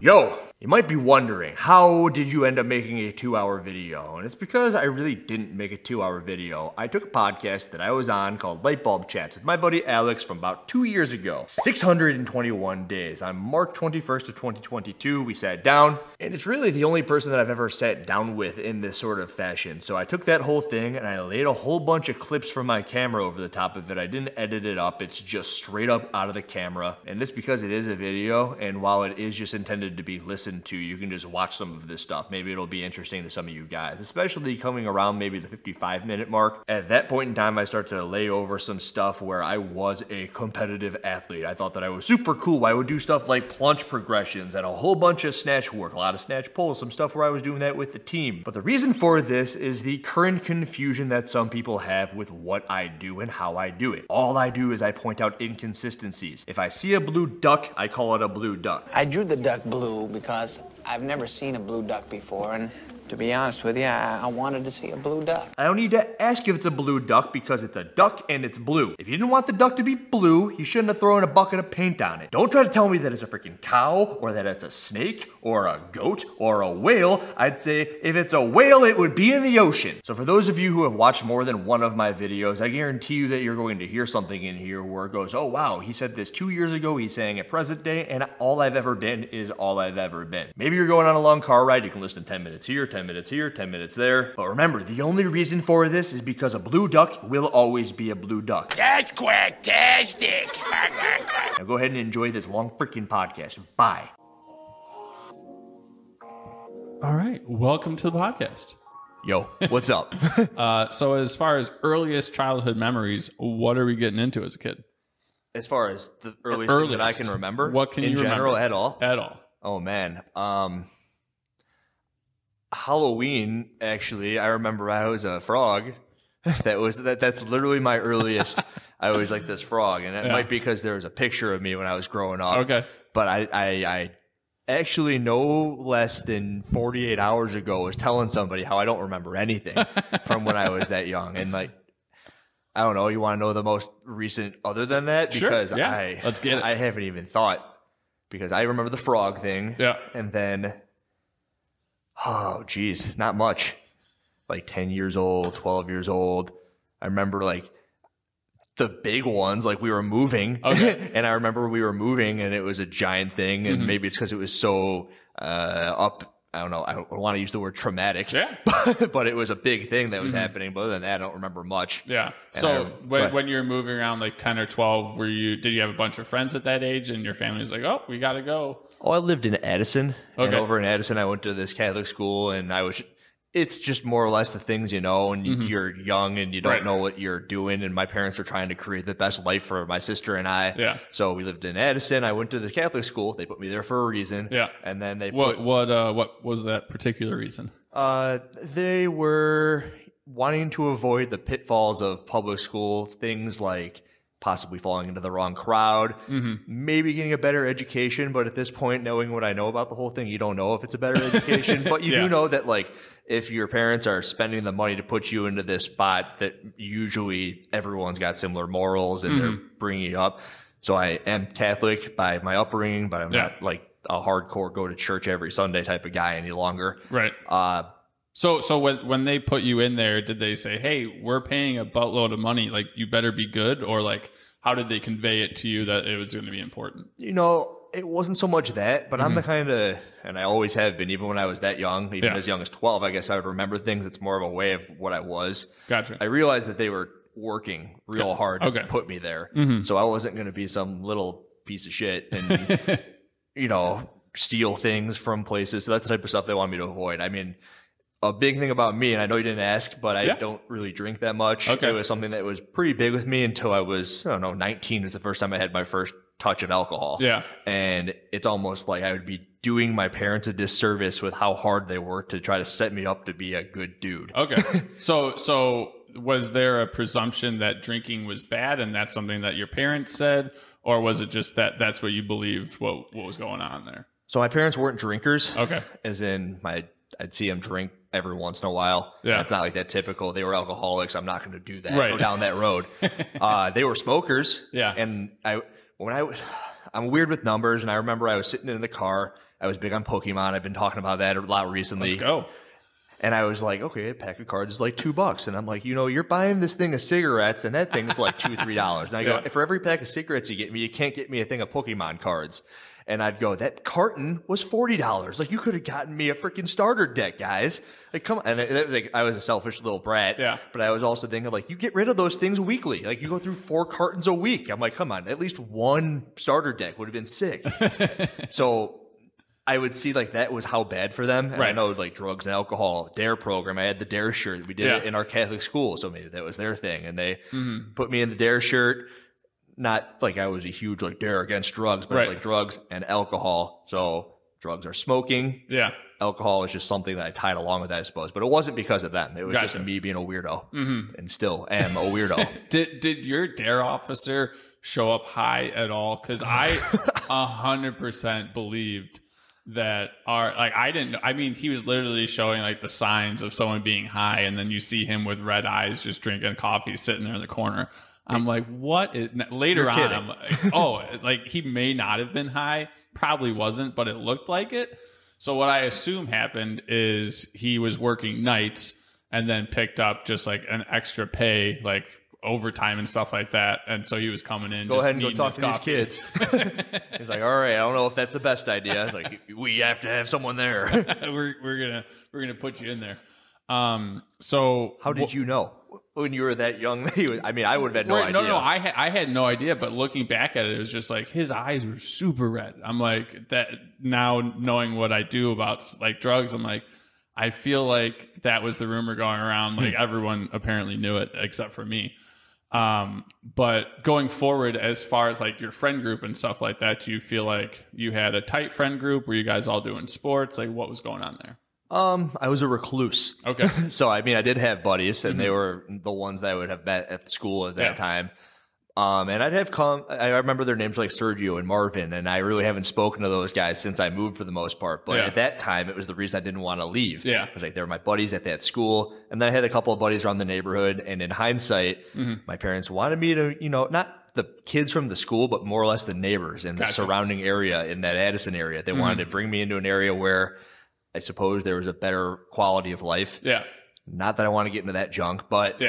Yo, you might be wondering, how did you end up making a 2-hour video? And it's because I really didn't make a 2-hour video. I took a podcast that I was on called Lightbulb Chats with my buddy Alex from about 2 years ago. 621 days. On March 21st of 2022, we sat down, and it's really the only person that I've ever sat down with in this sort of fashion. So I took that whole thing and I laid a whole bunch of clips from my camera over the top of it. I didn't edit it up. It's just straight up out of the camera. And it's because it is a video, and while it is just intended to be listened to, you can just watch some of this stuff. Maybe it'll be interesting to some of you guys, especially coming around maybe the 55-minute mark. At that point in time, I start to lay over some stuff where I was a competitive athlete. I thought that I was super cool. I would do stuff like plunge progressions and a whole bunch of snatch work, a lot of snatch pulls, some stuff where I was doing that with the team. But the reason for this is the current confusion that some people have with what I do and how I do it. All I do is I point out inconsistencies. If I see a blue duck, I call it a blue duck. I drew the duck blue because I've never seen a blue duck before, and to be honest with you, I wanted to see a blue duck. I don't need to ask if it's a blue duck because it's a duck and it's blue. If you didn't want the duck to be blue, you shouldn't have thrown a bucket of paint on it. Don't try to tell me that it's a freaking cow or that it's a snake or a goat or a whale. I'd say if it's a whale, it would be in the ocean. So for those of you who have watched more than one of my videos, I guarantee you that you're going to hear something in here where it goes, oh wow, he said this 2 years ago, he's saying it present day, and all I've ever been is all I've ever been. Maybe you're going on a long car ride, you can listen 10 minutes here, 10 minutes here, 10 minutes there. But remember, the only reason for this is because a blue duck will always be a blue duck. That's quacktastic. Now go ahead and enjoy this long freaking podcast. Bye. All right, welcome to the podcast. Yo, what's up? So as far as earliest childhood memories, what are we getting into as a kid? As far as the earliest thing that I can remember? What can you remember? In general, at all? At all. Oh, man. Halloween, actually, I remember I was a frog. That's literally my earliest. I was like this frog, and it might be because there was a picture of me when I was growing up. Okay. But I actually no less than 48 hours ago was telling somebody how I don't remember anything from when I was that young. And like, I don't know, you want to know the most recent other than that? Because sure, yeah. Let's get it. I haven't even thought, because I remember the frog thing. Yeah. And then, oh, geez, not much. Like 10 years old, 12 years old. I remember like the big ones, like we were moving. Okay. And I remember we were moving and it was a giant thing. And maybe it's because it was so I don't know. I don't want to use the word traumatic. Yeah. But it was a big thing that was happening. But other than that, I don't remember much. Yeah. So when you're moving around like 10 or 12, did you have a bunch of friends at that age and your family was like, oh, we got to go? Oh, I lived in Addison. Okay. And over in Addison, I went to this Catholic school, and it's just more or less the things you know, and you're young and you don't know what you're doing. And my parents were trying to create the best life for my sister and I. Yeah. So we lived in Addison. I went to the Catholic school. They put me there for a reason. Yeah. And then they what was that particular reason? They were wanting to avoid the pitfalls of public school, things like possibly falling into the wrong crowd, maybe getting a better education. But at this point, knowing what I know about the whole thing, you don't know if it's a better education. But you do know that, like, if your parents are spending the money to put you into this spot, that usually everyone's got similar morals and they're bringing you up. So I am Catholic by my upbringing, but I'm not like a hardcore go to church every Sunday type of guy any longer. Right. So when they put you in there, did they say, hey, we're paying a buttload of money, like you better be good? Or like, how did they convey it to you that it was going to be important? You know, it wasn't so much that, but I'm the kind of, and I always have been, even when I was that young, even as young as 12, I guess I would remember things. It's more of a way of what I was. Gotcha. I realized that they were working real hard to put me there. So I wasn't going to be some little piece of shit and, you know, steal things from places. So that's the type of stuff they want me to avoid. I mean, a big thing about me, and I know you didn't ask, but I don't really drink that much. Okay. It was something that was pretty big with me until I was, 19 was the first time I had my first touch of alcohol. Yeah. And it's almost like I would be doing my parents a disservice with how hard they worked to try to set me up to be a good dude. Okay. So was there a presumption that drinking was bad and that's something that your parents said? Or was it just that that's what you believed what was going on there? So my parents weren't drinkers. Okay. As in I'd see them drink every once in a while. Yeah. It's not like that typical. They were alcoholics. I'm not going to do that. Go down that road. They were smokers. Yeah. And I'm weird with numbers, and I remember I was sitting in the car. I was big on Pokemon. I've been talking about that a lot recently. Let's go. And I was like, okay, a pack of cards is like $2. And I'm like, you're buying this thing of cigarettes, and that thing's like $2, $3. And I go, for every pack of cigarettes you get me, you can't get me a thing of Pokemon cards. And I'd go, that carton was $40. Like, you could have gotten me a freaking starter deck, guys. Like, come on. And I was a selfish little brat. Yeah. But I was also thinking, like, you get rid of those things weekly. Like, you go through 4 cartons a week. I'm like, come on, at least one starter deck would have been sick. So I would see, like, that was how bad for them. And I know, like, drugs and alcohol, DARE program. I had the DARE shirt. We did it in our Catholic school, so maybe that was their thing. And they put me in the DARE shirt. Not like I was a huge, like, DARE against drugs, but it's like drugs and alcohol. So drugs are smoking. Yeah. Alcohol is just something that I tied along with that, I suppose. But it wasn't because of them. It was just me being a weirdo. And still am a weirdo. Did your DARE officer show up high at all? Because I 100% believed that he was literally showing like the signs of someone being high, and then you see him with red eyes just drinking coffee sitting there in the corner. I'm like, what is later on? I'm like, oh, like he may not have been high, probably wasn't, but it looked like it. So what I assume happened is he was working nights and then picked up just like an extra pay, like overtime and stuff like that. And so he was coming in. Go ahead and go talk to these kids. He's like, all right, I don't know if that's the best idea. It's like, we have to have someone there. we're gonna put you in there. So how did you know when you were that young? I would have had no idea. No, I had no idea. But looking back at it, it was just like his eyes were super red. I'm like, that now knowing what I do about like drugs, I'm like, I feel like that was the rumor going around. Like everyone apparently knew it except for me. But going forward, as far as like your friend group and stuff like that, do you feel like you had a tight friend group? Were you guys all doing sports? Like what was going on there? I was a recluse. Okay. So, I did have buddies, and they were the ones that I would have met at school at that time. And I'd have I remember their names like Sergio and Marvin, and I really haven't spoken to those guys since I moved for the most part. But at that time, it was the reason I didn't want to leave. Yeah. It was like they were my buddies at that school. And then I had a couple of buddies around the neighborhood. And in hindsight, my parents wanted me to, not the kids from the school, but more or less the neighbors in the surrounding area in that Addison area. They wanted to bring me into an area where I suppose there was a better quality of life. Yeah. Not that I want to get into that junk, but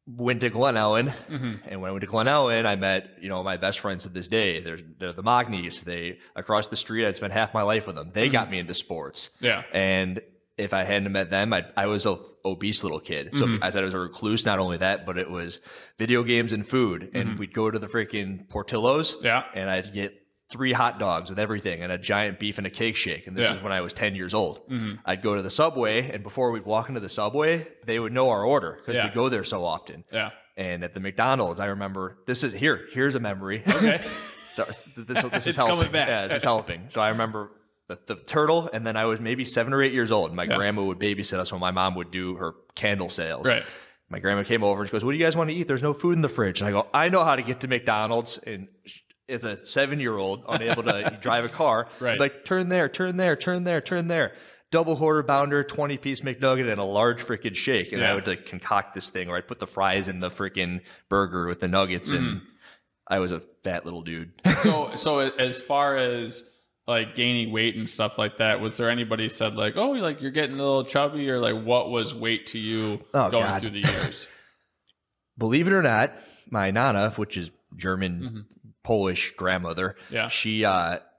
went to Glen Ellen. And when I went to Glen Ellen, I met, my best friends to this day. They're the Mogneys. They, across the street, I'd spent half my life with them. They got me into sports. Yeah. And if I hadn't met them, I was an obese little kid. So I said I was a recluse. Not only that, but it was video games and food. And we'd go to the freaking Portillo's. Yeah. And I'd get 3 hot dogs with everything and a giant beef and a cake shake. And this is when I was 10 years old. I'd go to the Subway, and before we'd walk into the Subway, they would know our order because we'd go there so often. Yeah. And at the McDonald's, I remember here's a memory. Okay. So this is helping. Coming back. Yeah, this is helping. So I remember the turtle, and then I was maybe 7 or 8 years old. My grandma would babysit us when my mom would do her candle sales. Right. My grandma came over and she goes, "What do you guys want to eat? There's no food in the fridge." And I go, "I know how to get to McDonald's." And as a 7-year-old, unable to drive a car, like turn there, turn there, turn there, turn there. Double quarter pounder, 20-piece McNugget, and a large freaking shake. And I would like concoct this thing, or I'd put the fries in the freaking burger with the nuggets, and I was a fat little dude. So as far as like gaining weight and stuff like that, was there anybody said like, oh, like you're getting a little chubby, or like what was weight to you going through the years? Believe it or not, my Nana, which is German, Polish grandmother, she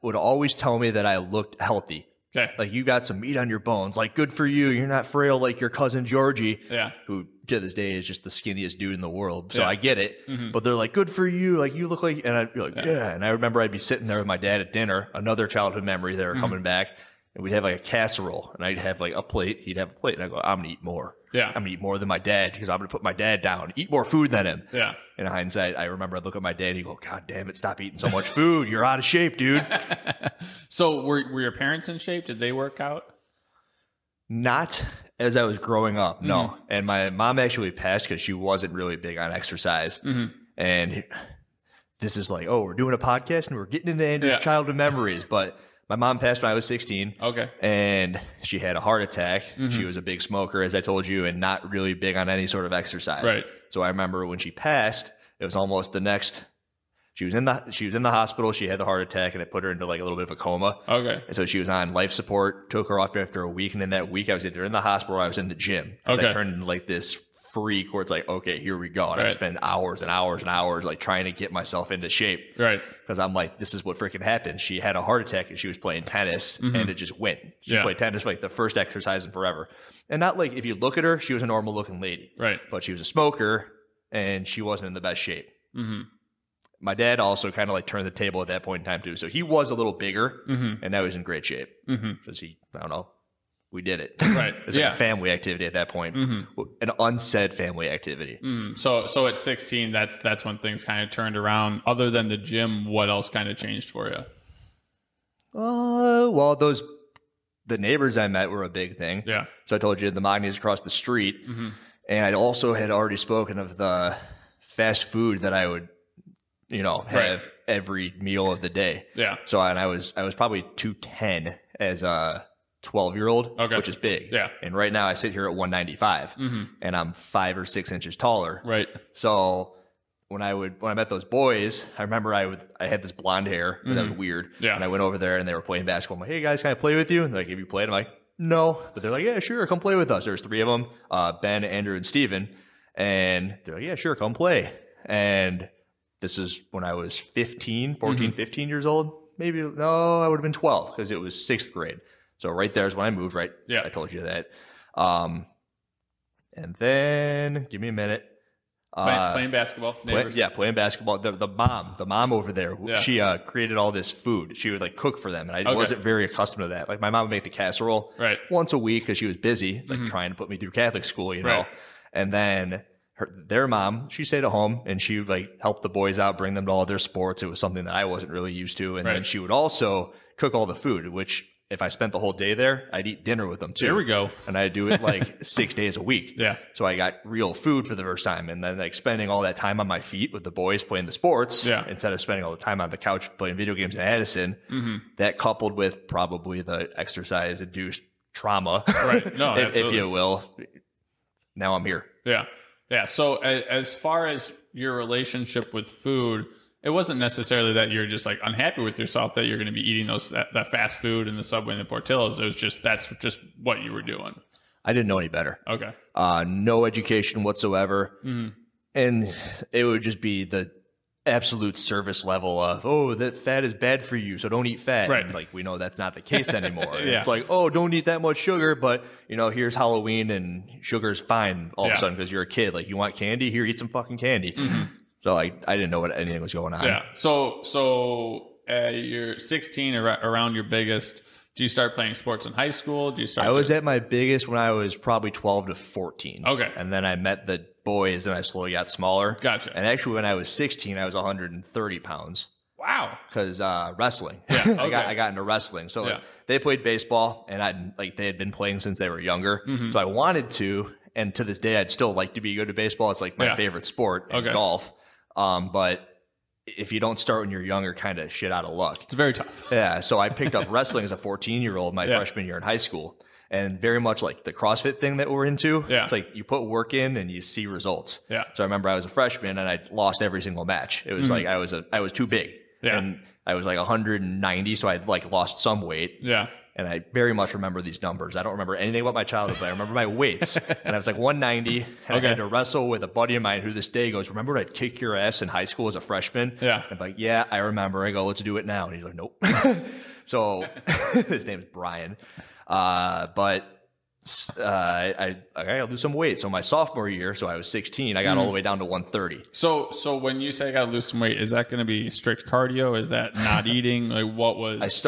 would always tell me that I looked healthy. Okay. Like, you got some meat on your bones. Like, good for you. You're not frail like your cousin Georgie, who to this day is just the skinniest dude in the world. So I get it. But they're like, good for you. Like, you look like, and I'd be like, yeah. And I remember I'd be sitting there with my dad at dinner, another childhood memory they were coming back. And we'd have like a casserole, and I'd have like a plate. He'd have a plate, and I go, I'm going to eat more. Yeah. I'm going to eat more than my dad because I'm going to put my dad down, eat more food than him. Yeah. In hindsight, I remember I'd look at my dad and he'd go, God damn it, stop eating so much food. You're out of shape, dude. So were your parents in shape? Did they work out? Not as I was growing up, no. And my mom actually passed because she wasn't really big on exercise. And this is like, oh, we're doing a podcast and we're getting into Andrew's childhood memories. But my mom passed when I was 16. Okay. And she had a heart attack. She was a big smoker, as I told you, and not really big on any sort of exercise. Right. So I remember when she passed, it was almost the next She was in the hospital. She had the heart attack, and it put her into like a little bit of a coma. Okay. And so she was on life support. Took her off after a week, and in that week, I was either in the hospital or I was in the gym. Okay. I turned into like this freak where it's like, okay, here we go. And I'd spend hours and hours and hours like trying to get myself into shape. Right. Because I'm like, this is what freaking happened. She had a heart attack and she was playing tennis, and it just went. She played tennis for like the first exercise in forever. And not like, if you look at her, she was a normal looking lady. Right. But she was a smoker and she wasn't in the best shape. My dad also kind of like turned the table at that point in time too. So he was a little bigger and now he's in great shape. Because I don't know, we did it. Right. It's like a family activity at that point. An unsaid family activity. So at 16, that's when things kind of turned around. Other than the gym, what else kind of changed for you? Well, the neighbors I met were a big thing. Yeah. So I told you the Magni's across the street. And I also had already spoken of the fast food that I would, have every meal of the day. Yeah. So, and I was probably 210 as a 12-year-old, which is big. Yeah. And right now I sit here at 195 and I'm 5 or 6 inches taller. Right. So when I met those boys, I remember I had this blonde hair, and that was weird. Yeah. And I went over there and they were playing basketball. I'm like, hey guys, can I play with you? And they're like, have you played? I'm like, no. But they're like, yeah, sure, come play with us. There's 3 of them, Ben, Andrew, and Steven. And they're like, yeah, sure, come play. And this is when I was 15 years old. Maybe, no, I would have been 12 because it was 6th grade. So right there is when I moved, right? Yeah. I told you that. And then, give me a minute. Playing basketball. Playing basketball. The mom over there, she created all this food. She would like cook for them, and I wasn't very accustomed to that. Like my mom would make the casserole once a week because she was busy, like trying to put me through Catholic school, you know. And then their mom, she stayed at home and she would like help the boys out, bring them to all their sports. It was something that I wasn't really used to. And then she would also cook all the food, which if I spent the whole day there, I'd eat dinner with them too. There we go. And I'd do it like 6 days a week. Yeah. So I got real food for the first time. And then like spending all that time on my feet with the boys playing the sports instead of spending all the time on the couch playing video games in Addison, that coupled with probably the exercise induced trauma, no, if you will. Now I'm here. Yeah. Yeah. So as far as your relationship with food, it wasn't necessarily that you're just like unhappy with yourself that you're going to be eating that fast food and the Subway and the Portillo's. It was just, that's just what you were doing. I didn't know any better. Okay. No education whatsoever. And it would just be the absolute service level of, oh, that fat is bad for you, so don't eat fat. Right. And like we know that's not the case anymore. It's like, oh, don't eat that much sugar, but here's Halloween and sugar's fine all of a sudden because you're a kid. Like you want candy? Here, eat some fucking candy. So I didn't know what anything was going on. Yeah. So you're 16, around your biggest. Do you start playing sports in high school? I was at my biggest when I was probably 12 to 14. Okay. And then I met the boys and I slowly got smaller. Gotcha. And actually when I was 16, I was 130 pounds. Wow. Because wrestling. Yeah. Okay. I got into wrestling. So like, they played baseball and they had been playing since they were younger. So I wanted to, and to this day I'd still like to be good at baseball. It's like my favorite sport and golf. But if you don't start when you're younger, kind of shit out of luck. It's very tough. Yeah. So I picked up wrestling as a 14-year-old my freshman year in high school. And very much like the CrossFit thing that we're into. Yeah. It's like you put work in and you see results. Yeah. So I remember I was a freshman and I lost every single match. It was like I was too big. Yeah. And I was like 190, so I'd like lost some weight. Yeah. And I very much remember these numbers. I don't remember anything about my childhood, but I remember my weights. And I was like 190, and I had to wrestle with a buddy of mine who this day goes, remember when I'd kick your ass in high school as a freshman? Yeah. I'm like, yeah, I remember. I go, let's do it now. And he's like, nope. So his name's Brian. But I gotta lose some weight. So my sophomore year, so I was 16, I got all the way down to 130. So when you say I gotta lose some weight, is that going to be strict cardio? Is that not eating? Like what was?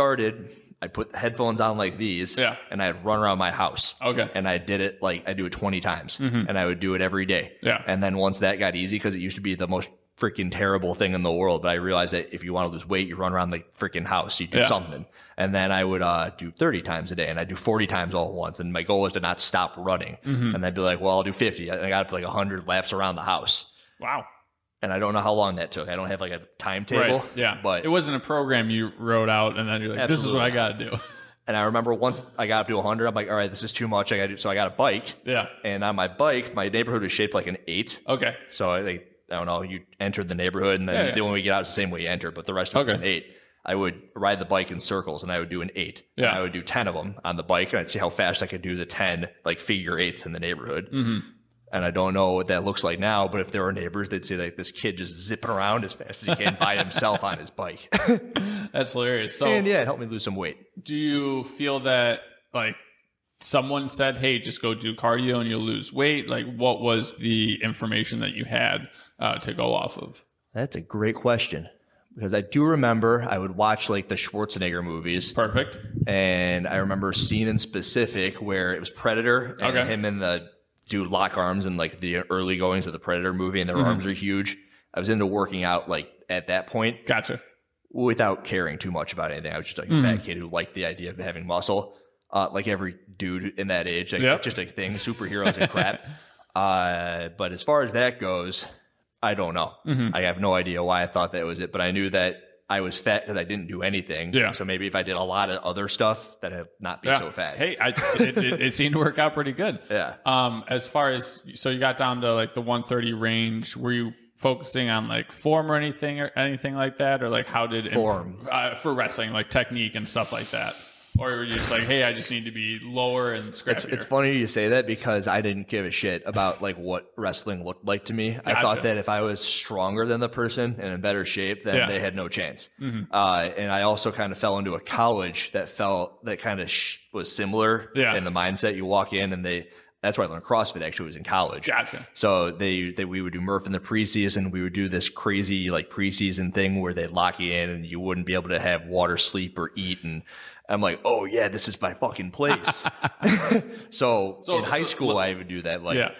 I put headphones on like these, and I'd run around my house. Okay. And I did it I do it 20 times, and I would do it every day. Yeah. And then once that got easy, because it used to be the most freaking terrible thing in the world, but I realized that if you want to lose weight, you run around the freaking house, you do something. And then I would do 30 times a day, and I'd do 40 times all at once. And my goal was to not stop running. And I'd be like, well, I'll do 50. I got up to like 100 laps around the house. Wow. And I don't know how long that took. I don't have like a timetable. Right. Yeah. But it wasn't a program you wrote out and then you're like, this is what I got to do. And I remember once I got up to 100, I'm like, all right, this is too much. So I got a bike. Yeah. And on my bike, my neighborhood was shaped like an 8. Okay. So I I don't know, you entered the neighborhood, and then when we get out, it's the same way you enter, but the rest of it was an 8. I would ride the bike in circles, and I would do an 8. Yeah. And I would do 10 of them on the bike, and I'd see how fast I could do the 10, like, figure 8s in the neighborhood. And I don't know what that looks like now, but if there were neighbors, they'd say, like, this kid just zipping around as fast as he can by himself on his bike. That's hilarious. So, and, yeah, it helped me lose some weight. Do you feel that, like, someone said, hey, just go do cardio and you'll lose weight? Like, what was the information that you had to go off of? That's a great question. Because I do remember I would watch like the Schwarzenegger movies. Perfect. And I remember a scene in specific where it was Predator and him and the dude lock arms in like the early goings of the Predator movie, and their arms are huge. I was into working out like at that point. Gotcha. Without caring too much about anything. I was just like a fat kid who liked the idea of having muscle. Like every dude in that age, like just a thing, superheroes and crap. But as far as that goes, I don't know. I have no idea why I thought that was it, but I knew that I was fat because I didn't do anything. Yeah. So maybe if I did a lot of other stuff, that I'd not be so fat. Hey, it seemed to work out pretty good. Yeah. As far as, so you got down to like the 130 range, were you focusing on like form or anything like that? Or like how did form for wrestling, like technique and stuff like that? Or were you just like, hey, I just need to be lower and scrappier? It's funny you say that because I didn't give a shit about like what wrestling looked like to me. Gotcha. I thought that if I was stronger than the person and in better shape, then they had no chance. And I also kind of fell into a college that kind of was similar in the mindset. You walk in and that's where I learned CrossFit actually was in college. Gotcha. So we would do Murph in the preseason. We would do this crazy like preseason thing where they'd lock you in and you wouldn't be able to have water, sleep, or eat. And I'm like, oh yeah, this is my fucking place. so in high school, I would do that. Like,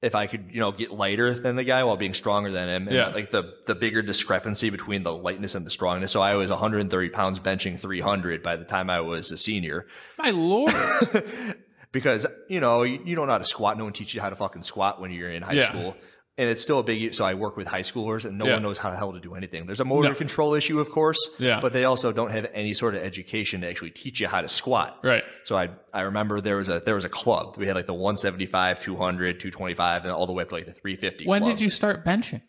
if I could, get lighter than the guy while being stronger than him, and like the bigger discrepancy between the lightness and the strongness. So I was 130 pounds benching 300 by the time I was a senior. My Lord. Because, you don't know how to squat. No one teaches you how to fucking squat when you're in high school. And it's still a big, so I work with high schoolers and no one knows how the hell to do anything. There's a motor control issue, of course, but they also don't have any sort of education to actually teach you how to squat. Right. So I remember there was a club. We had like the 175, 200, 225, and all the way up to like the 350 When club. did you start benching?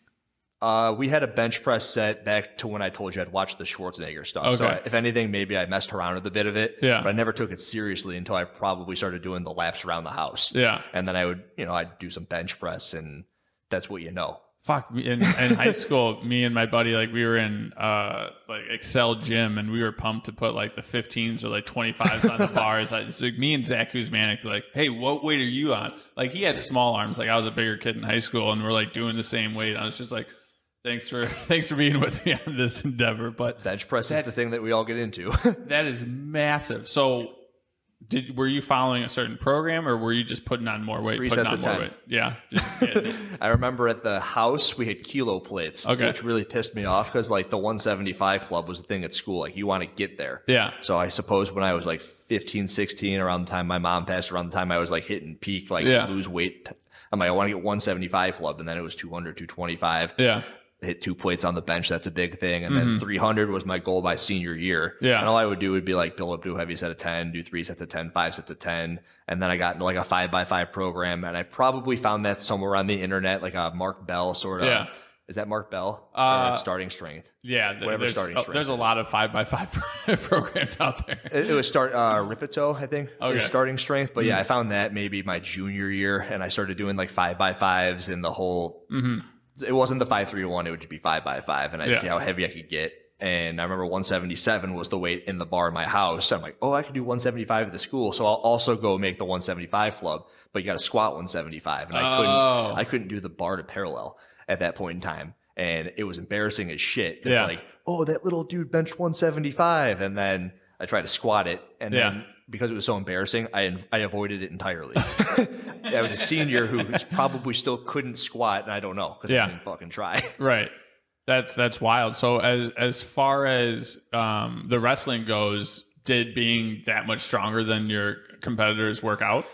We had a bench press set back to when I told you I'd watched the Schwarzenegger stuff. Okay. So if anything, maybe I messed around with a bit of it. Yeah. But I never took it seriously until I probably started doing the laps around the house. Yeah. And then I would, I'd do some bench press, and that's what you know. Fuck, in high school, me and my buddy, like we were in like Excel gym, and we were pumped to put like the 15s or like 25s on the bars. So me and Zach Kuzmanik were like, hey, what weight are you on? Like he had small arms. Like I was a bigger kid in high school, and we're like doing the same weight. I was just like, thanks for being with me on this endeavor. But bench press is the thing that we all get into. That is massive. So were you following a certain program, or were you just putting on more weight? 3 sets of 10. Yeah. I remember at the house we had kilo plates, which really pissed me off because like the 175 club was the thing at school. Like you want to get there. Yeah. So I suppose when I was like 15, 16, around the time my mom passed, around the time I was like hitting peak, like lose weight, I'm like, I want to get 175 club, and then it was 200, 225. Yeah. Hit 2 plates on the bench. That's a big thing. And then 300 was my goal by senior year. Yeah. And all I would do would be like build up to a heavy set of 10, do 3 sets of 10, 5 sets of 10. And then I got into like a 5x5 program. And I probably found that somewhere on the internet, like a Mark Bell sort of. Yeah. Is that Mark Bell? Or Starting Strength? Yeah. Whatever Starting Strength. There's a lot of 5x5 programs out there. It was Ripito, I think. Okay. Starting Strength. But yeah, I found that maybe my junior year. And I started doing like 5x5s and the whole. It wasn't the 5-3-1, it would just be 5x5, and I'd see how heavy I could get. And I remember 177 was the weight in the bar in my house. I'm like, oh, I could do 175 at the school, so I'll also go make the 175 club, but you got to squat 175. And I couldn't do the bar to parallel at that point in time. And it was embarrassing as shit. It's like, oh, that little dude benched 175. And then I tried to squat it, and then because it was so embarrassing, I avoided it entirely. I was a senior who probably still couldn't squat, and I don't know because I didn't fucking try. Right. That's wild. So as far as the wrestling goes, did being that much stronger than your competitors work out?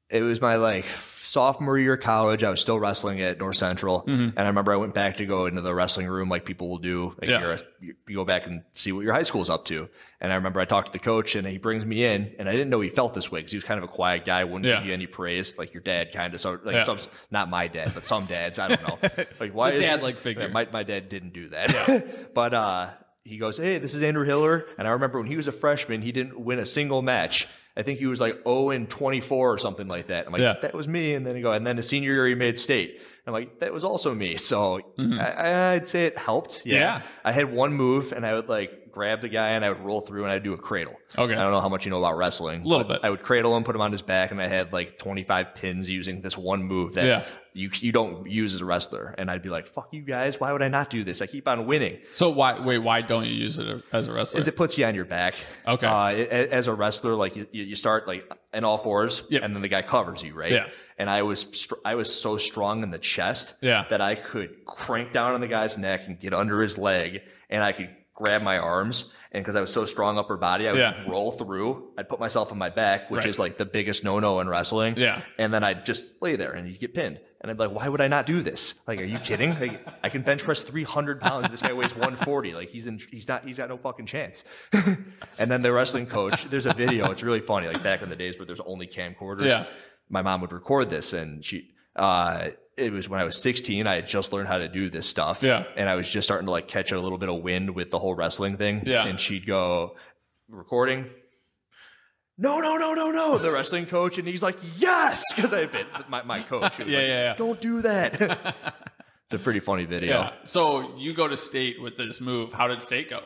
It was my like sophomore year of college. I was still wrestling at North Central, and I remember I went back to go into the wrestling room like people will do. Like you go back and see what your high school's up to. And I remember I talked to the coach, and he brings me in, and I didn't know he felt this way because he was kind of a quiet guy, wouldn't give you any praise, like your dad kind of. So like some, not my dad, but some dads, I don't know. Like why? The dad-like figure. My dad didn't do that, but he goes, "Hey, this is Andrew Hiller," and I remember when he was a freshman, he didn't win a single match. I think he was like 0-24 or something like that. I'm like, that was me. And then and then the senior year he made state. I'm like, that was also me. So I'd say it helped. Yeah. I had one move, and I would like grab the guy and I would roll through and I'd do a cradle. Okay. I don't know how much you know about wrestling. A little bit. I would cradle him, put him on his back, and I had like 25 pins using this one move that you don't use as a wrestler. And I'd be like, fuck you guys. Why would I not do this? I keep on winning. So why don't you use it as a wrestler? Because it puts you on your back. Okay. As a wrestler, like you start like in all fours, and then the guy covers you, right? Yeah. And I was so strong in the chest that I could crank down on the guy's neck and get under his leg, and I could grab my arms. And because I was so strong upper body, I would just roll through. I'd put myself on my back, which is like the biggest no-no in wrestling. Yeah. And then I'd just lay there and you get pinned. And I'd be like, why would I not do this? Like, are you kidding? Like, I can bench press 300 pounds. This guy weighs 140. Like, he's got no fucking chance. And then the wrestling coach, there's a video. It's really funny. Like back in the days where there's only camcorders. Yeah. My mom would record this, and it was when I was 16. I had just learned how to do this stuff. Yeah. And I was just starting to like catch a little bit of wind with the whole wrestling thing. Yeah. And she'd go, recording. No, the wrestling coach. And he's like, yes, because I had been my coach. Don't do that. It's a pretty funny video. Yeah. So you go to state with this move. How did state go?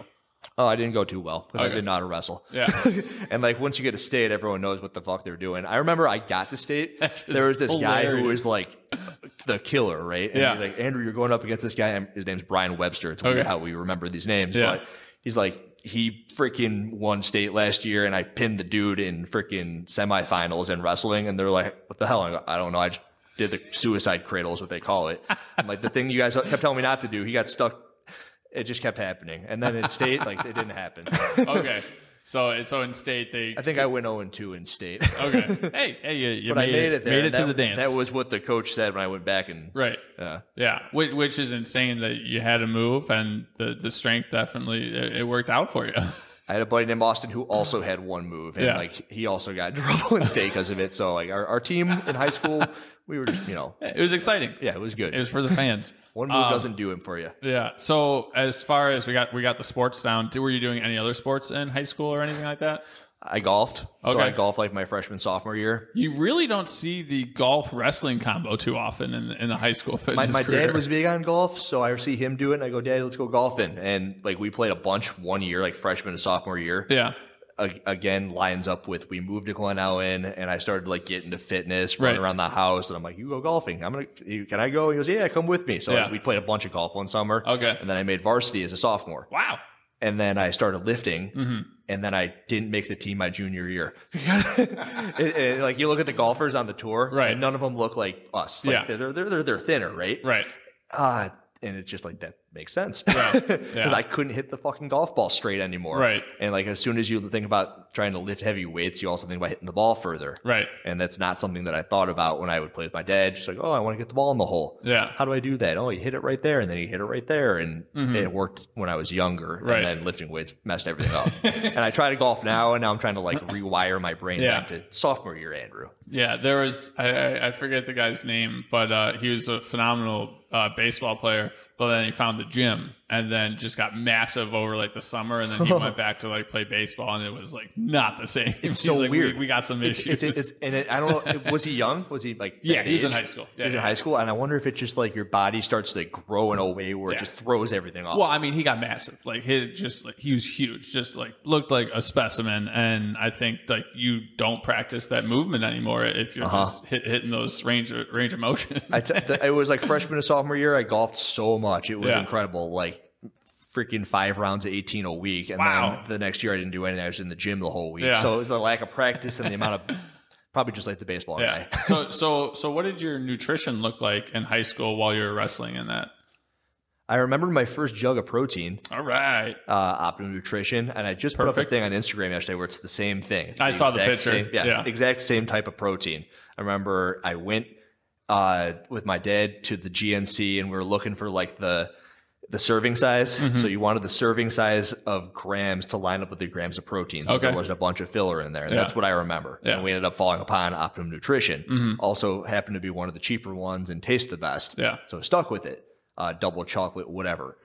Oh, I didn't go too well because I didn't know how to wrestle. Yeah. And like once you get to state, everyone knows what the fuck they're doing. I remember I got to state. There was this guy who was like the killer, right? And he's like, Andrew, you're going up against this guy. His name's Brian Webster. It's weird how we remember these names. Yeah. But he's like, he freaking won state last year, and I pinned the dude in freaking semifinals in wrestling. And they're like, what the hell? I go, I don't know. I just did the suicide cradle is what they call it. I'm like, the thing you guys kept telling me not to do, he got stuck. It just kept happening. And then in state, like, it didn't happen. Okay. So in state, I think I went 0-2 in state. Okay. Hey, you but I made it there. Made it to the dance. That was what the coach said when I went back. And right. Yeah. Which is insane that you had to move, and the strength definitely, it worked out for you. I had a buddy named Austin who also had one move, and like he also got in trouble in state because of it. So like our team in high school, we were just, it was exciting. Yeah, it was good. It was for the fans. One move doesn't do it for you. Yeah. So as far as we got the sports down, were you doing any other sports in high school or anything like that? I golfed. Okay. So I golfed like my freshman, sophomore year. You really don't see the golf wrestling combo too often in the high school fitness My career. dad was big on golf, so I see him do it, and I go, Dad, let's go golfing. And like we played a bunch one year, like freshman and sophomore year. Yeah. Again, lines up with we moved to Glen Ellen, and I started like getting into fitness, running around the house, and I'm like, you go golfing. Can I go? He goes, yeah, come with me. So we played a bunch of golf one summer. Okay. And then I made varsity as a sophomore. Wow. And then I started lifting, and then I didn't make the team my junior year. Like you look at the golfers on the tour, right? And none of them look like us. Like they're thinner, right? Right. And it's just like that makes sense because I couldn't hit the fucking golf ball straight anymore. Right. And like as soon as you think about trying to lift heavy weights, you also think about hitting the ball further. Right. And that's not something that I thought about when I would play with my dad. Just like, oh, I want to get the ball in the hole. Yeah. How do I do that? Oh, you hit it right there, and then you hit it right there, and it worked when I was younger. Right. And then lifting weights messed everything up. And I try to golf now, and now I'm trying to like rewire my brain back to sophomore year, Andrew. Yeah, there was I forget the guy's name, but he was a phenomenal baseball player. But then he found the gym and then just got massive over like the summer, and then he went back to like play baseball, and it was like not the same. It's so like, weird. We got some issues. I don't know. Was he young? Was he like? Yeah, he was in high school. He was in high school, and I wonder if it's just like your body starts to grow in a way where it just throws everything off. Well, I mean, he got massive. Like he was huge. Just like looked like a specimen. And I think like you don't practice that movement anymore if you're just hitting those range of motion. It was like freshman and sophomore year. I golfed so much. It was incredible. Like freaking 5 rounds of 18 a week. And then the next year I didn't do anything. I was in the gym the whole week. Yeah. So it was the lack of practice and the amount of probably just like the baseball guy. So what did your nutrition look like in high school while you were wrestling in that? I remember my first jug of protein. All right. Optimum Nutrition, and I just put up a thing on Instagram yesterday where it's the same thing. I saw the picture. It's the exact same type of protein. I remember I went with my dad to the GNC, and we were looking for like the serving size. So you wanted the serving size of grams to line up with the grams of protein. So there wasn't a bunch of filler in there. And that's what I remember. And we ended up falling upon Optimum Nutrition. Also happened to be one of the cheaper ones and taste the best. So I stuck with it. Double chocolate, whatever.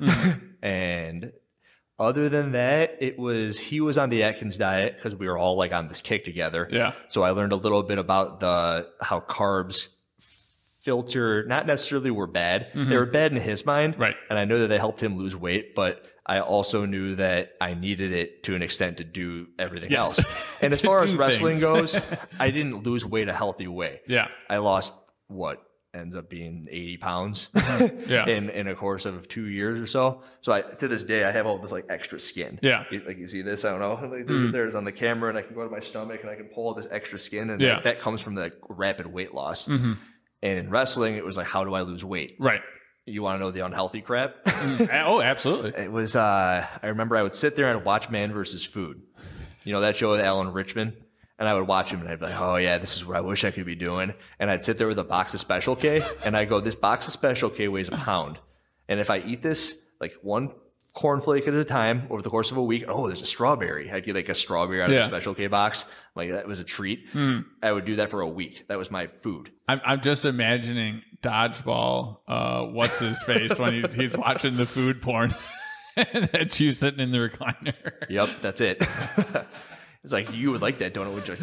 And other than that, he was on the Atkins diet because we were all like on this kick together. So I learned a little bit about how carbs filter, not necessarily were bad. They were bad in his mind. And I know that they helped him lose weight, but I also knew that I needed it to an extent to do everything else. And as far as wrestling goes, I didn't lose weight a healthy way. I lost what ends up being 80 pounds in a course of 2 years or so. So to this day, I have all this like extra skin. Like you see this, I don't know, like there's on the camera, and I can go to my stomach and I can pull all this extra skin, and that comes from the rapid weight loss. And in wrestling, it was like, how do I lose weight? You want to know the unhealthy crap? Oh, absolutely. It was, I remember I would sit there and watch Man vs. Food. You know, that show with Alan Richman? And I would watch him, and I'd be like, oh, yeah, this is what I wish I could be doing. And I'd sit there with a box of Special K, and I go, this box of Special K weighs a pound. And if I eat this, like one cornflake at a time over the course of a week, oh, there's a strawberry. I'd get like a strawberry out of the Special K box. Like, that was a treat. I would do that for a week. That was my food. I'm just imagining Dodgeball, what's his face, when he's watching the food porn, and that's you sitting in the recliner. Yep, that's it. It's like, you would like that donut, would you?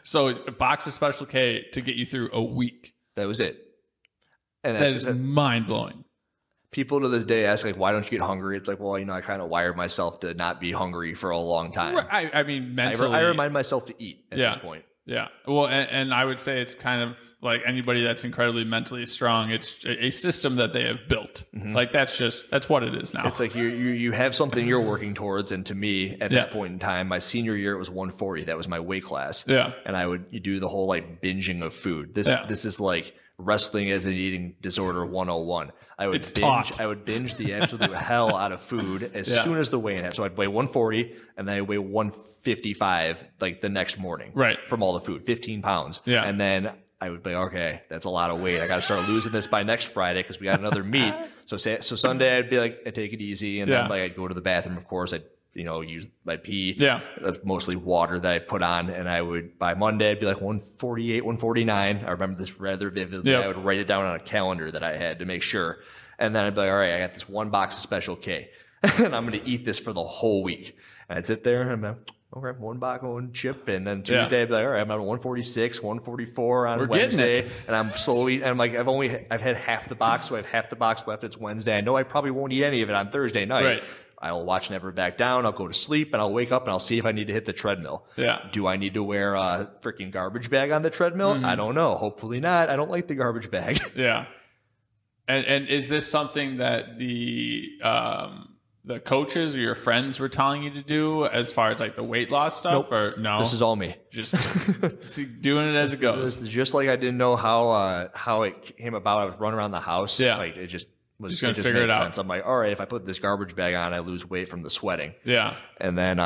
So a box of Special K to get you through a week. That was it. And that is mind-blowing. People to this day ask, like, why don't you get hungry? It's like, well, you know, I kind of wired myself to not be hungry for a long time. I mean, mentally. I remind myself to eat at this point. Yeah. Well, and I would say it's kind of like anybody that's incredibly mentally strong. It's a system that they have built. Like that's what it is now. It's like you have something you're working towards. And to me, at that point in time, my senior year, it was 140. That was my weight class. And you do the whole like binging of food. This is like wrestling as an eating disorder 101. I would binge the absolute hell out of food as soon as the weigh-in happened. So I'd weigh 140, and then I'd weigh 155 like the next morning. From all the food, 15 pounds. And then I would be, okay, that's a lot of weight. I got to start losing this by next Friday because we got another meet. So Sunday I'd be like, I'd take it easy, and then like I'd go to the bathroom. Of course, I'd use my pee. That's mostly water that I put on, and I would, by Monday, I'd be like 148, 149. I remember this rather vividly. I would write it down on a calendar that I had to make sure. And then I'd be like, all right, I got this one box of Special K, and I'm going to eat this for the whole week. And I'd sit there, and I'm like, okay, one box, one chip. And then Tuesday, I'd be like, all right, I'm at 146, 144 on Wednesday. And I'm slowly, and I'm like, I've had half the box, so I have half the box left. It's Wednesday. I know I probably won't eat any of it on Thursday night. I'll watch Never Back Down. I'll go to sleep, and I'll wake up, and I'll see if I need to hit the treadmill. Do I need to wear a freaking garbage bag on the treadmill? I don't know. Hopefully not. I don't like the garbage bag. And is this something that the coaches or your friends were telling you to do as far as like the weight loss stuff? Nope. Or no? This is all me. Just doing it as it goes. This is just like I didn't know how it came about. I was running around the house. Like it just gonna figure it out. Sense. I'm like, all right, if I put this garbage bag on, I lose weight from the sweating. And then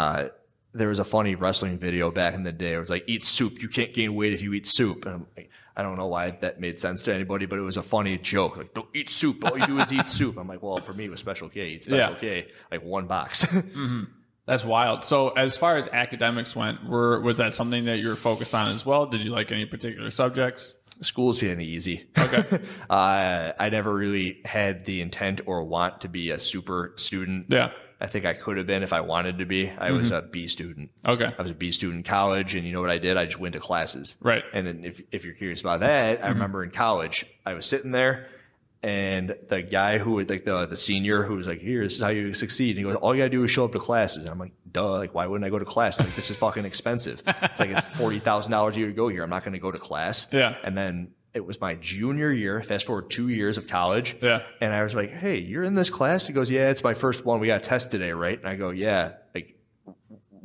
there was a funny wrestling video back in the day. It was like, eat soup. You can't gain weight if you eat soup. And I'm like, I don't know why that made sense to anybody, but it was a funny joke. Like, don't eat soup. All you do is eat soup. I'm like, well, for me, with Special K, eat Special K, like one box. That's wild. So as far as academics went, was that something that you were focused on as well? Did you like any particular subjects? School's getting easy. Okay. I never really had the intent or want to be a super student. I think I could have been if I wanted to be. I was a B student. Okay. I was a B student in college, and you know what I did? I just went to classes. And then if you're curious about that, I remember in college, I was sitting there, and the guy who was like the senior who was like, here, this is how you succeed. And he goes, all you gotta do is show up to classes. And I'm like, duh, like why wouldn't I go to class? Like this is fucking expensive. It's like it's $40,000 a year to go here. I'm not gonna go to class. And then it was my junior year, fast forward 2 years of college. And I was like, hey, you're in this class? He goes, yeah, it's my first one. We got a test today, right? And I go, yeah. Like,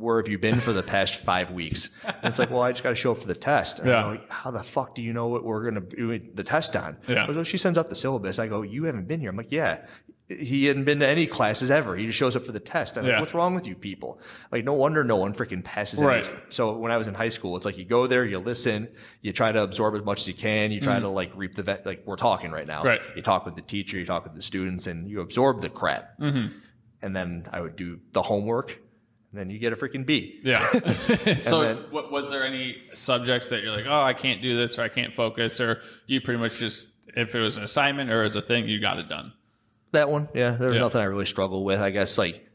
where have you been for the past 5 weeks? And it's like, well, I just got to show up for the test. And I go, how the fuck do you know what we're going to do the test on? Yeah. So she sends out the syllabus. I go, you haven't been here. I'm like, yeah. He hadn't been to any classes ever. He just shows up for the test. I'm like, what's wrong with you people? Like, no wonder no one freaking passes. Right. So when I was in high school, it's like you go there, you listen, you try to absorb as much as you can. You try to like reap the like we're talking right now. Right. You talk with the teacher, you talk with the students, and you absorb the crap. And then I would do the homework, and then you get a freaking B. Yeah. So was there any subjects that you're like, oh, I can't do this, or I can't focus, or you pretty much just, if it was an assignment or as a thing, you got it done? That one, yeah. There was nothing I really struggled with. I guess like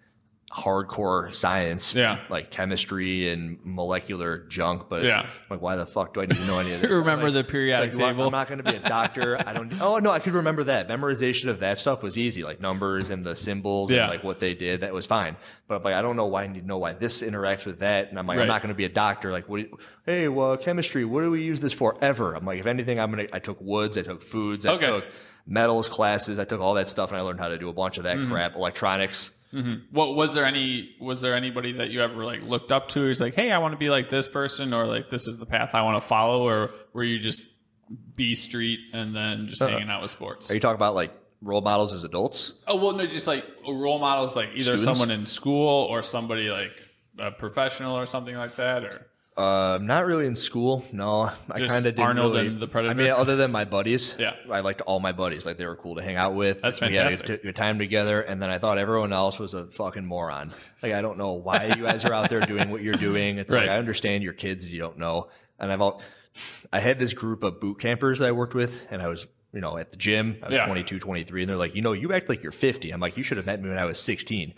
hardcore science, like chemistry and molecular junk. But like, why the fuck do I need to know any of this? Remember like, the periodic table? I'm not going to be a doctor. I don't. Oh no, I could remember that. Memorization of that stuff was easy, like numbers and the symbols and like what they did. That was fine. But like, I don't know why I need to know why this interacts with that. And I'm like, I'm not going to be a doctor. Like, hey, well, chemistry. What do we use this for? Ever? I'm like, if anything, I took woods. I took foods. I took metals classes. I took all that stuff and I learned how to do a bunch of that crap. Electronics. What was there anybody that you ever like looked up to who's like, hey, I want to be like this person, or like this is the path I want to follow, or were you just B Street and then just hanging out with sports? Are you talking about like role models as adults? Oh, well, no, just like role models, like either someone in school or somebody like a professional or something like that, or not really in school. No, I kind of didn't. Arnold and the Predator. I mean, other than my buddies, Yeah. I liked all my buddies. Like they were cool to hang out with. That's We fantastic. had a good time together, and then I thought everyone else was a fucking moron. Like I don't know why you guys are out there doing what you're doing. It's like I understand you're kids and you don't know. And I had this group of boot campers that I worked with, and I was at the gym. I was 22, 23, and they're like, you act like you're 50. I'm like, you should have met me when I was 16.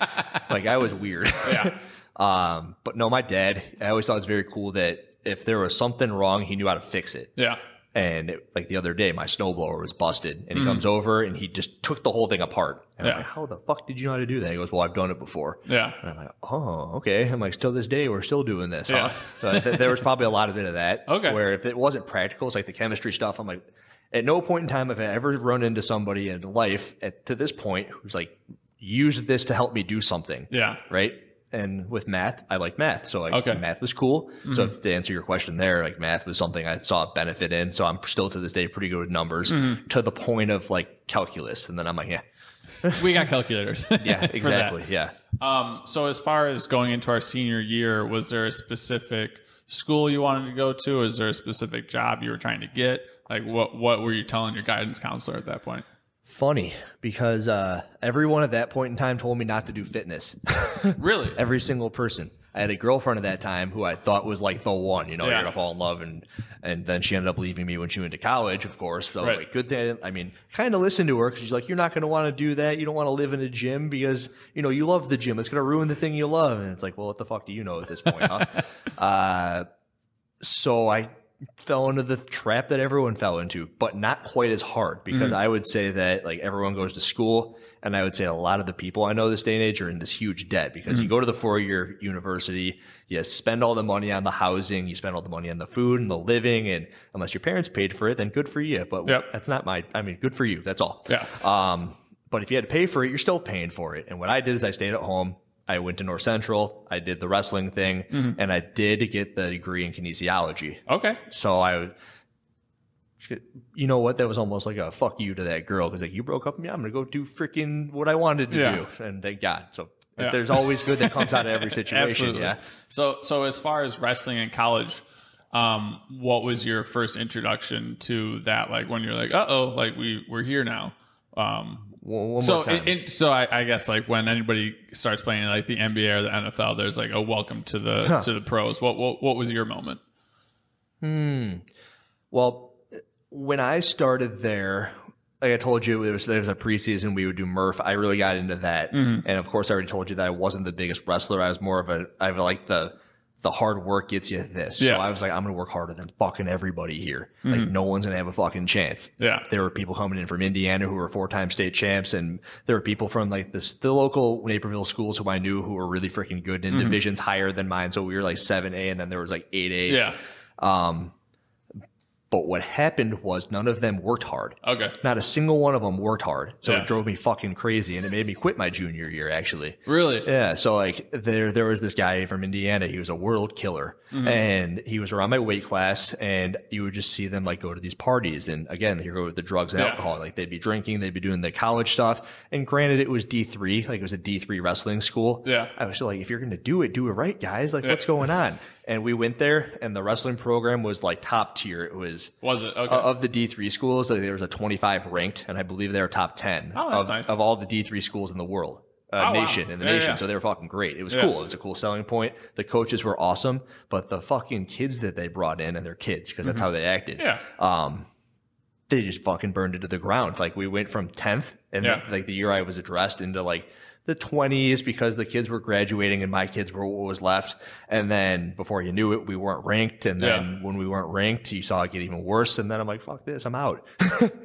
Like I was weird. Yeah. But no, my dad, I always thought it was very cool that if there was something wrong, he knew how to fix it. Yeah. And like the other day, my snowblower was busted, and he comes over and he just took the whole thing apart. And I'm like, how the fuck did you know how to do that? He goes, well, I've done it before. Yeah. And I'm like, oh, okay. I'm like, still this day, we're still doing this. Yeah. Huh? So there was probably a lot of it of that. Okay. Where if it wasn't practical, it's like the chemistry stuff. I'm like, at no point in time have I ever run into somebody in life to this point who's like, used this to help me do something. Yeah. Right. And with math, I like math. So math was cool. So to answer your question there, like math was something I saw a benefit in. So I'm still to this day pretty good with numbers to the point of like calculus. And then I'm like, yeah. We got calculators. Yeah, exactly. Yeah. So as far as going into our senior year, was there a specific school you wanted to go to? Is there a specific job you were trying to get? Like what were you telling your guidance counselor at that point? Funny, because everyone at that point in time told me not to do fitness. Really? Every single person. I had a girlfriend at that time who I thought was like the one, you're going to fall in love. And then she ended up leaving me when she went to college, of course. So like, good thing. I mean, kind of listened to her because she's like, you're not going to want to do that. You don't want to live in a gym because, you love the gym. It's going to ruin the thing you love. And it's like, well, what the fuck do you know at this point, huh? So I fell into the trap that everyone fell into, but not quite as hard because I would say that like everyone goes to school, and I would say a lot of the people I know this day and age are in this huge debt because you go to the 4-year university, you spend all the money on the housing, you spend all the money on the food and the living, and unless your parents paid for it, then good for you. But that's not good for you. That's all. Yeah. But if you had to pay for it, you're still paying for it. And what I did is I stayed at home. I went to North Central. I did the wrestling thing, and I did get the degree in kinesiology. Okay. So you know what? That was almost like a fuck you to that girl because like you broke up with me. I'm gonna go do freaking what I wanted to do, and thank God. So there's always good that comes out of every situation. Absolutely. Yeah. So as far as wrestling in college, what was your first introduction to that? Like when you're like, like we're here now. So I guess like when anybody starts playing like the NBA or the NFL, there's like a welcome to the pros. What was your moment? Well, when I started there, like I told you, there was a preseason. We would do Murph. I really got into that, and of course, I already told you that I wasn't the biggest wrestler. I was more of I like the hard work gets you this. Yeah. So I was like, I'm going to work harder than fucking everybody here. Like no one's going to have a fucking chance. Yeah. There were people coming in from Indiana who were 4-time state champs. And there were people from like the local Naperville schools who I knew who were really freaking good in divisions higher than mine. So we were like 7A and then there was like 8A. Yeah. But what happened was none of them worked hard. Okay. Not a single one of them worked hard. So Yeah. it drove me fucking crazy, and it made me quit my junior year, actually. Really? Yeah. So like there was this guy from Indiana. He was a world killer, and he was around my weight class, and you would just see them like go to these parties. And again, here go with the drugs and Yeah. alcohol. Like they'd be drinking, they'd be doing the college stuff. And granted, it was D3, like it was a D3 wrestling school. Yeah. I was still like, if you're going to do it right, guys. Like, what's going on? And we went there, and the wrestling program was like top tier. It was it? Okay. of the D3 schools. Like, there was a 25 ranked, and I believe they were top 10 Oh, that's nice. of all the D3 schools in the world. Wow. Nation in the Yeah, nation. yeah. So they were fucking great. It was Yeah. cool. It was a cool selling point. The coaches were awesome, but the fucking kids that they brought in, and their kids, because that's how they acted. Yeah. They just fucking burned it to the ground. Like we went from 10th and Yeah. like the year I was addressed into like the 20s because the kids were graduating and my kids were what was left. And then before you knew it, we weren't ranked. And then when we weren't ranked, you saw it get even worse. And then I'm like, fuck this, I'm out.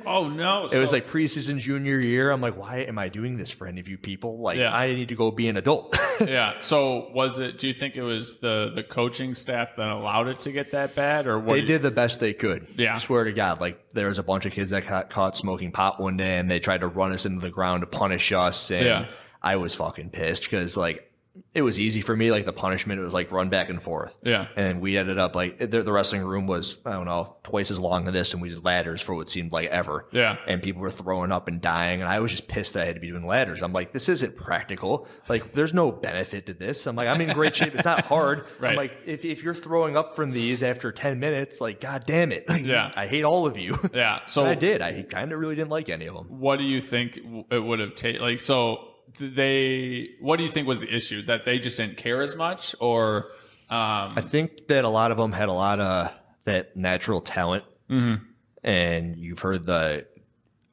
Oh no. It was like preseason junior year. I'm like, why am I doing this for any of you people? Like, Yeah. I need to go be an adult. Yeah. So do you think it was the coaching staff that allowed it to get that bad, or what? They did the best they could. Yeah. I swear to God. Like, there was a bunch of kids that got caught smoking pot one day, and they tried to run us into the ground to punish us. And Yeah. I was fucking pissed because, like, it was easy for me. Like, the punishment, it was like run back and forth. Yeah. And we ended up, like, the wrestling room was, I don't know, twice as long as this, and we did ladders for what seemed like ever. Yeah. And people were throwing up and dying, and I was just pissed that I had to be doing ladders. I'm like, this isn't practical. Like, there's no benefit to this. I'm like, I'm in great shape. It's not hard. Right. I'm like, if you're throwing up from these after 10 minutes, like, God damn it. Like, Yeah. I hate all of you. Yeah. So And I did. I kind of really didn't like any of them. what do you think it would have taken? Like, so what do you think was the issue? That they just didn't care as much, or I think that a lot of them had a lot of that natural talent. Mm-hmm. And you've heard the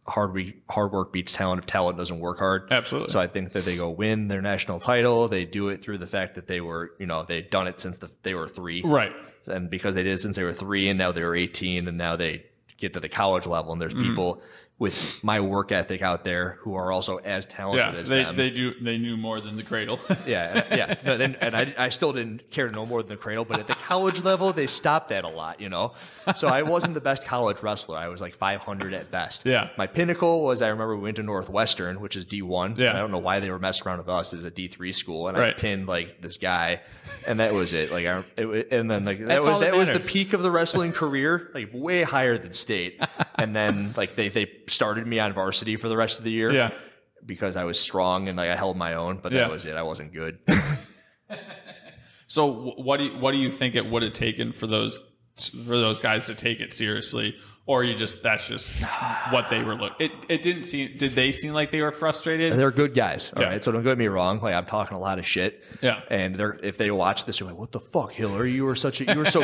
hard work beats talent if talent doesn't work hard. Absolutely. So I think that they go win their national title. They do it through the fact that they were, they'd done it since they were 3. right? And because they did it since they were 3, and now they were 18, and now they get to the college level, and there's people with my work ethic out there who are also as talented Yeah. as them. They knew more than the cradle. Yeah. No, and I still didn't care to know more than the cradle, but at the college level, they stopped that a lot, So I wasn't the best college wrestler. I was like 500 at best. Yeah. My pinnacle was, I remember we went to Northwestern, which is D1. Yeah. I don't know why they were messing around with us as a D3 school, and Right. I pinned like this guy, and that was it. Like, and then like That's all that that was the matters. peak of the wrestling career, like way higher than state. And then like they started me on varsity for the rest of the year. Yeah. Because I was strong and like I held my own, but Yeah. that was it. I wasn't good. So what do you think it would have taken for those guys to take it seriously, or that's just what they were looking? Did they seem like they were frustrated? They're good guys. All Yeah. right. So don't get me wrong. Like, I'm talking a lot of shit. Yeah. And if they watch this, they're like, what the fuck, Hiller? You were so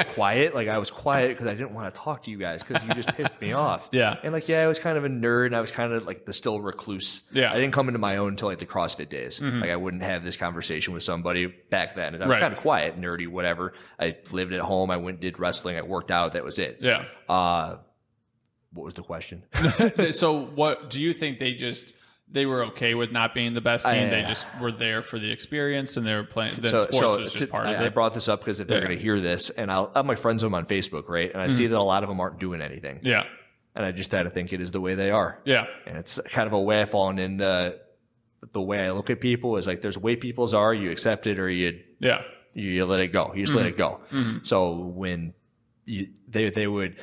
quiet. Like, I was quiet because I didn't want to talk to you guys because you just pissed me off. Yeah. And like, I was kind of a nerd, and I was kind of like the still recluse. Yeah. I didn't come into my own until like the CrossFit days. Like, I wouldn't have this conversation with somebody back then. And I was Right. kind of quiet, nerdy, whatever. I lived at home. I went and did wrestling. I worked out. That was it. Yeah. What was the question? So what do you think they were okay with not being the best team? They just were there for the experience, and they were playing. Then sports was just part of it. I brought this up because if they're Yeah. going to hear this, and I'm my friends with them on Facebook, right? And I see that a lot of them aren't doing anything. Yeah. And I just had to think it is the way they are. Yeah. And it's kind of a way I've fallen into the way I look at people is like, there's a way people's are, you accept it or you let it go. You just let it go. So when they would,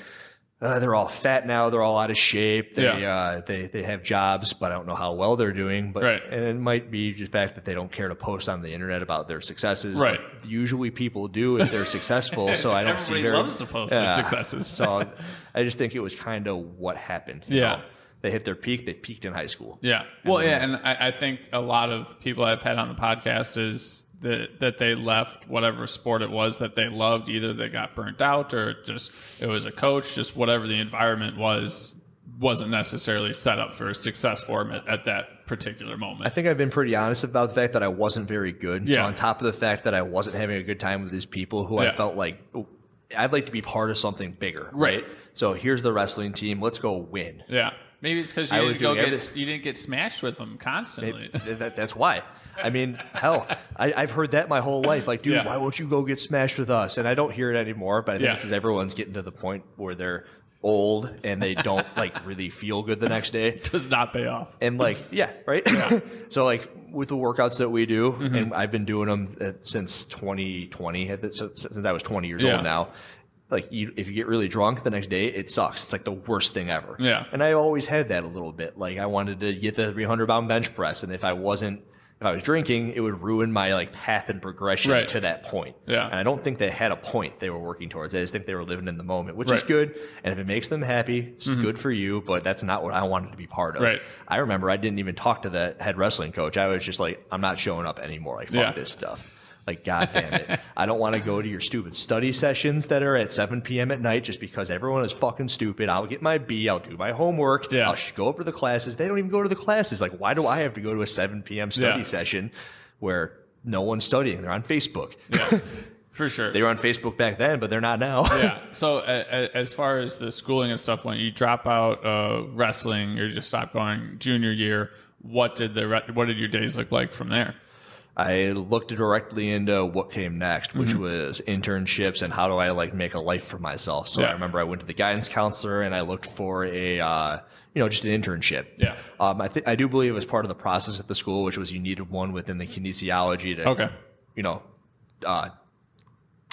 they're all fat now. They're all out of shape. They have jobs, but I don't know how well they're doing. But Right. and it might be just the fact that they don't care to post on the internet about their successes. Right. But usually people do if they're successful. So I don't see Everybody loves to post their successes. So I just think it was kind of what happened. you Yeah. know? They hit their peak. They peaked in high school. Yeah. Well, yeah, and I think a lot of people I've had on the podcast is that they left whatever sport it was that they loved. Either they got burnt out, or just it was a coach, just whatever the environment wasn't necessarily set up for success for them at that particular moment. I think I've been pretty honest about the fact that I wasn't very good. Yeah. So on top of the fact that I wasn't having a good time with these people who Yeah. I felt like I'd like to be part of something bigger. Right. So here's the wrestling team. Let's go win. Yeah. Maybe it's because I was doing you didn't get smashed with them constantly. That's why. I mean, hell, I've heard that my whole life. Like, dude, Yeah. why won't you go get smashed with us? And I don't hear it anymore, but I think Yeah. this is everyone's getting to the point where they're old and they don't like really feel good the next day. Does not pay off. And like, yeah, right. Yeah. So like with the workouts that we do, and I've been doing them since 2020, since I was 20 years old now. Like if you get really drunk the next day, it sucks. It's like the worst thing ever. Yeah. And I always had that a little bit. Like I wanted to get the 300-pound bench press, and if I was drinking, it would ruin my like path and progression to that point. Yeah. And I don't think they had a point they were working towards. I just think they were living in the moment, which is good. And if it makes them happy, it's good for you, but that's not what I wanted to be part of. Right. I remember I didn't even talk to the head wrestling coach. I was just like, I'm not showing up anymore. Like, fuck this stuff. Like, God damn it. I don't want to go to your stupid study sessions that are at 7 p.m. at night just because everyone is fucking stupid. I'll get my B. I'll do my homework. Yeah. I'll go up to the classes. They don't even go to the classes. Like, why do I have to go to a 7 p.m. study session where no one's studying? They're on Facebook. Yeah, for sure. They were on Facebook back then, but they're not now. Yeah. So as far as the schooling and stuff went, you drop out wrestling or just stop going junior year. What did your days look like from there? I looked directly into what came next, which was internships and how do I like make a life for myself. So I remember I went to the guidance counselor and I looked for a, just an internship. Yeah. I do believe it was part of the process at the school, which was you needed one within the kinesiology to,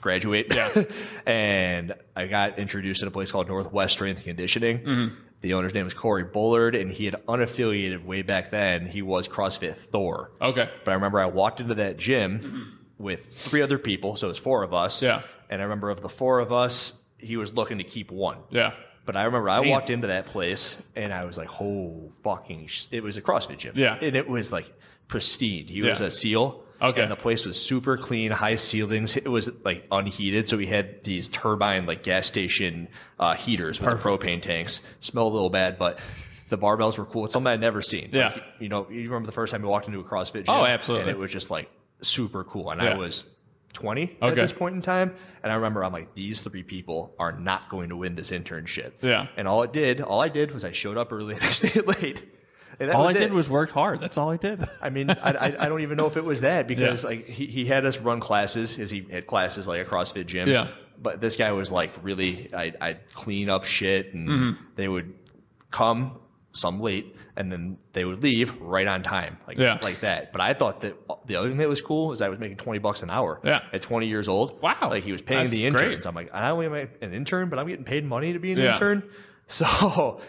graduate. Yeah. And I got introduced at a place called Northwest Strength and Conditioning. The owner's name was Corey Bullard, and he had unaffiliated way back then. He was CrossFit Thor. Okay. But I remember I walked into that gym with 3 other people, so it was 4 of us. Yeah. And I remember of the 4 of us, he was looking to keep 1. Yeah. But I remember I walked into that place, and I was like, oh, fucking it was a CrossFit gym. Yeah. And it was like pristine. He was a SEAL. Okay. And the place was super clean, high ceilings. It was like unheated. So we had these turbine like gas station heaters with the propane tanks. Smelled a little bad, but the barbells were cool. It's something I'd never seen. Yeah. Like, you remember the first time you walked into a CrossFit gym? Oh, absolutely. And it was just like super cool. And I was 20 at this point in time. And I remember I'm like, these 3 people are not going to win this internship. Yeah. And all I did was I showed up early and I stayed late. All I did was worked hard. That's all I did. I mean, I don't even know if it was that because like he had us run classes because he had classes like a CrossFit gym. Yeah. But this guy was like really, I'd clean up shit and they would come some late and then they would leave right on time like that. But I thought that the other thing that was cool is I was making $20 an hour at 20 years old. Wow. Like he was paying the interns. Great. I'm like, I only am an intern, but I'm getting paid money to be an intern. So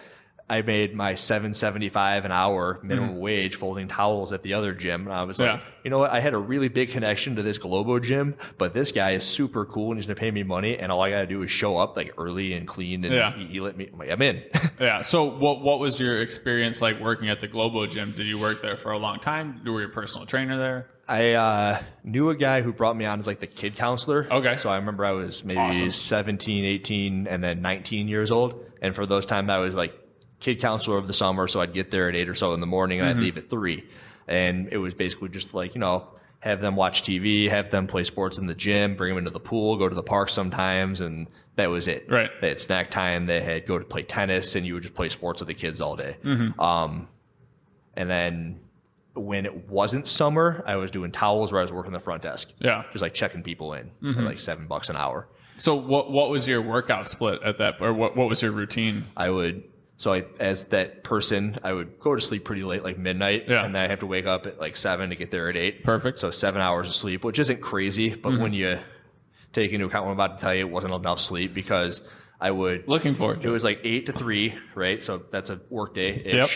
I made my $7.75 an hour minimum wage folding towels at the other gym. And I was like, you know what? I had a really big connection to this Globo gym, but this guy is super cool and he's going to pay me money. And all I got to do is show up like early and clean. And he let me, I'm like, I'm in. Yeah. So what was your experience like working at the Globo gym? Did you work there for a long time? Were you a personal trainer there? I knew a guy who brought me on as like the kid counselor. Okay. So I remember I was maybe 17, 18, and then 19 years old. And for those times I was like, kid counselor of the summer, so I'd get there at 8 or so in the morning and I'd leave at 3. And it was basically just like, have them watch TV, have them play sports in the gym, bring them into the pool, go to the park sometimes, and that was it. Right. They had snack time, they had go to play tennis, and you would just play sports with the kids all day. And then when it wasn't summer, I was doing towels where I was working the front desk. Yeah. Just like checking people in for like $7 an hour. So what was your workout split at that, or what was your routine? As that person, I would go to sleep pretty late, like midnight, and then I have to wake up at like 7 to get there at 8. Perfect. So 7 hours of sleep, which isn't crazy, but when you take into account what I'm about to tell you, it wasn't enough sleep because I would... Looking forward to it. It was like 8 to 3, right? So that's a work day-ish. Yep.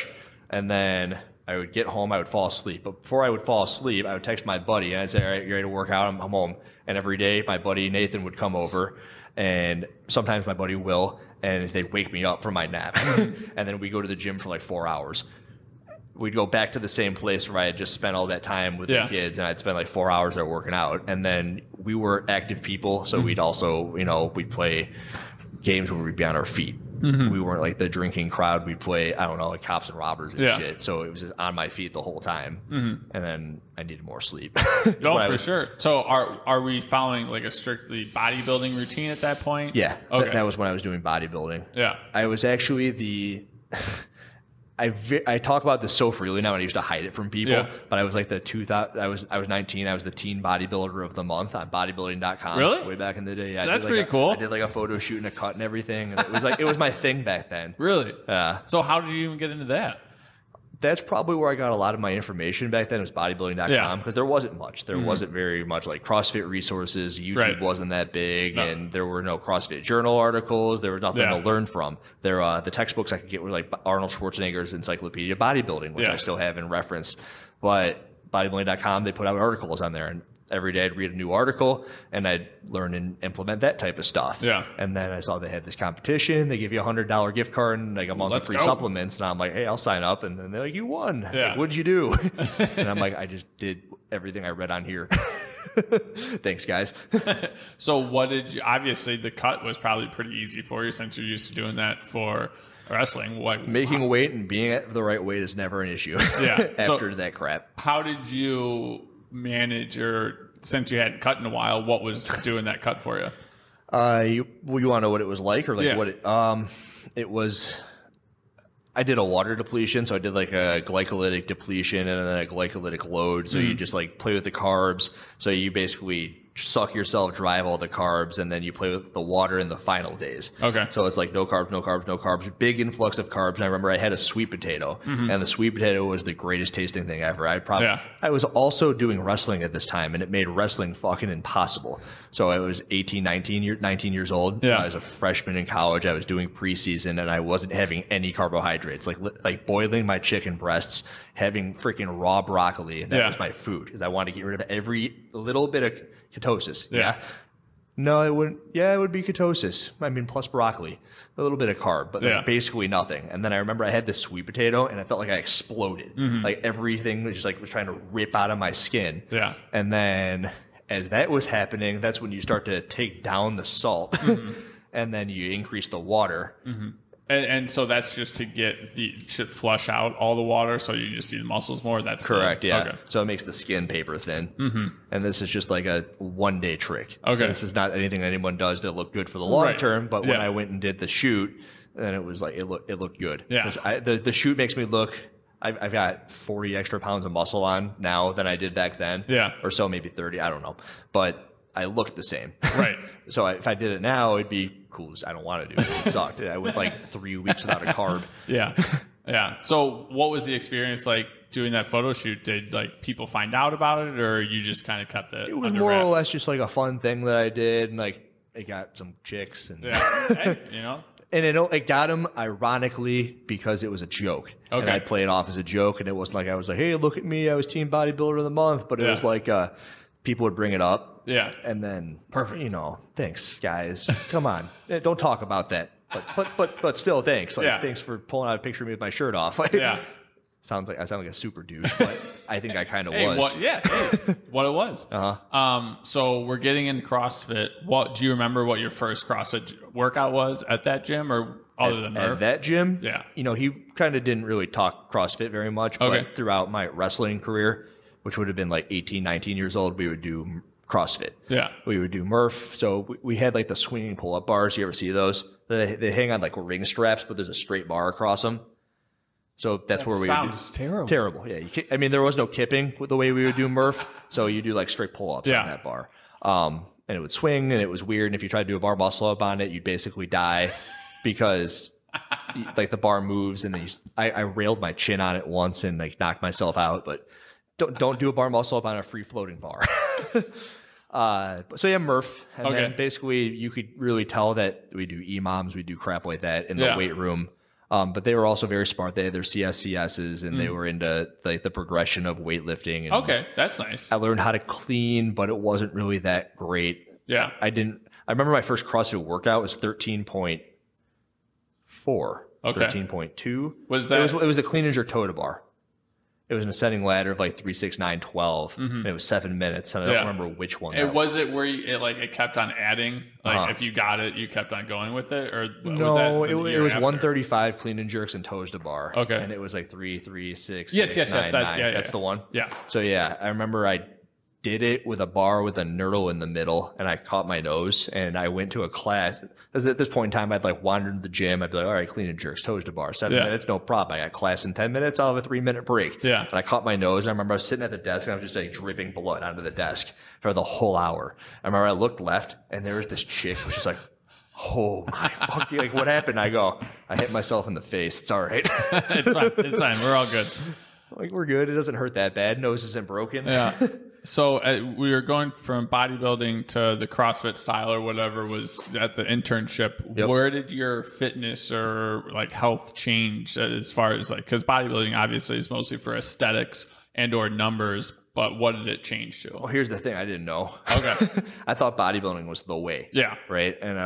And then I would get home, I would fall asleep. But before I would fall asleep, I would text my buddy, and I'd say, all right, you ready to work out? I'm home. And every day, my buddy Nathan would come over, and sometimes my buddy Will, and they'd wake me up from my nap. And then we go to the gym for like 4 hours. We'd go back to the same place where I had just spent all that time with the kids, and I'd spend like 4 hours there working out. And then we were active people, so we'd also, we'd play games where we'd be on our feet. We weren't like the drinking crowd. We'd play, I don't know, like cops and robbers and shit. So it was just on my feet the whole time. And then I needed more sleep. No, for sure. So are we following like a strictly bodybuilding routine at that point? Yeah. Okay. That was when I was doing bodybuilding. Yeah. I was actually I talk about this so freely now, and I used to hide it from people. Yeah. But I was like I was 19. I was the teen bodybuilder of the month on bodybuilding.com. Really? Way back in the day. Yeah, That's pretty cool. I did like a photo shoot and a cut and everything. And it was my thing back then. Really? Yeah. So how did you even get into that? That's probably where I got a lot of my information back then. It was bodybuilding.com because there wasn't much. There wasn't very much like CrossFit resources. YouTube wasn't that big, and there were no CrossFit Journal articles. There was nothing to learn from. The textbooks I could get were like Arnold Schwarzenegger's Encyclopedia Bodybuilding, which I still have in reference. But bodybuilding.com, they put out articles on there, and every day I'd read a new article and I'd learn and implement that type of stuff. Yeah. And then I saw they had this competition. They give you $100 gift card and like a month of free supplements. And I'm like, hey, I'll sign up. And then they're like, you won. Yeah. Like, what'd you do? And I'm like, I just did everything I read on here. Thanks, guys. So what did you, obviously the cut was probably pretty easy for you since you're used to doing that for wrestling. Making weight and being at the right weight is never an issue. Yeah. After that crap. How did you manage, or since you hadn't cut in a while, what was doing that cut for you? You want to know what it was like, or like what it was? I did a water depletion, so I did like a glycolytic depletion and then a glycolytic load. So you just like play with the carbs. So you basically suck yourself dry of all the carbs, and then you play with the water in the final days. Okay. So it's like no carbs, no carbs, no carbs. Big influx of carbs. And I remember I had a sweet potato, and the sweet potato was the greatest tasting thing ever. I was also doing wrestling at this time, and it made wrestling fucking impossible. So I was 19 years old. Yeah. I was a freshman in college. I was doing preseason, and I wasn't having any carbohydrates. Like boiling my chicken breasts, having freaking raw broccoli. That was my food because I wanted to get rid of every little bit of ketosis. Yeah. No, it wouldn't. Yeah, it would be ketosis. I mean, plus broccoli, a little bit of carb, but then basically nothing. And then I remember I had this sweet potato, and I felt like I exploded. Like everything was just like was trying to rip out of my skin. Yeah. And then as that was happening, that's when you start to take down the salt, and then you increase the water. And so that's just to flush out all the water, so you just see the muscles more. That's correct. Yeah. Okay. So it makes the skin paper thin. And this is just like a one-day trick. Okay. This is not anything anyone does to look good for the long term. But when I went and did the shoot, then it was like it looked good. Yeah. The shoot makes me look. I've got 40 extra pounds of muscle on now than I did back then. Yeah. Or so, maybe 30. I don't know. But I looked the same. Right. So if I did it now, it'd be cool. I don't want to do it. It sucked. I went like 3 weeks without a carb. Yeah. Yeah. So what was the experience like doing that photo shoot? Did like people find out about it, or you just kind of kept it? It was more or less just like a fun thing that I did, and like it got some chicks, and hey, you know. And it got them ironically because it was a joke. Okay. And I played it off as a joke, and it wasn't like I was like, hey, look at me, I was Team Bodybuilder of the Month. But it was like people would bring it up. Yeah. And then, perfect. You know, thanks, guys. Come on. Don't talk about that. But still, thanks. Like, thanks for pulling out a picture of me with my shirt off. Yeah. I sound like a super douche, but I think I kind of was. What it was. So we're getting into CrossFit. Do you remember what your first CrossFit workout was at that gym, or other than Murph? At that gym? Yeah. You know, he kind of didn't really talk CrossFit very much, but throughout my wrestling career, which would have been like 18, 19 years old, we would do CrossFit. Yeah. We would do Murph. So we had like the swinging pull-up bars. You ever see those? They hang on like ring straps, but there's a straight bar across them. So that's where we sounds terrible. Terrible. Yeah. There was no kipping with the way we would do Murph. So you do like straight pull-ups on that bar. And it would swing, and it was weird. And if you tried to do a bar muscle up on it, you'd basically die because like the bar moves, and I railed my chin on it once and like knocked myself out. But don't do a bar muscle up on a free floating bar. So yeah, Murph. And then basically you could really tell that we do EMOMs, we do crap like that in the weight room. But they were also very smart. They had their CSCSs, and they were into like the progression of weightlifting. And that's nice. I learned how to clean, but it wasn't really that great. Yeah. I remember my first CrossFit workout was 13.4. 13.2. Was that? It was the clean as your toe to bar. It was an ascending ladder of like 3, 6, 9, 12, and it was 7 minutes. And I don't remember which one. Was it where it kept on adding? Like if you got it, you kept on going with it, or no? Was it was 135 clean and jerks and toes to bar. Okay, and it was like 3, 3, 6. Yes, 6, 9, 9. That's the one. Yeah. So yeah, I remember I did it with a bar with a knurl in the middle, and I caught my nose, and I went to a class. Because at this point in time, I'd like wandered to the gym. I'd be like, all right, clean and jerks, toes to bar, 7 minutes, no problem. I got class in 10 minutes. I'll have a 3-minute break. Yeah. And I caught my nose. And I remember I was sitting at the desk, and I was just like dripping blood onto the desk for the whole hour. I remember I looked left, and there was this chick who was just like, oh my fuck, like what happened? I hit myself in the face. It's all right. It's fine. It's fine. We're all good. Like, we're good. It doesn't hurt that bad. Nose isn't broken. Yeah. So we were going from bodybuilding to the CrossFit style or whatever was at the internship. Yep. Where did your fitness or like health change as far as like, because bodybuilding obviously is mostly for aesthetics and or numbers, but what did it change to? Well, here's the thing. I didn't know. Okay. I thought bodybuilding was the way. Yeah. Right. And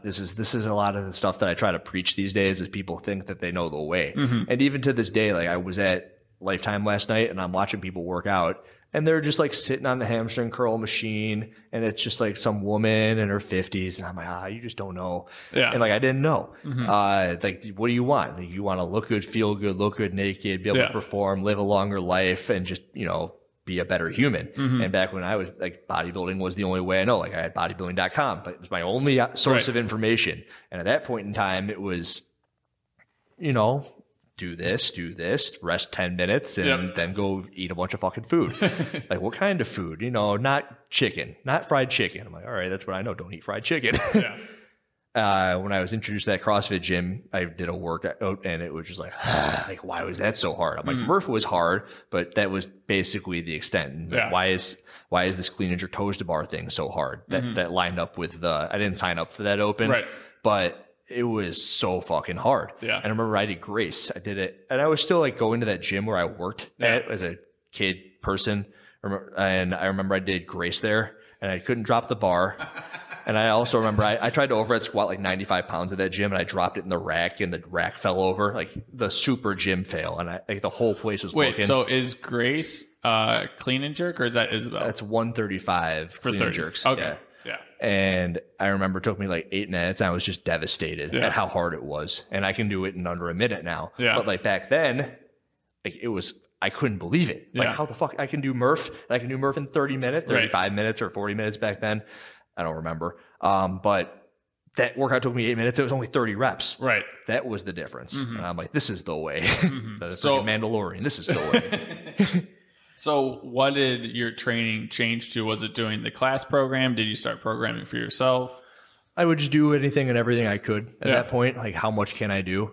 this is a lot of the stuff that I try to preach these days is people think that they know the way. And even to this day, like I was at Lifetime last night and I'm watching people work out. And they're just like sitting on the hamstring curl machine, and it's just like some woman in her 50s, and I'm like, you just don't know. Yeah. And like I didn't know. Like, what do you want? Like, you want to look good, feel good, look good naked, be able to perform, live a longer life, and just be a better human. And back when I was like, bodybuilding was the only way I know. Like I had bodybuilding.com, but it was my only source of information. And at that point in time, it was, do this, rest 10 minutes, and then go eat a bunch of fucking food. Like, what kind of food? Not chicken, not fried chicken. I'm like, all right, that's what I know. Don't eat fried chicken. When I was introduced to that CrossFit gym, I did a workout, and it was just like, why was that so hard? I'm like, Murph was hard, but that was basically the extent. Like, why is this clean and jerk toes to bar thing so hard? That lined up with I didn't sign up for that open, but it was so fucking hard. And I remember I did Grace. I did it. And I was still like going to that gym where I worked at as a kid person. And I remember I did Grace there and I couldn't drop the bar. And I also remember I tried to overhead squat like 95 pounds at that gym and I dropped it in the rack and the rack fell over, like the super gym fail. And the whole place was looking. So is Grace clean and jerk or is that Isabel? That's 135 for clean and jerks. Okay. Yeah. And I remember it took me like 8 minutes. And I was just devastated at how hard it was. And I can do it in under a minute now. But like back then, like I couldn't believe it. Like how the fuck I can do Murph? And I can do Murph in 30 minutes, 35 minutes or 40 minutes back then. I don't remember. But that workout took me 8 minutes. It was only 30 reps. Right. That was the difference. And I'm like, this is the way. That's like Mandalorian. This is the way. So what did your training change to? Was it doing the class program? Did you start programming for yourself? I would just do anything and everything I could at that point. Like, how much can I do?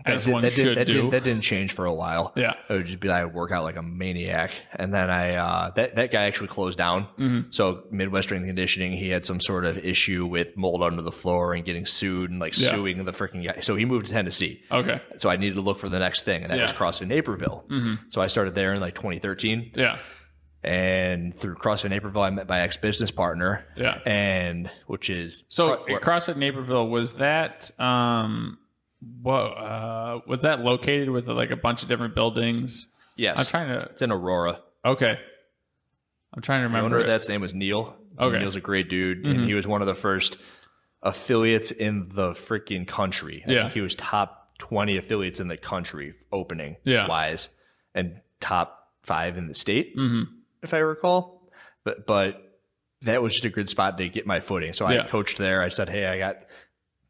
As one should do. That didn't change for a while. I would just be like, I would work out like a maniac. And then that guy actually closed down. So Midwest Strength and Conditioning, he had some sort of issue with mold under the floor and getting sued and like suing the freaking guy. So he moved to Tennessee. Okay. So I needed to look for the next thing. And that was CrossFit Naperville. So I started there in like 2013. And through CrossFit Naperville, I met my ex-business partner. And which is. So CrossFit Naperville, was that, was that located with like a bunch of different buildings? Yes. I'm trying to. It's in Aurora. Okay. I'm trying to remember. The owner of that name was Neil. Okay. Neil's a great dude, and he was one of the first affiliates in the freaking country. I think he was top 20 affiliates in the country opening wise, and top 5 in the state, if I recall. But that was just a good spot to get my footing. So I coached there. I said, hey,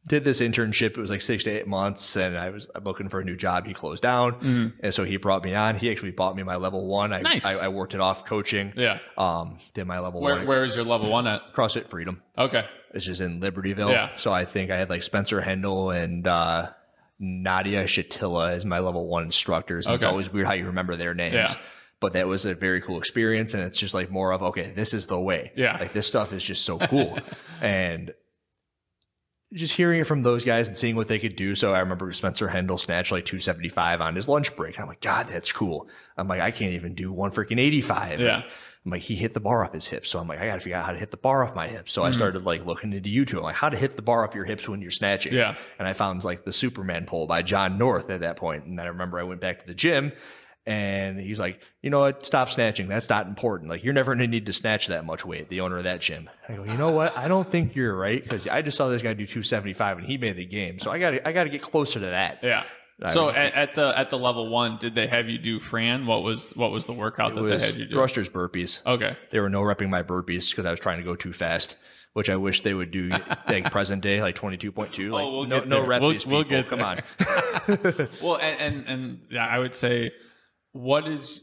did this internship. It was like 6 to 8 months, and I'm looking for a new job. He closed down, and so he brought me on. He actually bought me my level 1. I worked it off coaching. Did my level 1. Where is your level 1 at? CrossFit Freedom. Okay, it's just in Libertyville. So I think I had like Spencer Hendel and Nadia Shatila as my level 1 instructors. And it's always weird how you remember their names. But that was a very cool experience, and it's just like more of, okay, this is the way. Like this stuff is just so cool, and just hearing it from those guys and seeing what they could do. So I remember Spencer Hendel snatched like 275 on his lunch break. And I'm like, God, that's cool. I'm like, I can't even do 185. I'm like, he hit the bar off his hips. So I'm like, I got to figure out how to hit the bar off my hips. So I started like looking into YouTube, like how to hit the bar off your hips when you're snatching. And I found like the Superman pull by John North at that point. And then I remember I went back to the gym. And he's like, you know what? Stop snatching. That's not important. Like, you're never going to need to snatch that much weight, the owner of that gym. I go, you know what? I don't think you're right, because I just saw this guy do 275 and he made the game. So I got to get closer to that. So at the level 1, did they have you do Fran? What was the workout that they had you do? Thrusters, burpees. Okay. They were no repping my burpees because I was trying to go too fast, which I wish they would do like present day, like 22.2. Like no rep these people. We'll get Come on. Well, and I would say, what is,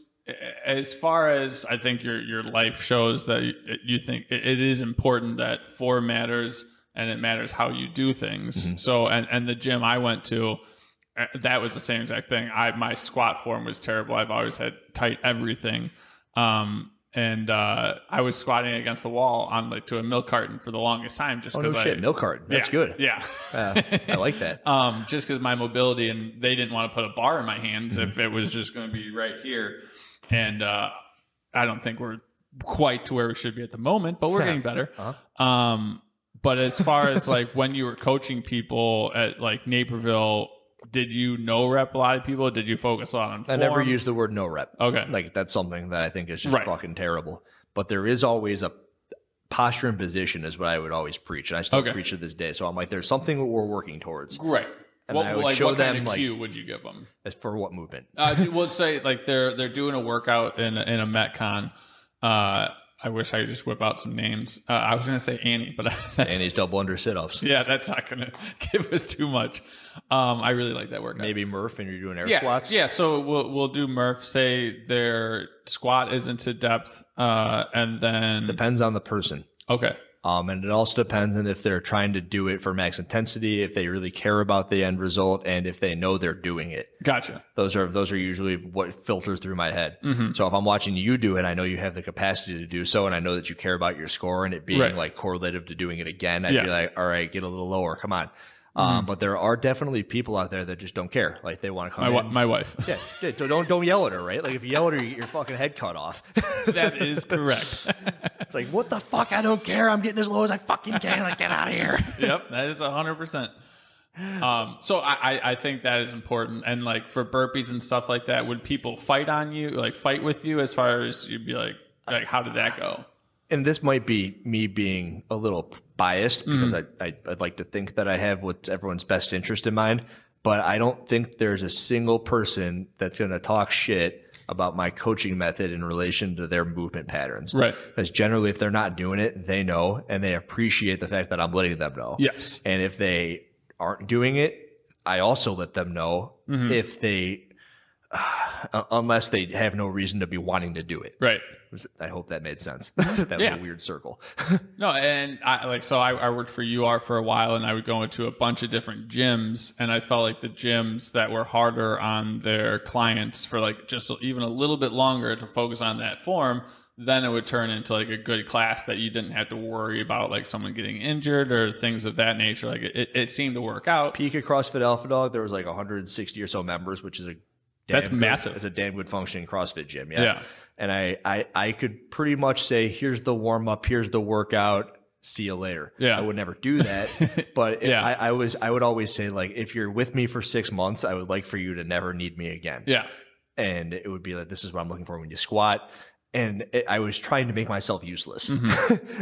as far as I think your life shows that you think it is important that form matters and it matters how you do things. Mm-hmm. So, and the gym I went to, that was the same exact thing. My squat form was terrible. I've always had tight everything. And I was squatting against the wall on to a milk carton for the longest time, just because milk carton. That's good. Yeah. I like that. Just because my mobility, and they didn't want to put a bar in my hands if it was just going to be right here. And I don't think we're quite to where we should be at the moment, but we're getting better. Uh-huh. But as far as like when you were coaching people at like Naperville, did you no rep a lot of people? Did you focus a lot on form? I never used the word no rep. Okay. Like that's something that I think is just fucking terrible. But there is always a posture and position is what I would always preach. And I still preach to this day. So I'm like, there's something that we're working towards. Right. And I would show what them kind of cue would you give them? As for what movement? We'll say like they're doing a workout in a Metcon. I wish I could just whip out some names. I was going to say Annie, but Annie's double under sit-ups. Yeah, that's not going to give us too much. I really like that workout. Maybe Murph, and you're doing air squats. Yeah. So we'll do Murph. Say their squat isn't to depth, and then depends on the person. Okay. And it also depends on if they're trying to do it for max intensity, if they really care about the end result, and if they know they're doing it. Gotcha. Those are usually what filters through my head. Mm-hmm. So if I'm watching you do it, I know you have the capacity to do so, and I know that you care about your score and it being like correlative to doing it again. I'd be like, all right, get a little lower. Come on. But there are definitely people out there that just don't care. Like they want to come in. My wife. Yeah. Don't yell at her, right? Like if you yell at her, you get your fucking head cut off. That is correct. It's like, what the fuck? I don't care. I'm getting as low as I fucking can. Like, get out of here. Yep. That is 100%. So I think that is important. And like for burpees and stuff like that, would people fight on you, like fight with you as far as you'd be like how did that go? And this might be me being a little biased because I'd like to think that I have what's everyone's best interest in mind, but I don't think there's a single person that's going to talk shit about my coaching method in relation to their movement patterns. Right. Because generally, if they're not doing it, they know, and they appreciate the fact that I'm letting them know. Yes. And if they aren't doing it, I also let them know if they, unless they have no reason to be wanting to do it. Right. I hope that made sense. That was a weird circle. No, and I worked for UR for a while, and I would go into a bunch of different gyms, and I felt like the gyms that were harder on their clients for like just even a little bit longer to focus on that form, then it would turn into like a good class that you didn't have to worry about like someone getting injured or things of that nature. Like it seemed to work out. Peak at CrossFit Alpha Dog, there was like 160 or so members, which is that's massive. It's a damn good functioning CrossFit gym. Yeah. And I could pretty much say, here's the warm up, here's the workout, see you later. Yeah. I would never do that. But I would always say, like, if you're with me for 6 months, I would like for you to never need me again. Yeah. And it would be like, this is what I'm looking for when you squat. And I was trying to make myself useless.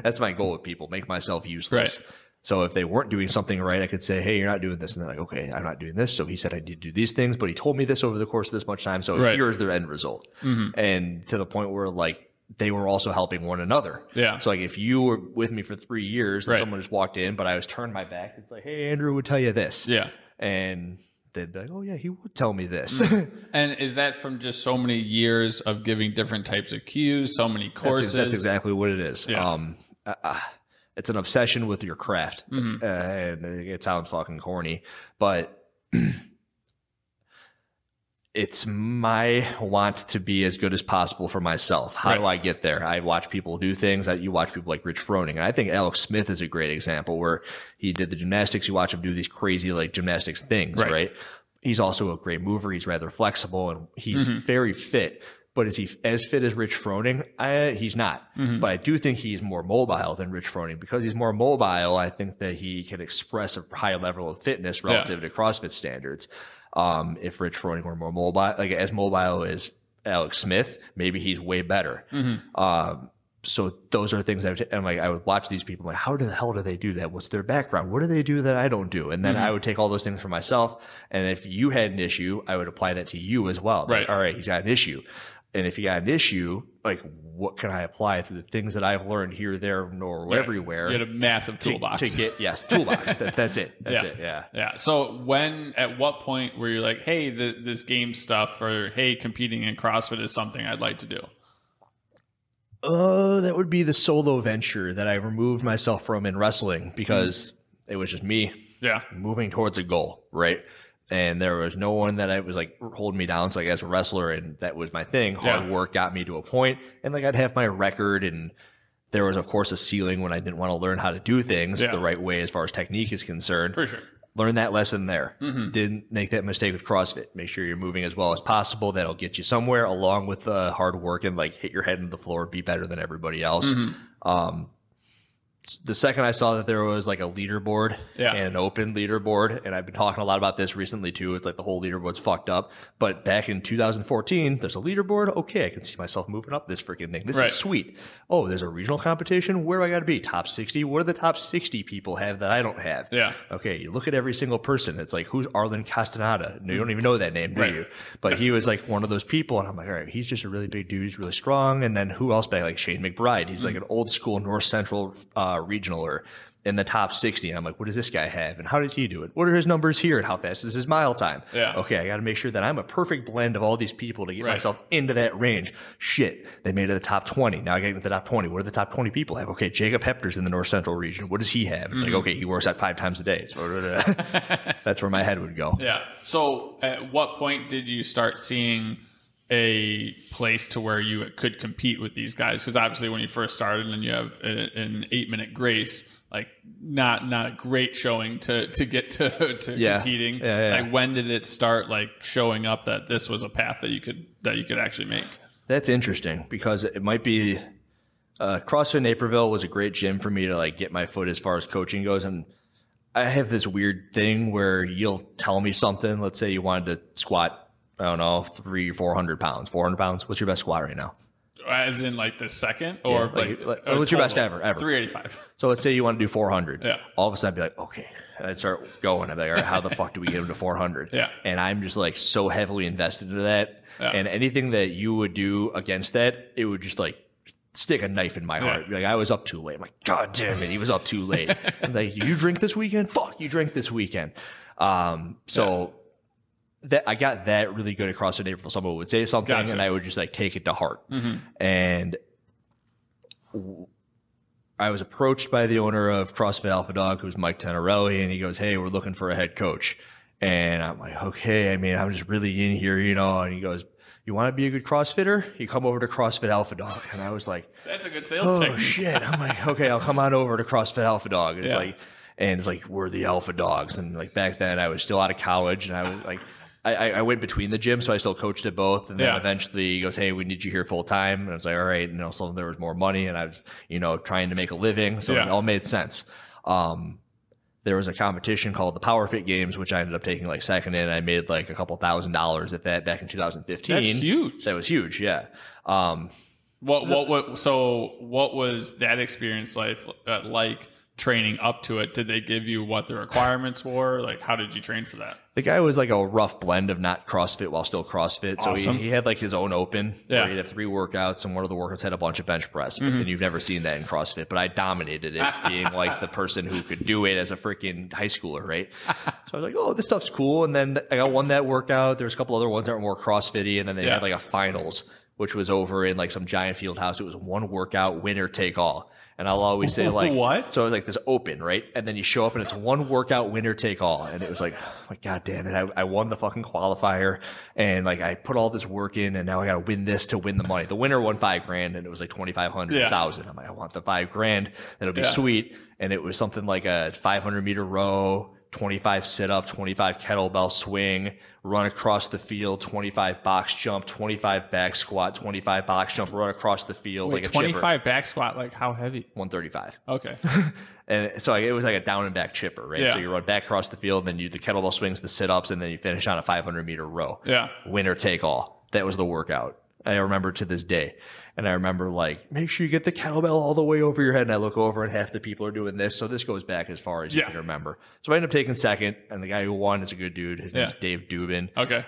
That's my goal with people, make myself useless. Right. So if they weren't doing something right, I could say, hey, you're not doing this. And they're like, okay, I'm not doing this. So he said I need to do these things, but he told me this over the course of this much time. So here's their end result. And to the point where like they were also helping one another. Yeah. So like if you were with me for 3 years and someone just walked in, but I was turned my back, it's like, hey, Andrew would tell you this. Yeah. And they'd be like, oh yeah, he would tell me this. And is that from just so many years of giving different types of cues, so many courses? That's exactly what it is. Yeah. It's an obsession with your craft. And it sounds fucking corny, but it's my want to be as good as possible for myself. How do I get there? I watch people do things that you watch people like Rich Froning. And I think Alex Smith is a great example where he did the gymnastics. You watch him do these crazy like gymnastics things, right? He's also a great mover. He's rather flexible and he's very fit. But is he as fit as Rich Froning? He's not. But I do think he's more mobile than Rich Froning. Because he's more mobile, I think that he can express a high level of fitness relative to CrossFit standards. If Rich Froning were more mobile, like as mobile as Alex Smith, maybe he's way better. So those are things I would watch these people. I'm like, how the hell do they do that? What's their background? What do they do that I don't do? And then I would take all those things for myself. And if you had an issue, I would apply that to you as well. Right. Like, all right, he's got an issue. And if you got an issue, like, what can I apply to the things that I've learned here, there, nor everywhere? You had a massive toolbox to get, yes, toolbox. That's it. That's it. Yeah. Yeah. So at what point were you like, hey, this game stuff, or hey, competing in CrossFit is something I'd like to do? That would be the solo venture that I removed myself from in wrestling because it was just me moving towards a goal, right? And there was no one that I was like holding me down. So like as a wrestler, and that was my thing. Hard work got me to a point, and like I'd have my record, and there was of course a ceiling when I didn't want to learn how to do things the right way as far as technique is concerned. For sure. Learn that lesson there. Didn't make that mistake with CrossFit. Make sure you're moving as well as possible. That'll get you somewhere, along with hard work and like hit your head into the floor, be better than everybody else. The second I saw that there was like a leaderboard and an open leaderboard, and I've been talking a lot about this recently too. It's like the whole leaderboard's fucked up. But back in 2014, there's a leaderboard. Okay, I can see myself moving up this freaking thing. This is sweet. Oh, there's a regional competition. Where do I got to be? Top 60. What do the top 60 people have that I don't have? Yeah. Okay, you look at every single person. It's like, who's Arlen Castaneda? No, you don't even know that name, do you? But he was like one of those people, and I'm like, all right, he's just a really big dude. He's really strong. And then who else back? Like Shane McBride. He's like an old school North Central regionaler in the top 60. And I'm like, what does this guy have? And how did he do it? What are his numbers here? And how fast is his mile time? Yeah. Okay, I got to make sure that I'm a perfect blend of all these people to get myself into that range. Shit, they made it to the top 20. Now I got into the top 20. What do the top 20 people have? Okay, Jacob Hepter's in the North Central region. What does he have? It's like, okay, he works out 5 times a day. So that's where my head would go. Yeah. So at what point did you start seeing a place to where you could compete with these guys? Because obviously when you first started and you have an 8-minute grace, like not a great showing to get to competing. Like when did it start like showing up that this was a path that you could actually make? That's interesting because it might be CrossFit Naperville was a great gym for me to like get my foot as far as coaching goes. And I have this weird thing where you'll tell me something. Let's say you wanted to squat, I don't know, 300 or 400 pounds. 400 pounds. What's your best squat right now? As in like the second, or what's your best ever? 385. So let's say you want to do 400. Yeah. All of a sudden I'd be like, okay. And I'd start going. I'd be like, all right, how the fuck do we get him to 400? Yeah. And I'm just like so heavily invested into that. Yeah. And anything that you would do against that, it would just like stick a knife in my heart. Like I was up too late. I'm like, God damn it, he was up too late. I'm like, you drink this weekend? Fuck, you drink this weekend. That I got that really good at CrossFit April. Someone would say something and I would just like take it to heart. And I was approached by the owner of CrossFit Alpha Dog, who's Mike Tenorelli, and he goes, hey, we're looking for a head coach. And I'm like, okay, I mean, I'm just really in here, you know. And he goes, you want to be a good CrossFitter? You come over to CrossFit Alpha Dog. And I was like, that's a good sales technique. Oh shit. I'm like, okay, I'll come on over to CrossFit Alpha Dog. It's like, and it's like, we're the Alpha Dogs. And like back then I was still out of college, and I was like, I went between the gyms, so I still coached at both. And then eventually he goes, hey, we need you here full time. And I was like, all right. And so there was more money, and I was, trying to make a living. So it all made sense. There was a competition called the HillerFit Games, which I ended up taking like second in. I made like a couple $1,000s at that back in 2015. That's huge. That was huge. Yeah. What was that experience like training up to it? Did they give you what the requirements were? Like, how did you train for that? The guy was like a rough blend of not CrossFit while still CrossFit. So awesome. he had like his own open where he'd have 3 workouts, and one of the workouts had a bunch of bench press. And you've never seen that in CrossFit, but I dominated it being like the person who could do it as a freaking high schooler, right? So I was like, oh, this stuff's cool. And then I won that workout. There's a couple other ones that were more CrossFit-y, and then they had like a finals, which was over in like some giant field house. It was one workout, winner take all. And I'll always say like, what? So it was like this open, right? And then you show up and it's one workout, winner take all. And it was like, oh my God damn it. I won the fucking qualifier, and like I put all this work in, and now I got to win this to win the money. The winner won $5,000, and it was like 2,500, 1,000. I'm like, I want the $5,000. That'll be sweet. And it was something like a 500-meter row, 25 sit-up, 25 kettlebell swing, run across the field, 25 box jump, 25 back squat, 25 box jump, run across the field. Wait, like a 25 chipper. Back squat, like how heavy? 135. Okay. And so it was like a down and back chipper, right? Yeah. So you run back across the field, then you the kettlebell swings, the sit-ups, and then you finish on a 500-meter row. Yeah. Winner take all. That was the workout. I remember to this day. And I remember like, make sure you get the kettlebell all the way over your head. And I look over and half the people are doing this. So this goes back as far as you can remember. So I ended up taking second, and the guy who won is a good dude. His name's Dave Dubin. Okay.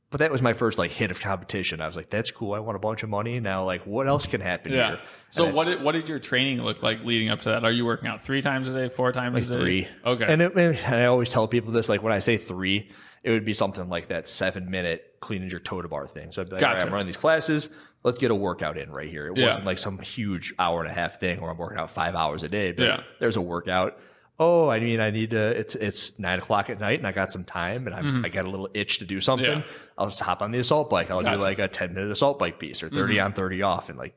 But that was my first like hit of competition. I was like, that's cool. I won a bunch of money. Now, like, what else can happen here? So what did your training look like leading up to that? Are you working out 3 times a day, 4 times a day? 3. Okay. And I always tell people this, like when I say 3, it would be something like that 7-minute cleaning your toe to bar thing. So I'd be like, all right, I'm running these classes. Let's get a workout in right here. It wasn't like some huge hour-and-a-half thing where I'm working out 5 hours a day. But there's a workout. Oh, I mean, I need to, it's 9 o'clock at night and I got some time and I got a little itch to do something. Yeah. I'll just hop on the assault bike. I'll do like a 10-minute assault bike piece or 30 on, 30 off, and like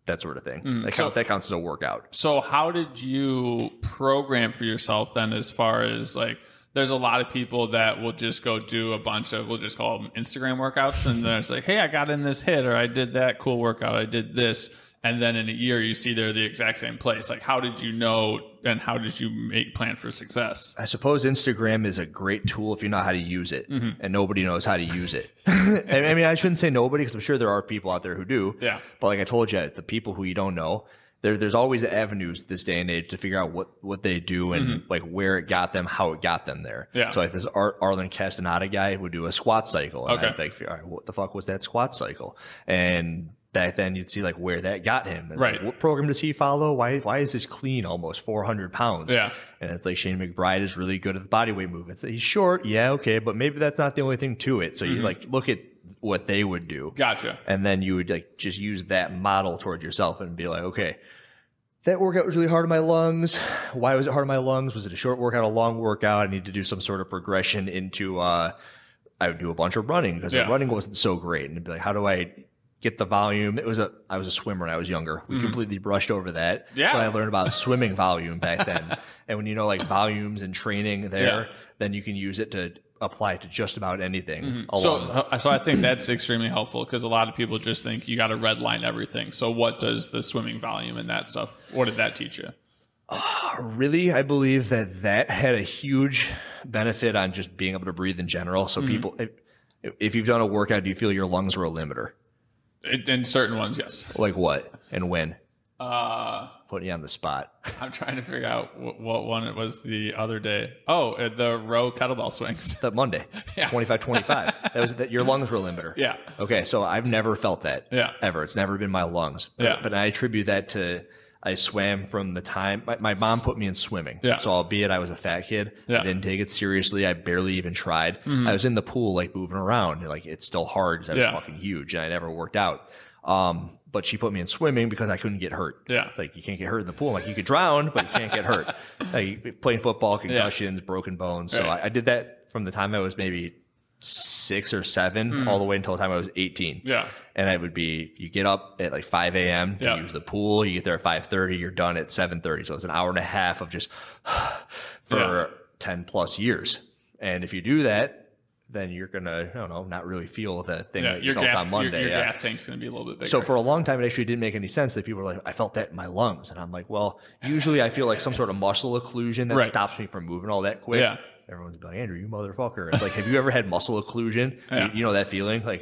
that sort of thing. That counts as a workout. So how did you program for yourself then, as far as like, there's a lot of people that will just go do a bunch of, we'll just call them Instagram workouts. And then it's like, hey, I got in this hit, or I did that cool workout. I did this. And then in a year, you see they're the exact same place. Like, how did you know, and how did you plan for success? I suppose Instagram is a great tool if you know how to use it, and nobody knows how to use it. I mean, I shouldn't say nobody, because I'm sure there are people out there who do. Yeah. But like I told you, the people who you don't know, there's always avenues this day and age to figure out what they do and like where it got them, how it got them there. Yeah. So like this Arlen Castaneda guy would do a squat cycle. And I'd be like, all right, what the fuck was that squat cycle? And back then you'd see like where that got him. It's like, what program does he follow? Why is this clean almost 400 pounds? Yeah. And it's like Shane McBride is really good at the bodyweight movements. He's short. Yeah. Okay. But maybe that's not the only thing to it. So you like look at what they would do. Gotcha. And then you would like just use that model toward yourself and be like, okay, that workout was really hard on my lungs. Why was it hard on my lungs? Was it a short workout, a long workout? I need to do some sort of progression into, I would do a bunch of running because the running wasn't so great. And it'd be like, how do I get the volume? I was a swimmer when I was younger. We completely brushed over that. Yeah. But I learned about swimming volume back then. And when you know like volumes and training there, then you can use it to apply to just about anything. So I think that's extremely helpful, because a lot of people just think you got to redline everything. So what does the swimming volume and that stuff, what did that teach you? Really, I believe that had a huge benefit on just being able to breathe in general. So people, if you've done a workout, do you feel your lungs were a limiter? In certain ones, yes. Like what and when? Putting you on the spot. I'm trying to figure out what one it was the other day. Oh, the row kettlebell swings. That Monday, 25-25. That was that your lungs were a limiter. Yeah. Okay, so I've never felt that. Yeah. Ever. It's never been my lungs. But I attribute that to I swam from the time my mom put me in swimming. Yeah. So albeit I was a fat kid, I didn't take it seriously. I barely even tried. I was in the pool like moving around. And, like it's still hard because I was fucking huge and I never worked out. But she put me in swimming because I couldn't get hurt. Yeah. It's like, you can't get hurt in the pool. I'm like, you could drown, but you can't get hurt. Like playing football, concussions, broken bones. So I did that from the time I was maybe 6 or 7 all the way until the time I was 18. Yeah. And it would be, you get up at like 5 a.m. to use the pool. You get there at 5:30. You're done at 7:30. So it's an hour and a half of just for 10 plus years. And if you do that, then you're going to, I don't know, not really feel the thing that you felt on Monday. Your gas tank's going to be a little bit bigger. So for a long time, it actually didn't make any sense that people were like, I felt that in my lungs. And I'm like, well, usually I feel like some sort of muscle occlusion that stops me from moving all that quick. Yeah. Everyone's like, Andrew, you motherfucker. It's like, have you ever had muscle occlusion? You know that feeling? Like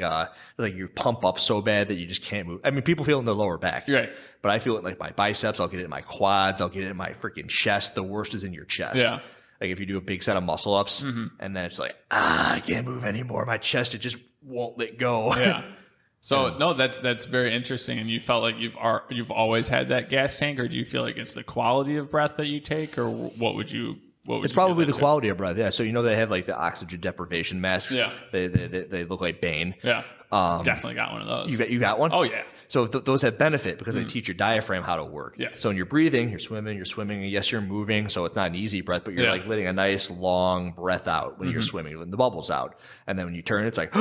you pump up so bad that you just can't move. I mean, people feel it in their lower back. Right. But I feel it in like my biceps. I'll get it in my quads. I'll get it in my freaking chest. The worst is in your chest. Yeah. Like if you do a big set of muscle ups and then it's like, I can't move anymore. My chest, it just won't let go. Yeah. So no, that's very interesting. And you felt like you've always had that gas tank, or do you feel like it's the quality of breath that you take, or what would you? It's probably the quality of breath. Yeah. So you know they have like the oxygen deprivation masks. Yeah. They look like Bane. Yeah. Definitely got one of those. You got one? Oh yeah. So those have benefit because they teach your diaphragm how to work. Yes. So when you're breathing, you're swimming, and yes, you're moving. So it's not an easy breath, but you're like letting a nice long breath out when you're swimming, letting the bubbles out. And then when you turn, it's like,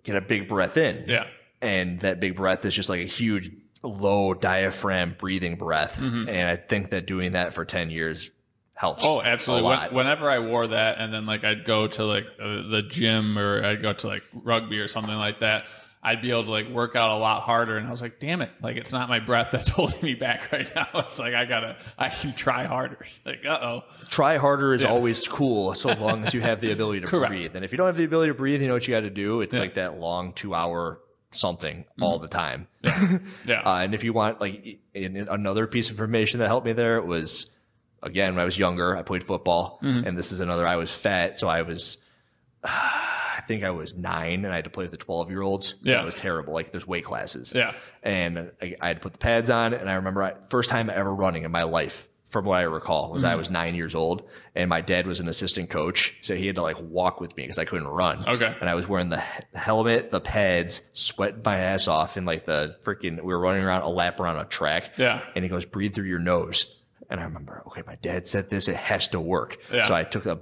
get a big breath in. Yeah. And that big breath is just like a huge low diaphragm breathing breath. And I think that doing that for 10 years helps. Oh, absolutely. Whenever I wore that, and then like I'd go to like the gym, or I'd go to like rugby or something like that, I'd be able to like work out a lot harder. And I was like, damn it. Like, it's not my breath that's holding me back right now. It's like, I can try harder. It's like, Try harder is always cool, so long as you have the ability to breathe. And if you don't have the ability to breathe, you know what you got to do? It's like that long 2-hour something all the time. Yeah. And if you want like another piece of information that helped me there, it was, again, when I was younger, I played football, and this is another, I was fat. So I was, I think I was 9 and I had to play with the 12-year-olds. So Yeah. it was terrible. Like there's weight classes. Yeah. And I had to put the pads on, and I remember first time ever running in my life, from what I recall, was I was 9 years old, and my dad was an assistant coach, so he had to like walk with me because I couldn't run. Okay. And I was wearing the helmet, the pads, sweating my ass off, and like we were running around a lap around a track. Yeah. And he goes, breathe through your nose. And I remember, okay, my dad said this, it has to work. Yeah. So I took a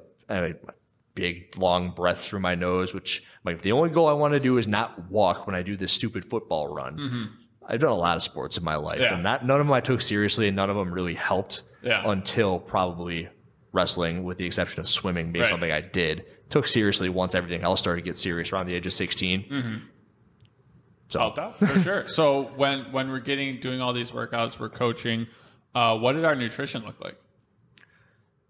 big long breath through my nose, which like the only goal I want to do is not walk when I do this stupid football run. I've done a lot of sports in my life, and none of them I took seriously, and none of them really helped until probably wrestling, with the exception of swimming being something I took seriously once everything else started to get serious around the age of 16. So Helped out for sure. So when we're doing all these workouts, we're coaching. What did our nutrition look like?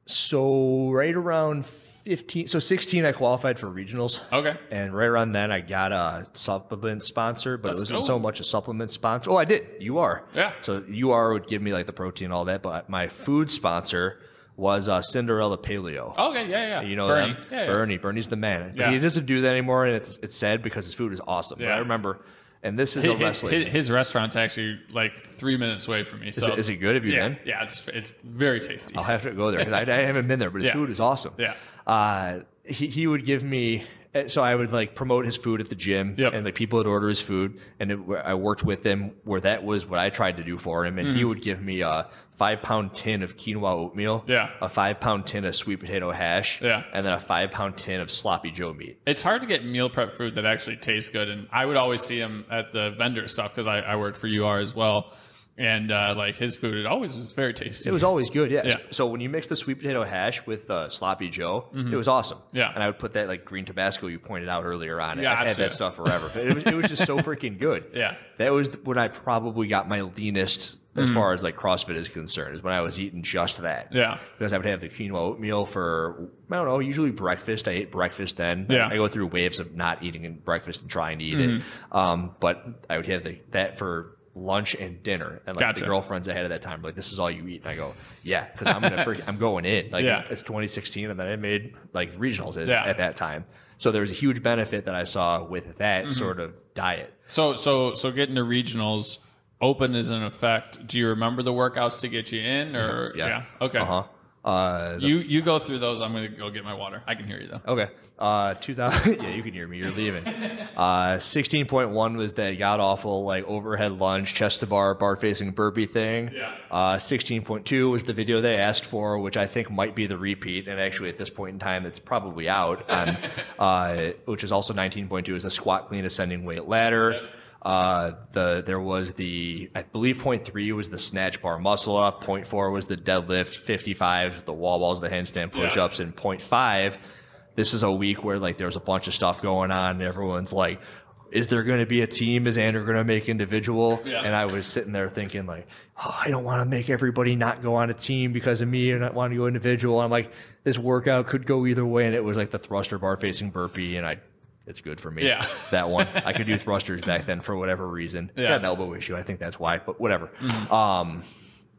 So right around 15, so 16, I qualified for regionals. Okay. And right around then, I got a supplement sponsor, but it wasn't so much a supplement sponsor. Oh, I did. UR. Yeah. So UR would give me like the protein and all that, but my food sponsor was Cinderella Paleo. Okay, yeah. You know Bernie. them? Yeah. Bernie's the man. Yeah. But he doesn't do that anymore, and it's sad because his food is awesome. Yeah. But I remember, and this is a wrestling. His restaurant's actually like 3 minutes away from me. So Is it good? Have you been? Yeah, it's very tasty. I'll have to go there. I haven't been there, but his food is awesome. Yeah. He would give me, so I would like promote his food at the gym, and like people would order his food, and I worked with him where that was what I tried to do for him, and he would give me a 5-pound tin of quinoa oatmeal, a 5-pound tin of sweet potato hash, and then a 5-pound tin of sloppy Joe meat. It's hard to get meal prep food that actually tastes good, and I would always see him at the vendor stuff because I worked for UR as well. And like his food, it always was very tasty. It was always good, yes. Yeah. So when you mix the sweet potato hash with sloppy Joe, it was awesome. Yeah. And I would put that like green Tabasco you pointed out earlier on it. Yeah, I've had that stuff forever. But it was just so freaking good. Yeah. That was when I probably got my leanest as far as like CrossFit is concerned, is when I was eating just that. Yeah. Because I would have the quinoa oatmeal for, I don't know, usually breakfast. I ate breakfast then. Yeah. I go through waves of not eating breakfast and trying to eat it. But I would have that for lunch and dinner, and like the girlfriends I had at that time were like, this is all you eat, and I go, yeah, because I'm going in, like it's 2016, and then I made like regionals at that time, so there was a huge benefit that I saw with that sort of diet. So getting to regionals, open is in effect. Do you remember the workouts to get you in, or okay, you go through those. I'm gonna go get my water. I can hear you though. Okay. 2000. Yeah, you can hear me. You're leaving. 16.1 was that god awful like overhead lunge, chest to bar facing burpee thing. Yeah. 16.2 was the video they asked for, which I think might be the repeat. And actually, at this point in time, it's probably out. Which is also 19.2 is the squat clean ascending weight ladder. There was I believe 0.3 was the snatch bar muscle up, 0.4 was the deadlift, 55 the wall balls, the handstand push-ups, and 0.5. This is a week where like there's a bunch of stuff going on, and everyone's like, is there going to be a team? Is Andrew going to make individual? Yeah. And I was sitting there thinking like, oh, I don't want to make everybody not go on a team because of me and not want to go individual. I'm like, this workout could go either way, and it was like the thruster bar facing burpee, and it's good for me. Yeah. That one. I could do thrusters back then for whatever reason. Yeah. I got an elbow issue. I think that's why, but whatever.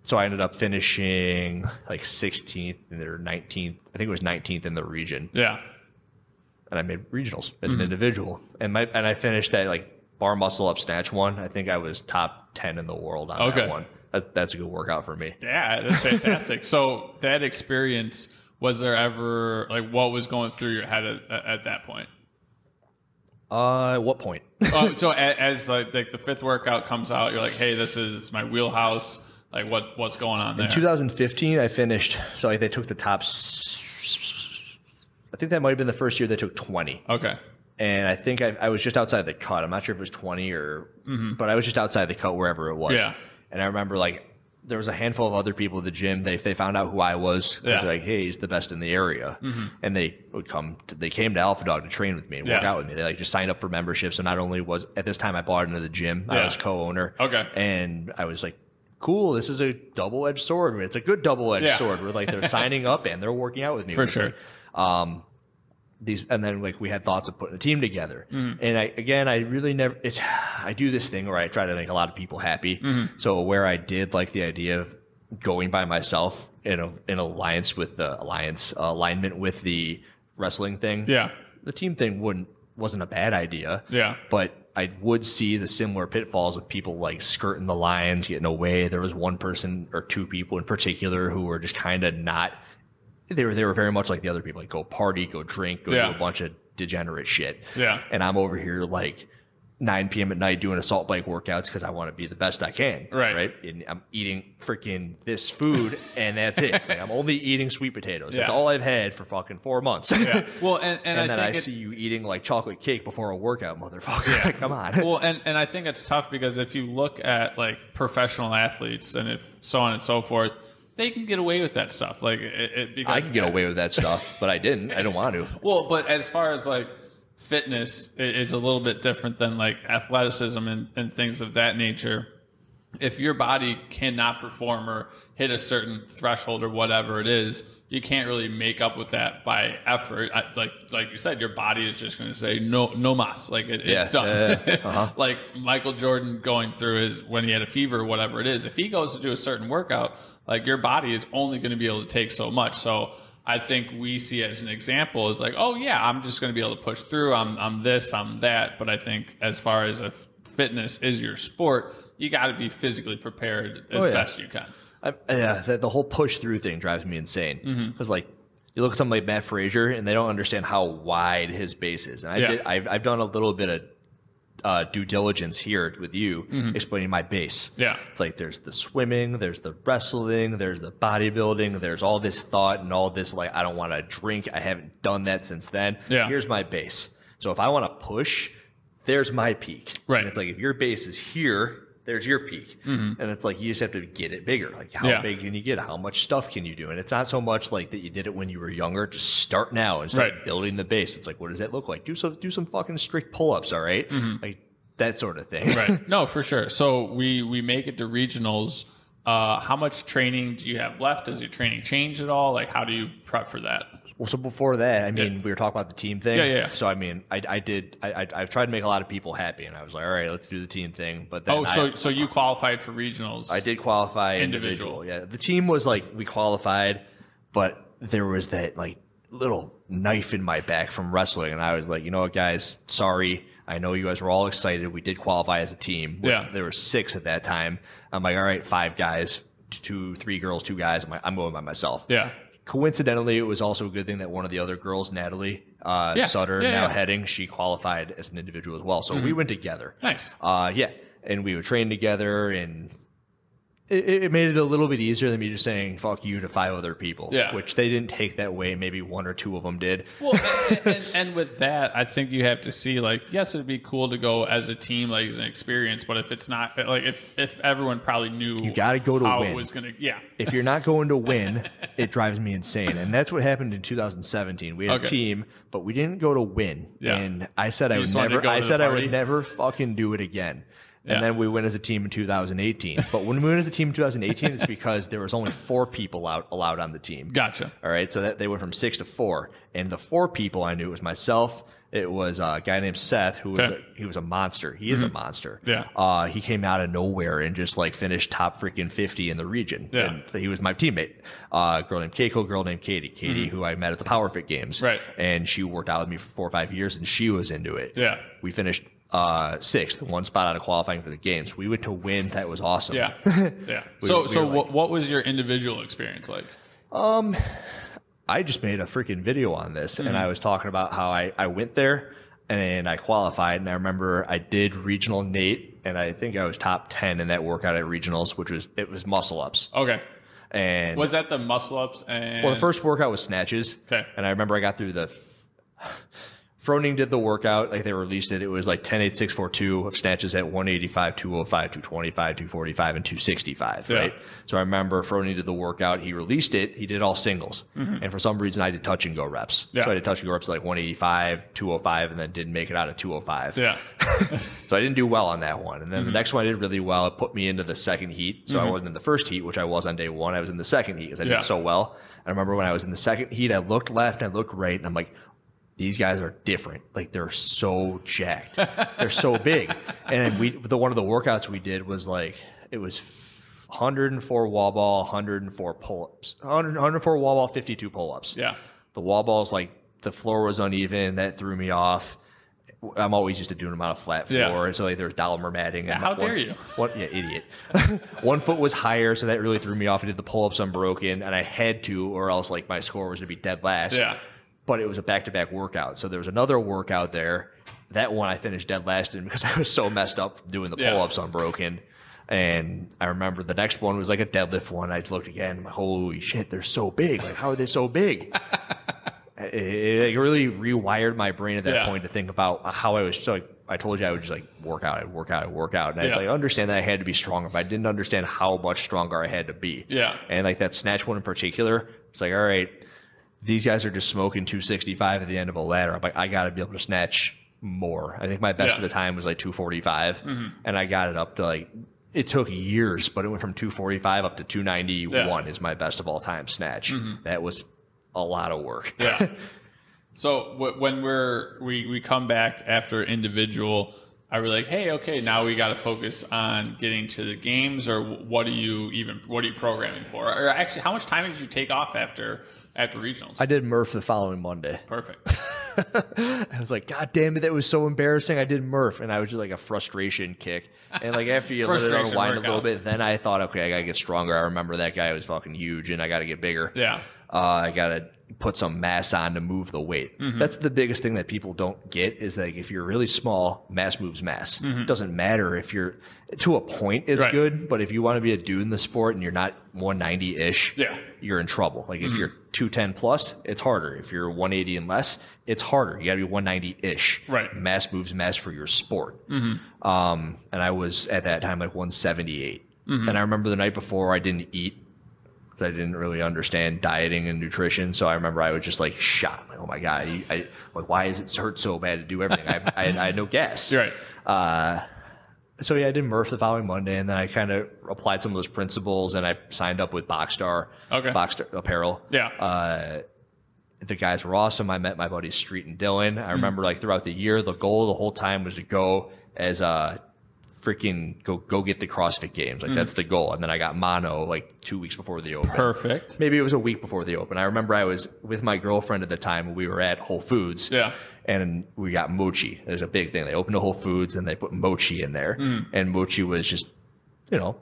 So I ended up finishing like 16th or 19th. I think it was 19th in the region. Yeah. And I made regionals as an individual. And I finished that like bar muscle up snatch one. I think I was top 10 in the world on that one. That's a good workout for me. Yeah, that's fantastic. So that experience, was there ever like what was going through your head at that point? At what point? So as like the fifth workout comes out, you're like, hey, this is my wheelhouse. Like what's going on there? In 2015, I finished. So like they took the top. I think that might have been the first year they took 20. Okay. And I think I was just outside the cut. I'm not sure if it was 20 or, but I was just outside the cut wherever it was. Yeah. And I remember like there was a handful of other people at the gym. They found out who I was. They're like, hey, he's the best in the area. And they came to Alpha Dog to train with me and work out with me. They like just signed up for membership. So not only was at this time I bought into the gym, I was co-owner. Okay. And I was like, cool, this is a double-edged sword. It's a good double-edged sword where like they're signing up and they're working out with me. For sure. and then like we had thoughts of putting a team together. And I really never, I do this thing where I try to make a lot of people happy. So where I did like the idea of going by myself in alignment with the wrestling thing. Yeah. The team thing wasn't a bad idea. Yeah. But I would see the similar pitfalls of people like skirting the lines, getting away. There was one person or two people in particular who were just kind of not. They were very much like the other people, like go party, go drink, go do a bunch of degenerate shit. Yeah. And I'm over here like 9 p.m. at night doing assault bike workouts because I want to be the best I can. Right. And I'm eating freaking this food and that's it. Like, I'm only eating sweet potatoes. That's all I've had for fucking 4 months. Yeah. Well, and then I see you eating like chocolate cake before a workout, motherfucker. Yeah. Come on. Well, and I think it's tough because if you look at like professional athletes and if so on and so forth, they can get away with that stuff. Like because I can get away with that stuff, but I didn't. I don't want to. Well, but as far as like fitness is a little bit different than like athleticism and things of that nature. If your body cannot perform or hit a certain threshold or whatever it is, you can't really make up with that by effort. Like you said, your body is just going to say no mas. Like it's done. Like Michael Jordan going through when he had a fever or whatever it is. If he goes to do a certain workout, like your body is only going to be able to take so much. So I think we see as an example is like, oh yeah, I'm just going to be able to push through. I'm this, I'm that. But I think as far as if fitness is your sport, you got to be physically prepared as best you can. The whole push through thing drives me insane because like you look at something like Matt Frazier and they don't understand how wide his base is. And I've done a little bit of due diligence here with you explaining my base. Yeah. It's like there's the swimming, there's the wrestling, there's the bodybuilding, there's all this thought and all this like I don't want to drink. I haven't done that since then. Yeah. Here's my base. So if I want to push, there's my peak. Right. And it's like if your base is here, there's your peak. And it's like you just have to get it bigger. Like how big can you get? How much stuff can you do? And it's not so much like that you did it when you were younger. Just start now and start building the base. It's like, what does that look like? Do some fucking strict pull-ups, all right? Like that sort of thing. Right. No, for sure. So we make it to regionals. How much training do you have left? Does your training change at all? Like how do you prep for that? Well, so before that, I mean, we were talking about the team thing. Yeah. So, I mean, I've tried to make a lot of people happy, and I was like, all right, let's do the team thing. But then so you qualified for regionals? I did qualify individual. Yeah, the team was like we qualified, but there was that like little knife in my back from wrestling, and I was like, you know what, guys, sorry. I know you guys were all excited. We did qualify as a team. Yeah. There were 6 at that time. I'm like, all right, 5 guys, 2, 3 girls, 2 guys. I'm like, I'm going by myself. Yeah. Coincidentally, it was also a good thing that one of the other girls, Natalie Sutter, heading, she qualified as an individual as well. So we went together. Nice. And we would train together, and it made it a little bit easier than me just saying "fuck you" to 5 other people. Yeah. Which they didn't take that way. Maybe 1 or 2 of them did. Well, and with that, I think you have to see like, yes, it'd be cool to go as a team, like as an experience. But if it's not like if everyone probably knew you got to go to how win. It was gonna, If you're not going to win, it drives me insane. And that's what happened in 2017. We had a team, but we didn't go to win. Yeah. And I said I would never fucking do it again. And then we went as a team in 2018. But when we went as a team in 2018, it's because there was only 4 people allowed on the team. Gotcha. All right, so that they went from 6 to 4. And the 4 people I knew, it was myself, it was a guy named Seth, who was a monster. He is a monster. Yeah. He came out of nowhere and just like finished top freaking 50 in the region. Yeah. And he was my teammate. Girl named Keiko, girl named Katie. Katie, who I met at the PowerFit games. Right. And she worked out with me for 4 or 5 years, and she was into it. Yeah. We finished 6th, 1 spot out of qualifying for the games. We went to win. That was awesome. Yeah. Yeah. What was your individual experience like? I just made a freaking video on this, and I was talking about how I went there and I qualified, and I remember I did regional Nate, and I think I was top 10 in that workout at regionals, which was muscle ups. Okay. And was that the muscle ups? And well, the first workout was snatches. Okay. And I remember I got through the Froning did the workout, like they released it. It was like 10, 8, 6, 4, 2 of snatches at 185, 205, 225, 245, and 265, right? So I remember Froning did the workout. He released it. He did all singles. And for some reason, I did touch and go reps. So I did touch and go reps like 185, 205, and then didn't make it out of 205. Yeah. So I didn't do well on that one. And then the next one I did really well. It put me into the second heat. So I wasn't in the first heat, which I was on day 1. I was in the second heat because I did so well. I remember when I was in the second heat, I looked left, I looked right, and I'm like, these guys are different. Like, they're so jacked. They're so big. And one of the workouts we did was like, it was 104 wall ball, 104 pull-ups. 104 wall ball, 52 pull-ups. Yeah. The wall balls, like, the floor was uneven. That threw me off. I'm always used to doing them on a flat floor. So, like, there's Dahmer matting. Yeah, how dare you? Idiot. 1 foot was higher, so that really threw me off. I did the pull-ups unbroken, and I had to, or else, like, my score was going to be dead last. Yeah. But it was a back-to-back workout. So there was another workout there. That one I finished dead last in because I was so messed up from doing the pull-ups unbroken. And I remember the next one was like a deadlift one. I looked again. I'm like, holy shit, they're so big. Like, how are they so big? It really rewired my brain at that point to think about how I was. So, like, I told you I would just like work out. And I like understand that I had to be stronger, but I didn't understand how much stronger I had to be. Yeah. And like that snatch one in particular, it's like, all right, these guys are just smoking 265 at the end of a ladder. I'm like, I got to be able to snatch more. I think my best at the time was like 245, and I got it up to like, it took years, but it went from 245 up to 291 is my best of all time snatch. That was a lot of work. Yeah. So when we come back after individual, are we like, hey, okay, now we got to focus on getting to the games, or what are you programming for? Or actually, how much time did you take off after regionals? I did Murph the following Monday. Perfect. I was like, God damn it, that was so embarrassing. I did Murph, and I was just like a frustration kick. And like after you let it unwind a little bit, then I thought, okay, I got to get stronger. I remember that guy was fucking huge, and I got to get bigger. Yeah. I got to put some mass on to move the weight. That's the biggest thing that people don't get is like if you're really small, mass moves mass. It doesn't matter if you're to a point, it's good, but if you want to be a dude in the sport and you're not 190-ish, you're in trouble. Like if you're 210 plus, it's harder. If you're 180 and less, it's harder. You got to be 190-ish. Right. Mass moves mass for your sport. And I was at that time like 178. And I remember the night before I didn't eat. I didn't really understand dieting and nutrition, so I remember I was just like shot. Like, oh my god, I like, why does it hurt so bad to do everything? I had no gas. Right. So yeah, I did Murph the following Monday, and then I kind of applied some of those principles, and I signed up with Boxstar. Okay. Boxstar Apparel. Yeah. The guys were awesome. I met my buddies Street and Dylan. I remember like throughout the year, the goal the whole time was to go as freaking go get the CrossFit Games. Like that's the goal. And then I got mono like 2 weeks before the Open. Perfect. Maybe it was a week before the Open. I remember I was with my girlfriend at the time when we were at Whole Foods. Yeah. And we got mochi. There's a big thing. They opened a Whole Foods and they put mochi in there. And mochi was just, you know,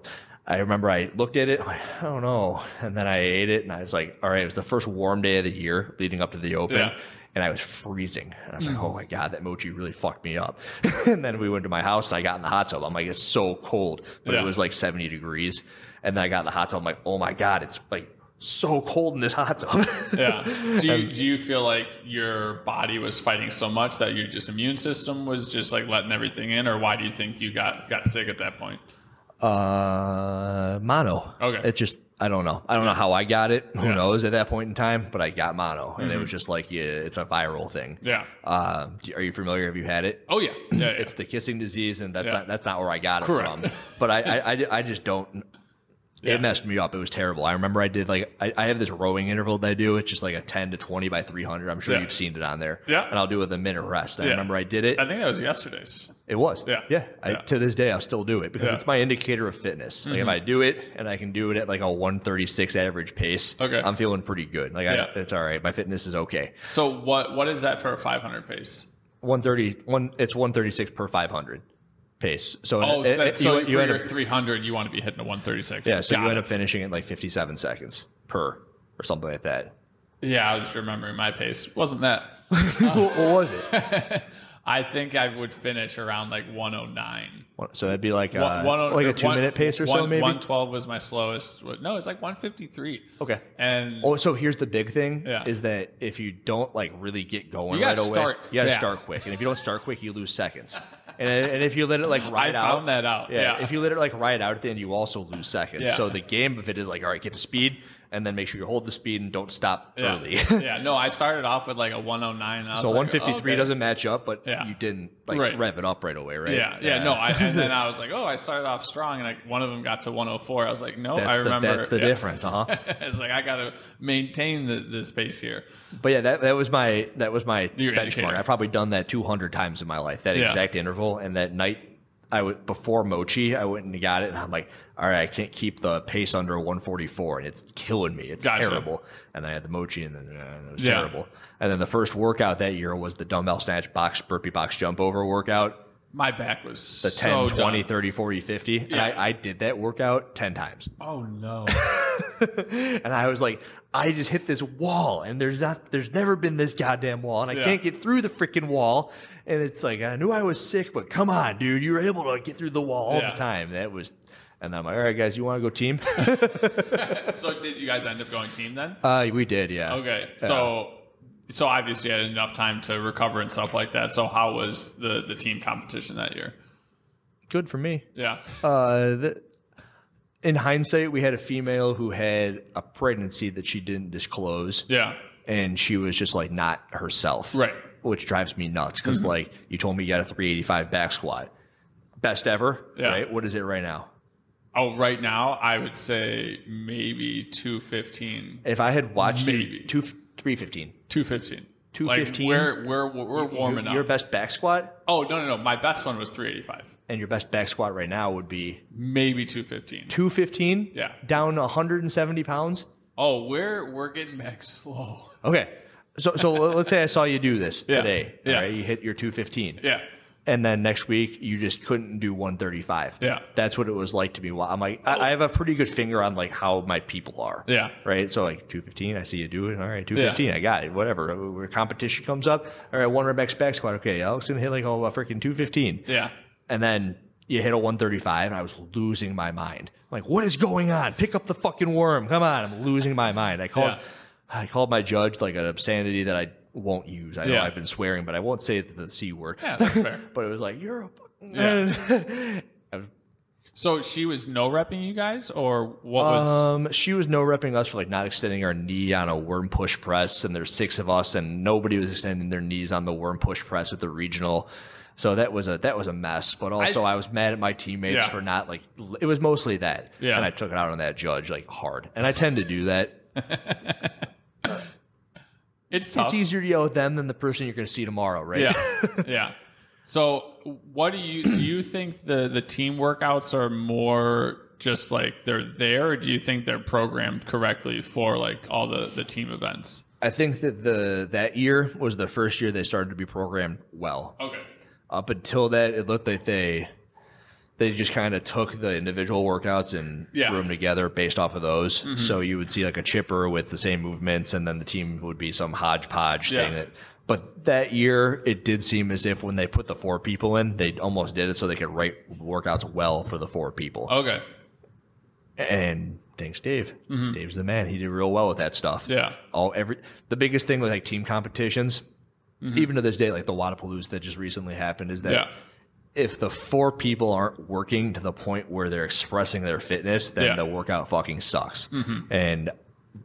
I remember I looked at it, I don't know. And then I ate it and I was like, all right, it was the first warm day of the year leading up to the Open. Yeah. And I was freezing. And I was like, oh my God, that mochi really fucked me up. And then we went to my house and I got in the hot tub. I'm like, it's so cold. But it was like 70 degrees. And then I got in the hot tub. I'm like, oh my God, it's like so cold in this hot tub. Yeah. Do you feel like your body was fighting so much that your just immune system was just like letting everything in? Or why do you think you got sick at that point? Mono. Okay. It just, I don't know. I don't know how I got it. Who knows at that point in time, but I got mono and it was just like, it's a viral thing. Yeah. Are you familiar? Have you had it? Oh yeah. It's the kissing disease and that's not where I got it from. But I just don't. It messed me up. It was terrible. I remember I did like, I have this rowing interval that I do. It's just like a 10 to 20 by 300. I'm sure you've seen it on there. Yeah. And I'll do it with a minute rest. I remember I did it. I think that was yesterday's. It was. Yeah. Yeah. To this day, I'll still do it because it's my indicator of fitness. Like if I do it and I can do it at like a 136 average pace, I'm feeling pretty good. Like it's all right. My fitness is okay. So what is that for a 500 pace? 130. It's 136 per 500. Pace. So, for your 300, you want to be hitting a 136. Yeah, so you end up finishing at like 57 seconds per or something like that. Yeah, I was remembering my pace. Wasn't that? What was it? I think I would finish around like 109. So that'd be like a 2-minute pace or so, maybe? 112 was my slowest. No, it's like 153. Okay. And so here's the big thing is that if you don't like really get going right away, you got to start quick. And if you don't start quick, you lose seconds. And if you let it like ride out. I found that out. Yeah. If you let it like ride out at the end, you also lose seconds. Yeah. So the game of it is like, all right, get to speed. and then make sure you hold the speed and don't stop early. Yeah, no, I started off with like a 109. And I was so like, 153 doesn't match up, but Yeah. you didn't like rev it up right away, right? Yeah. No, and then I was like, I started off strong, and one of them got to 104. I was like, no, I remember. That's the difference, It's like I got to maintain the pace here. But yeah, that was my Your benchmark. indicator. I've probably done that 200 times in my life, that exact interval. And that night, before Mochi, I went and got it, and I'm like, all right, I can't keep the pace under 144, and it's killing me. It's terrible. And I had the Mochi, and then it was terrible. And then the first workout that year was the dumbbell snatch box, burpee box jump over workout. My back was the 10, so 20, done. 30, 40, 50. Yeah. And I did that workout 10 times. Oh, no. And I was like, I just hit this wall, and there's never been this goddamn wall, and I can't get through the freaking wall. And it's like, I knew I was sick, but come on, dude, you were able to get through the wall all the time. And I'm like, all right, guys, you want to go team? So did you guys end up going team then? We did, yeah. Okay, so obviously you had enough time to recover and stuff like that. So how was the team competition that year? Good for me. Yeah. In hindsight, we had a female who had a pregnancy that she didn't disclose. Yeah. And she was just like not herself. Right. Which drives me nuts because like you told me you got a 385 back squat. Best ever, right? What is it right now? Oh, right now I would say maybe 215. If I had watched maybe 315. 215. 215. Like we're warming up. Your best back squat? Oh, no. My best one was 385. And your best back squat right now would be maybe 215. 215? Yeah. Down 170 pounds? Oh, we're getting back slow. Okay. So let's say I saw you do this today. Yeah. Right? You hit your 215. Yeah. And then next week, you just couldn't do 135. Yeah. That's what it was like to me. I'm like, I have a pretty good finger on like how my people are. Yeah. Right. So like 215, I see you do it. All right, 215, I got it. Whatever. Where competition comes up, all right, one rep max back squat. Okay, Alex gonna hit like a freaking 215. Yeah. And then you hit a 135, and I was losing my mind. I'm like, what is going on? Pick up the fucking worm. Come on. I'm losing my mind. I called my judge like an obscenity that I won't use. I know I've been swearing, but I won't say the C word. Yeah, that's fair. But it was like, you're a... So she was no repping you guys, or what was? She was no repping us for like not extending our knee on a worm push press, and there's 6 of us, and nobody was extending their knees on the worm push press at the regional. So that was a mess. But also, I was mad at my teammates for not like. It was mostly that, and I took it out on that judge like hard. And I tend to do that. It's tough. It's easier to yell at them than the person you're going to see tomorrow, right? Yeah, yeah. So, what do you think the team workouts are more just like they're there, or do you think they're programmed correctly for like all the team events? I think that that year was the first year they started to be programmed well. Okay. Up until that, it looked like they just kind of took the individual workouts and threw them together based off of those. Mm-hmm. So you would see like a chipper with the same movements, and then the team would be some hodgepodge thing. But that year, it did seem as if when they put the 4 people in, they almost did it so they could write workouts well for the 4 people. Okay. And thanks, Dave. Mm-hmm. Dave's the man. He did real well with that stuff. Yeah. The biggest thing with like team competitions, even to this day, like the Wadapalooza that just recently happened, is that if the 4 people aren't working to the point where they're expressing their fitness, then the workout fucking sucks. Mm-hmm. And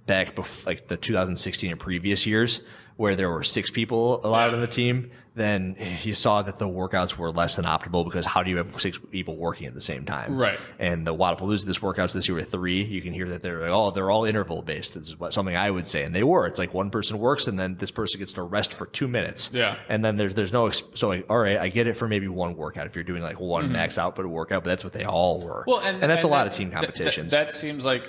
back like the 2016 and previous years, where there were 6 people allowed on the team, then you saw that the workouts were less than optimal, because how do you have 6 people working at the same time? Right. And the Wadapalooza, this workouts this year were 3. You can hear that they're like, they're all interval based. This is something I would say. And they were. It's like one person works, and then this person gets to rest for 2 minutes. Yeah. And then there's no, so like, all right, I get it for maybe one workout if you're doing like one max output workout, but that's what they all were. Well, and that's a lot of team competitions. That seems like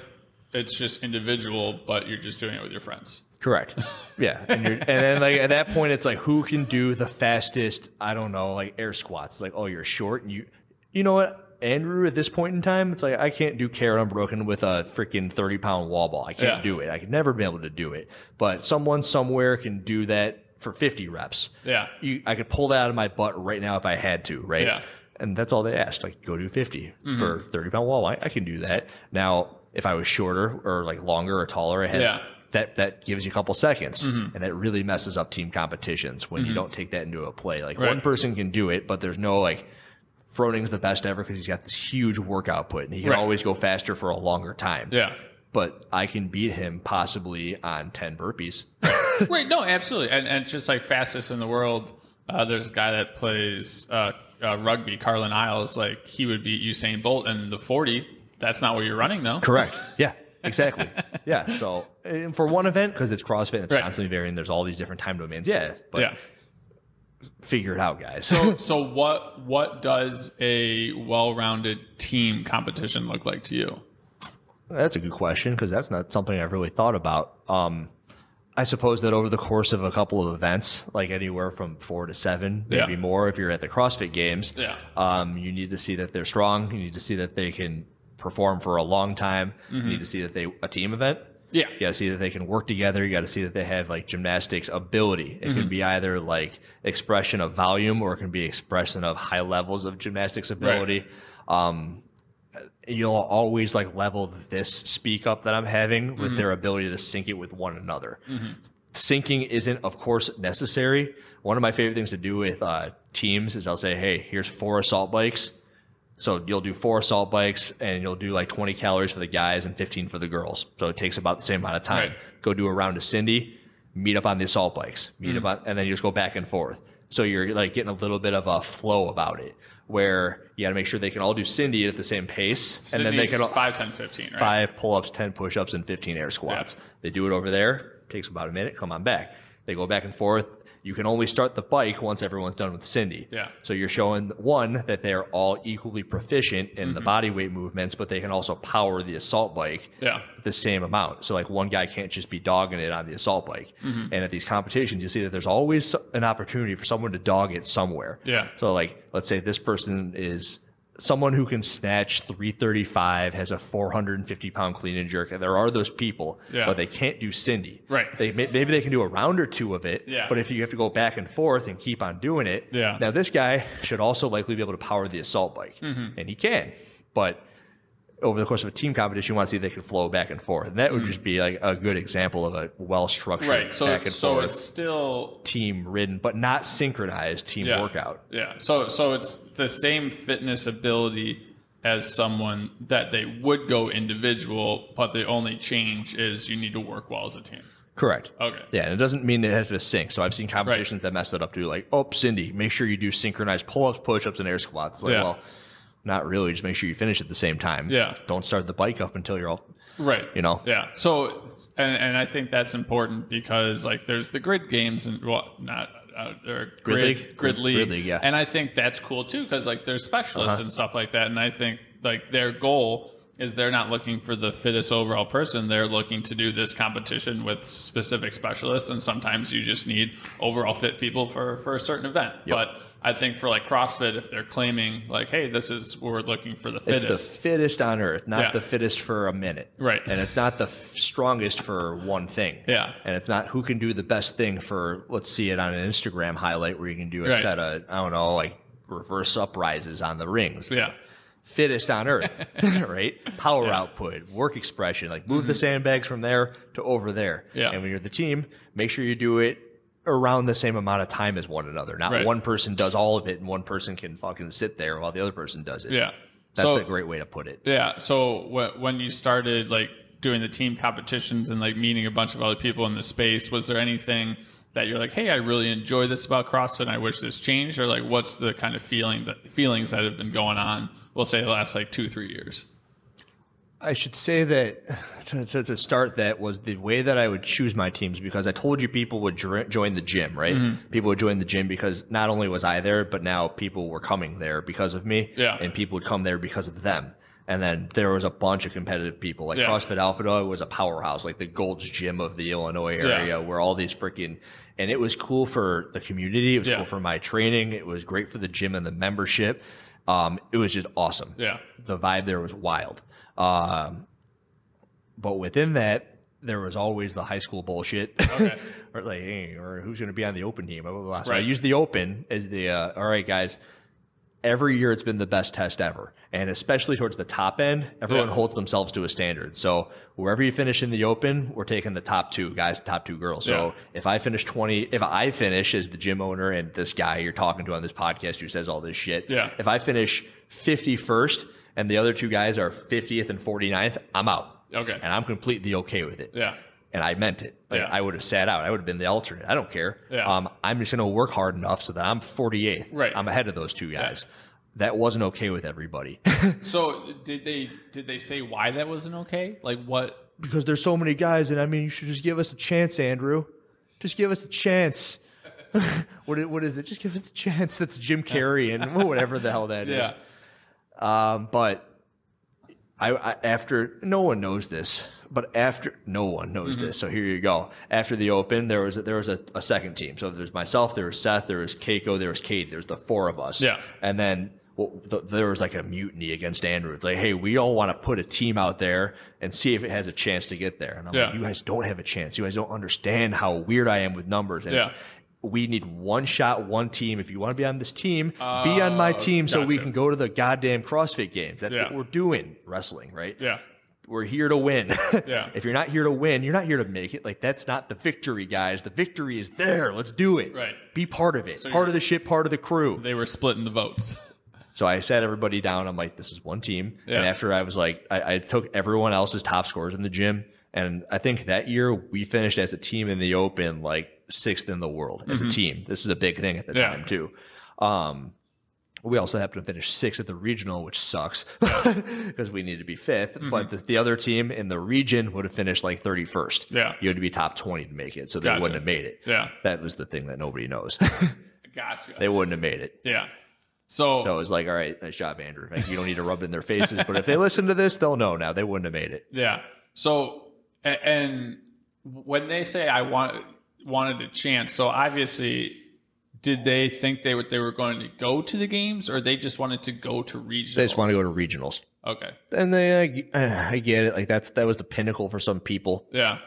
it's just individual, but you're just doing it with your friends. Correct. Yeah. And then like at that point, it's like, who can do the fastest, I don't know, like air squats? It's like, oh, you're short. And you know what, Andrew, at this point in time, it's like, I can't do carrot unbroken with a freaking 30-pound wall ball. I can't do it. I could never be able to do it. But someone somewhere can do that for 50 reps. Yeah. I could pull that out of my butt right now if I had to, right? Yeah. And that's all they asked. Like, go do 50 for 30-pound wall ball. I can do that. Now, if I was shorter or like longer or taller, I had that gives you a couple seconds, and that really messes up team competitions when you don't take that into a play. Like one person can do it, but there's no like Froning's the best ever because he's got this huge work output and he can always go faster for a longer time. Yeah. but I can beat him possibly on 10 burpees. Right. No, absolutely. And just like fastest in the world, there's a guy that plays rugby, Carlin Isles. Like he would beat Usain Bolt in the 40. That's not what you're running, though. Correct. Yeah, exactly. Yeah. So for one event, because it's CrossFit, and it's Right. constantly varying. There's all these different time domains. Yeah. But Yeah. figure it out, guys. So what does a well-rounded team competition look like to you? That's a good question, because that's not something I've really thought about. I suppose that over the course of a couple of events, like anywhere from 4 to 7, maybe Yeah. more if you're at the CrossFit Games, Yeah. you need to see that they're strong. You need to see that they can perform for a long time. You need to see that a team event. Yeah. You got to see that they can work together. You got to see that they have like gymnastics ability. It can be either like expression of volume, or it can be expression of high levels of gymnastics ability. You'll always like level this speak up that I'm having with their ability to sync it with one another. Syncing isn't, of course, necessary. One of my favorite things to do with teams is I'll say, hey, here's 4 assault bikes. So you'll do 4 assault bikes, and you'll do like 20 calories for the guys and 15 for the girls. So it takes about the same amount of time. Right. Go do a round of Cindy, meet up on the assault bikes, and then you just go back and forth. So you're like getting a little bit of a flow about it, where you got to make sure they can all do Cindy at the same pace, and then they can all 5, 10, 15, right? 5 pull-ups, 10 push-ups, and 15 air squats. Yeah. They do it over there. Takes about a minute. Come on back. They go back and forth. You can only start the bike once everyone's done with Cindy. Yeah. So you're showing, one, that they're all equally proficient in the body weight movements, but they can also power the assault bike the same amount. So like one guy can't just be dogging it on the assault bike. And at these competitions, you see that there's always an opportunity for someone to dog it somewhere. Yeah. So like, let's say this person is someone who can snatch 335, has a 450-pound clean and jerk, and there are those people, but they can't do Cindy. Right. Maybe they can do a round or 2 of it, Yeah. but if you have to go back and forth and keep on doing it, now this guy should also likely be able to power the assault bike, and he can. But over the course of a team competition, you want to see if they can flow back and forth. And that would just be like a good example of a well-structured back and forth. It's still team-ridden, but not synchronized team workout. Yeah. So it's the same fitness ability as someone that they would go individual, but the only change is you need to work well as a team. Correct. Okay. Yeah, and it doesn't mean it has to sync. So I've seen competitions that mess it up too. Like, oh, Cindy, make sure you do synchronized pull-ups, push-ups, and air squats. Like, well, not really. Just make sure you finish at the same time. Yeah. Don't start the bike up until you're all right. You know. Yeah. So and I think that's important because like there's the grid games and grid league. Yeah. And I think that's cool too because like there's specialists and stuff like that. And I think like their goal is they're not looking for the fittest overall person. They're looking to do this competition with specific specialists. And sometimes you just need overall fit people for a certain event. Yep. But I think for like CrossFit, if they're claiming like, hey, we're looking for the fittest. It's the fittest on earth, not the fittest for a minute. Right. And it's not the strongest for one thing. Yeah. And it's not who can do the best thing for, let's see it on an Instagram highlight where you can do a set of, I don't know, like reverse uprises on the rings. Yeah. Fittest on earth, right? Power output, work expression, like move the sandbags from there to over there. Yeah. And when you're the team, make sure you do it around the same amount of time as one another. Not one person does all of it and one person can fucking sit there while the other person does it. Yeah. That's a great way to put it. Yeah. So when you started like doing the team competitions and like meeting a bunch of other people in the space, was there anything that you're like, hey, I really enjoy this about CrossFit and I wish this changed? Or like, what's the kind of feelings that have been going on, we'll say the last like 2-3 years? I should say that to start that was the way that I would choose my teams, because I told you people would join the gym, right? People would join the gym because not only was I there, but now people were coming there because of me, and people would come there because of them. And then there was a bunch of competitive people. Like CrossFit Alpha Dog was a powerhouse, like the Gold's Gym of the Illinois area, where all these freaking... And it was cool for the community. It was cool for my training. It was great for the gym and the membership. It was just awesome. Yeah. The vibe there was wild. But within that, there was always the high school bullshit. Okay. Or like, hey, or who's going to be on the open team? Blah, blah, blah. So I used the open as the, all right, guys, every year it's been the best test ever. And especially towards the top end, everyone holds themselves to a standard. So wherever you finish in the open, we're taking the top 2 guys, top 2 girls. So if I finish as the gym owner and this guy you're talking to on this podcast who says all this shit, if I finish 51st and the other 2 guys are 50th and 49th, I'm out. Okay. And I'm completely okay with it. Yeah. And I meant it. Like, Yeah. I would have sat out. I would have been the alternate. I don't care. Yeah. I'm just going to work hard enough so that I'm 48th. Right. I'm ahead of those two guys. Yeah. That wasn't okay with everybody. So did they say why that wasn't okay? Like what? Because there's so many guys, and I mean, you should just give us a chance, Andrew. Just give us a chance. What is it? Just give us a chance. That's Jim Carrey and whatever the hell that is. But I after no one knows this, but after no one knows this. So here you go. After the Open, there was a second team. So there's myself, there was Seth, there was Keiko, there was Cade. There's the four of us. Yeah. And then there was like a mutiny against Andrew. It's like, hey, we all want to put a team out there and see if it has a chance to get there. And I'm like, you guys don't have a chance. You guys don't understand how weird I am with numbers. And we need one shot, one team. If you want to be on this team, be on my team so we can go to the goddamn CrossFit Games. That's what we're doing, wrestling, right? Yeah. We're here to win. Yeah. If you're not here to win, you're not here to make it. Like, that's not the victory, guys. The victory is there. Let's do it. Right. Be part of it. So Part of the shit, part of the crew. They were splitting the votes. So I sat everybody down. I'm like, this is one team. Yeah. And after I was like, I took everyone else's top scores in the gym. And I think that year we finished as a team in the Open, like 6th in the world as a team. This is a big thing at the time too. We also happened to finish 6th at the regional, which sucks because we need to be 5th. But the other team in the region would have finished like 31st. Yeah. You had to be top 20 to make it. So they wouldn't have made it. Yeah. That was the thing that nobody knows. Gotcha. They wouldn't have made it. Yeah. So it was like, all right, nice job, Andrew. Like, you don't need to rub it in their faces. But if they listen to this, they'll know now. They wouldn't have made it. yeah. So and when they say I wanted a chance, so obviously, did they think they were going to go to the games, or they just wanted to go to regionals? They just want to go to regionals. Okay. And I get it. Like, that was the pinnacle for some people. Yeah.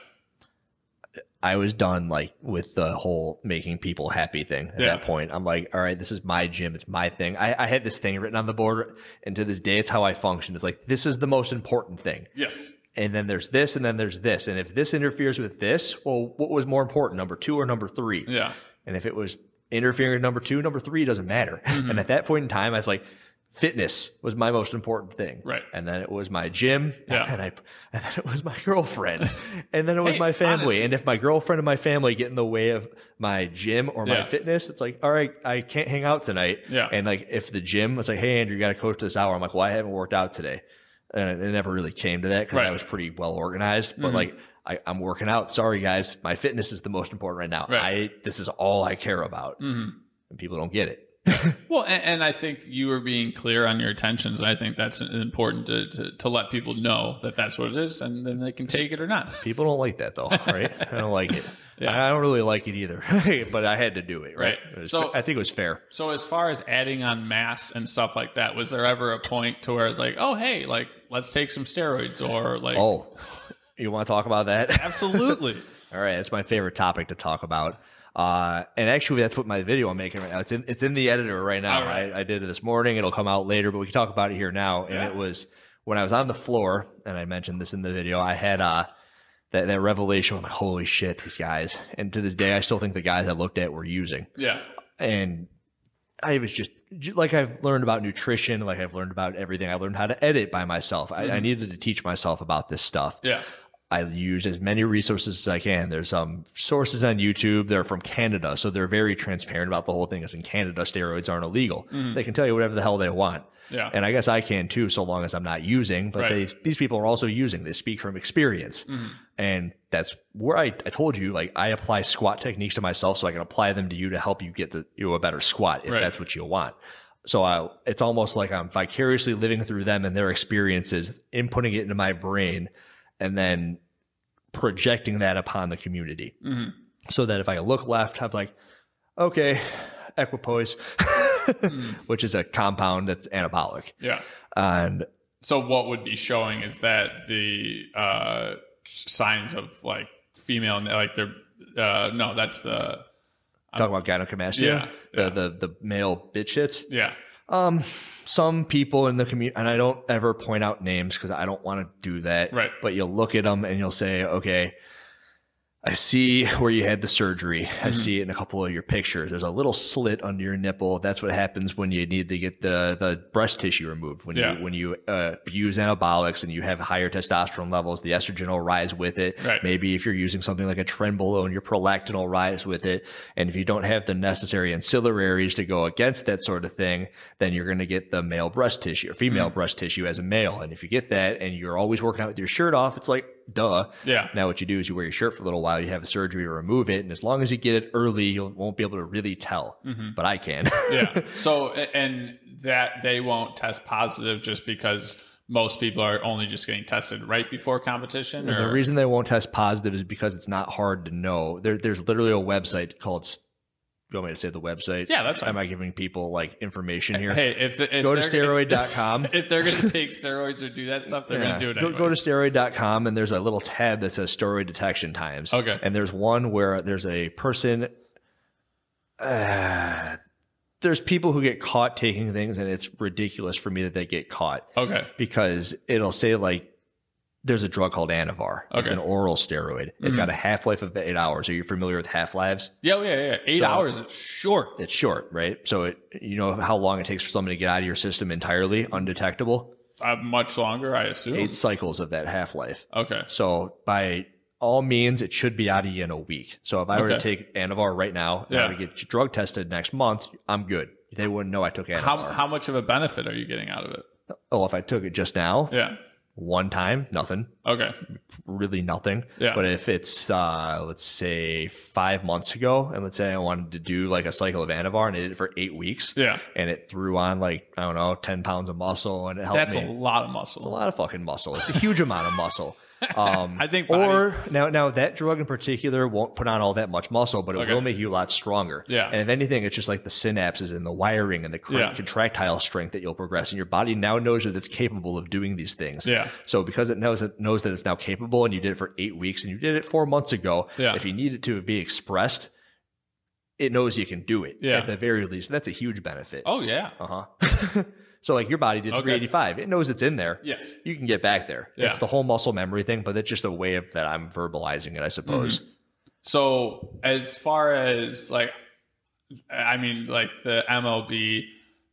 I was done like with the whole making people happy thing at that point. I'm like, all right, this is my gym. It's my thing. I had this thing written on the board, and to this day, it's how I function. It's like, this is the most important thing. Yes. And then there's this, and then there's this. And if this interferes with this, well, what was more important, number 2 or number 3? Yeah. And if it was interfering with number 2, number 3 doesn't matter. And at that point in time, I was like, fitness was my most important thing. Right. And then it was my gym. Yeah. And then it was my girlfriend. And then it was my family. Honesty. And if my girlfriend and my family get in the way of my gym or my fitness, it's like, all right, I can't hang out tonight. Yeah. And like, if the gym was like, hey, Andrew, you got to coach this hour. I'm like, well, I haven't worked out today. And it never really came to that because I was pretty well organized. But like, I'm working out. Sorry, guys. My fitness is the most important right now. Right. This is all I care about. And people don't get it. Well, and I think you were being clear on your intentions. And I think that's important to let people know that that's what it is, and then they can take it or not. People don't like that, though, right? I don't like it. I don't really like it either, but I had to do it, right? So I think it was fair. So as far as adding on mass and stuff like that, was there ever a point to where it's like, oh, hey, like, let's take some steroids, or like, oh, you want to talk about that? Absolutely. All right, that's my favorite topic to talk about. And actually, that's what my video I'm making right now. It's in the editor right now. Right. I did it this morning. It'll come out later, but we can talk about it here now. And it was when I was on the floor, and I mentioned this in the video. I had that revelation. I'm like, holy shit, these guys. And to this day, I still think the guys I looked at were using. Yeah. And I was just like, I've learned about nutrition, like I've learned about everything. I learned how to edit by myself. I needed to teach myself about this stuff. Yeah. I used as many resources as I can. There's some sources on YouTube. They're from Canada, so they're very transparent about the whole thing. As in Canada, steroids aren't illegal. They can tell you whatever the hell they want. Yeah. And I guess I can too, so long as I'm not using. But these people are also using. They speak from experience. And that's where I told you, like, I apply squat techniques to myself so I can apply them to you to help you get a better squat if that's what you want. So it's almost like I'm vicariously living through them and their experiences, inputting it into my brain, and then projecting that upon the community. So that if I look left, I'm like, okay, equipoise, which is a compound that's anabolic. Yeah. And so what would be showing is that the signs of like female, like they're, no, that's the... talking about gynecomastia, the male bitch shits. Yeah. Some people in the community, and I don't ever point out names because I don't want to do that. Right. But you'll look at them and you'll say, okay, I see where you had the surgery. I see it in a couple of your pictures. There's a little slit under your nipple. That's what happens when you need to get the breast tissue removed. When you use anabolics and you have higher testosterone levels, the estrogen will rise with it. Right. Maybe if you're using something like a trenbolone, your prolactin will rise with it. And if you don't have the necessary ancillaries to go against that sort of thing, then you're going to get the male breast tissue or female breast tissue as a male. And if you get that and you're always working out with your shirt off, it's like, duh. Yeah. Now what you do is you wear your shirt for a little while, you have a surgery to remove it, and as long as you get it early, you won't be able to really tell. But I can. Yeah. So, and that they won't test positive just because most people are only just getting tested right before competition? The reason they won't test positive is because it's not hard to know. There's literally a website called... You want me to say the website? Yeah, that's fine. Am I giving people like information here? Hey, if go to steroid.com. If they're going to take steroids or do that stuff, they're going to do it anyways. Go to steroid.com and there's a little tab that says steroid detection times. Okay. And there's one where there's a person, there's people who get caught taking things and it's ridiculous for me that they get caught. Okay. Because it'll say like, there's a drug called Anavar. Okay. It's an oral steroid. It's got a half-life of 8 hours. Are you familiar with half-lives? Yeah. 8 hours. It's short. It's short, right? So you know how long it takes for something to get out of your system entirely, undetectable? Much longer, I assume. 8 cycles of that half-life. Okay. So by all means, it should be out of you in a week. So if I were to take Anavar right now and I were to get drug tested next month, I'm good. They wouldn't know I took Anavar. How much of a benefit are you getting out of it? Oh, if I took it just now? Yeah. One time, nothing. Okay. Really nothing. Yeah. But if it's, let's say 5 months ago, and let's say I wanted to do like a cycle of Anavar and I did it for 8 weeks. Yeah. And it threw on like, I don't know, 10 pounds of muscle and it helped me. That's a lot of muscle. It's a lot of fucking muscle. It's a huge amount of muscle. I think now that drug in particular won't put on all that much muscle, but it will make you a lot stronger. Yeah. And if anything, it's just like the synapses and the wiring and the contractile strength that you'll progress. And your body now knows that it's capable of doing these things. Yeah. So because it knows that it's now capable and you did it for 8 weeks and you did it 4 months ago, if you need it to be expressed, it knows you can do it at the very least. That's a huge benefit. Oh, yeah. Uh-huh. So like your body did 385. It knows it's in there. Yes. You can get back there. Yeah. It's the whole muscle memory thing, but it's just a way of that I'm verbalizing it, I suppose. So as far as like, I mean, like the MLB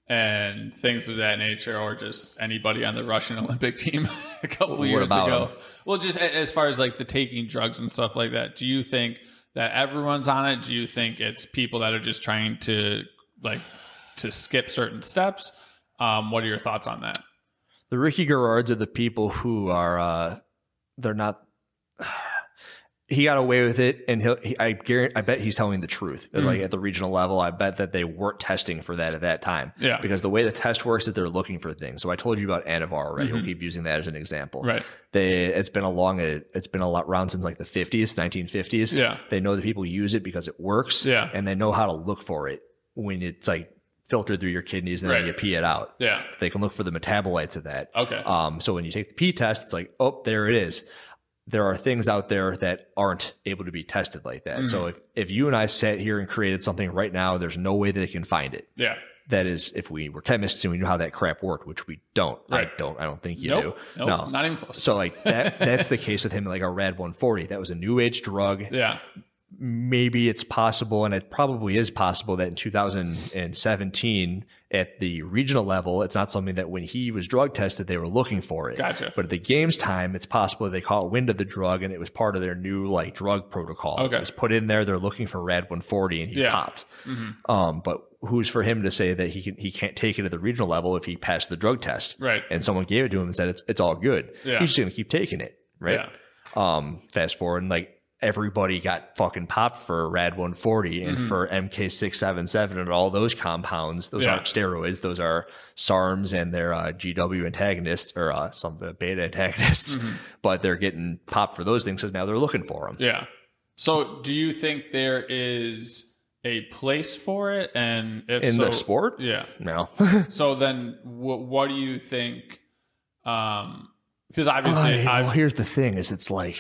and things of that nature, or just anybody on the Russian Olympic team a couple years ago. Well, just as far as like the taking drugs and stuff like that, do you think that everyone's on it? Do you think it's people that are just trying to like to skip certain steps? What are your thoughts on that? The Ricky Garards are the people who are, they're not, he got away with it. And I bet he's telling the truth. Like at the regional level, I bet that they weren't testing for that at that time. Yeah. Because the way the test works is that they're looking for things. So I told you about Anavar already. We'll keep using that as an example. Right. It's been a lot around since like the 50s, 1950s. Yeah. They know that people use it because it works. Yeah. And they know how to look for it when it's like filtered through your kidneys and then you pee it out. Yeah. So they can look for the metabolites of that. Okay. So when you take the pee test, it's like, oh, there it is. There are things out there that aren't able to be tested like that. So if you and I sat here and created something right now, there's no way that they can find it. Yeah. That is, if we were chemists and we knew how that crap worked, which we don't. Right. I don't think you do. Nope, no, not even close. So like that's the case with him, like a Rad 140. That was a new age drug. Yeah. Maybe it's possible, and it probably is possible, that in 2017 at the regional level, it's not something that when he was drug tested, they were looking for it. Gotcha. But at the games time, it's possible they caught wind of the drug and it was part of their new like drug protocol. Okay. It was put in there. They're looking for Rad 140 and he popped. But who's for him to say that he can't take it at the regional level if he passed the drug test? Right. And someone gave it to him and said it's all good. Yeah. He's just going to keep taking it. Right. Yeah. Fast forward and like, everybody got fucking popped for Rad 140 and for MK677 and all those compounds. Those aren't steroids. Those are SARMs and they're GW antagonists or some beta antagonists, but they're getting popped for those things because now they're looking for them. Yeah. So do you think there is a place for it? And if in the sport? Yeah. No. So then what do you think? Because obviously well, here's the thing is it's like,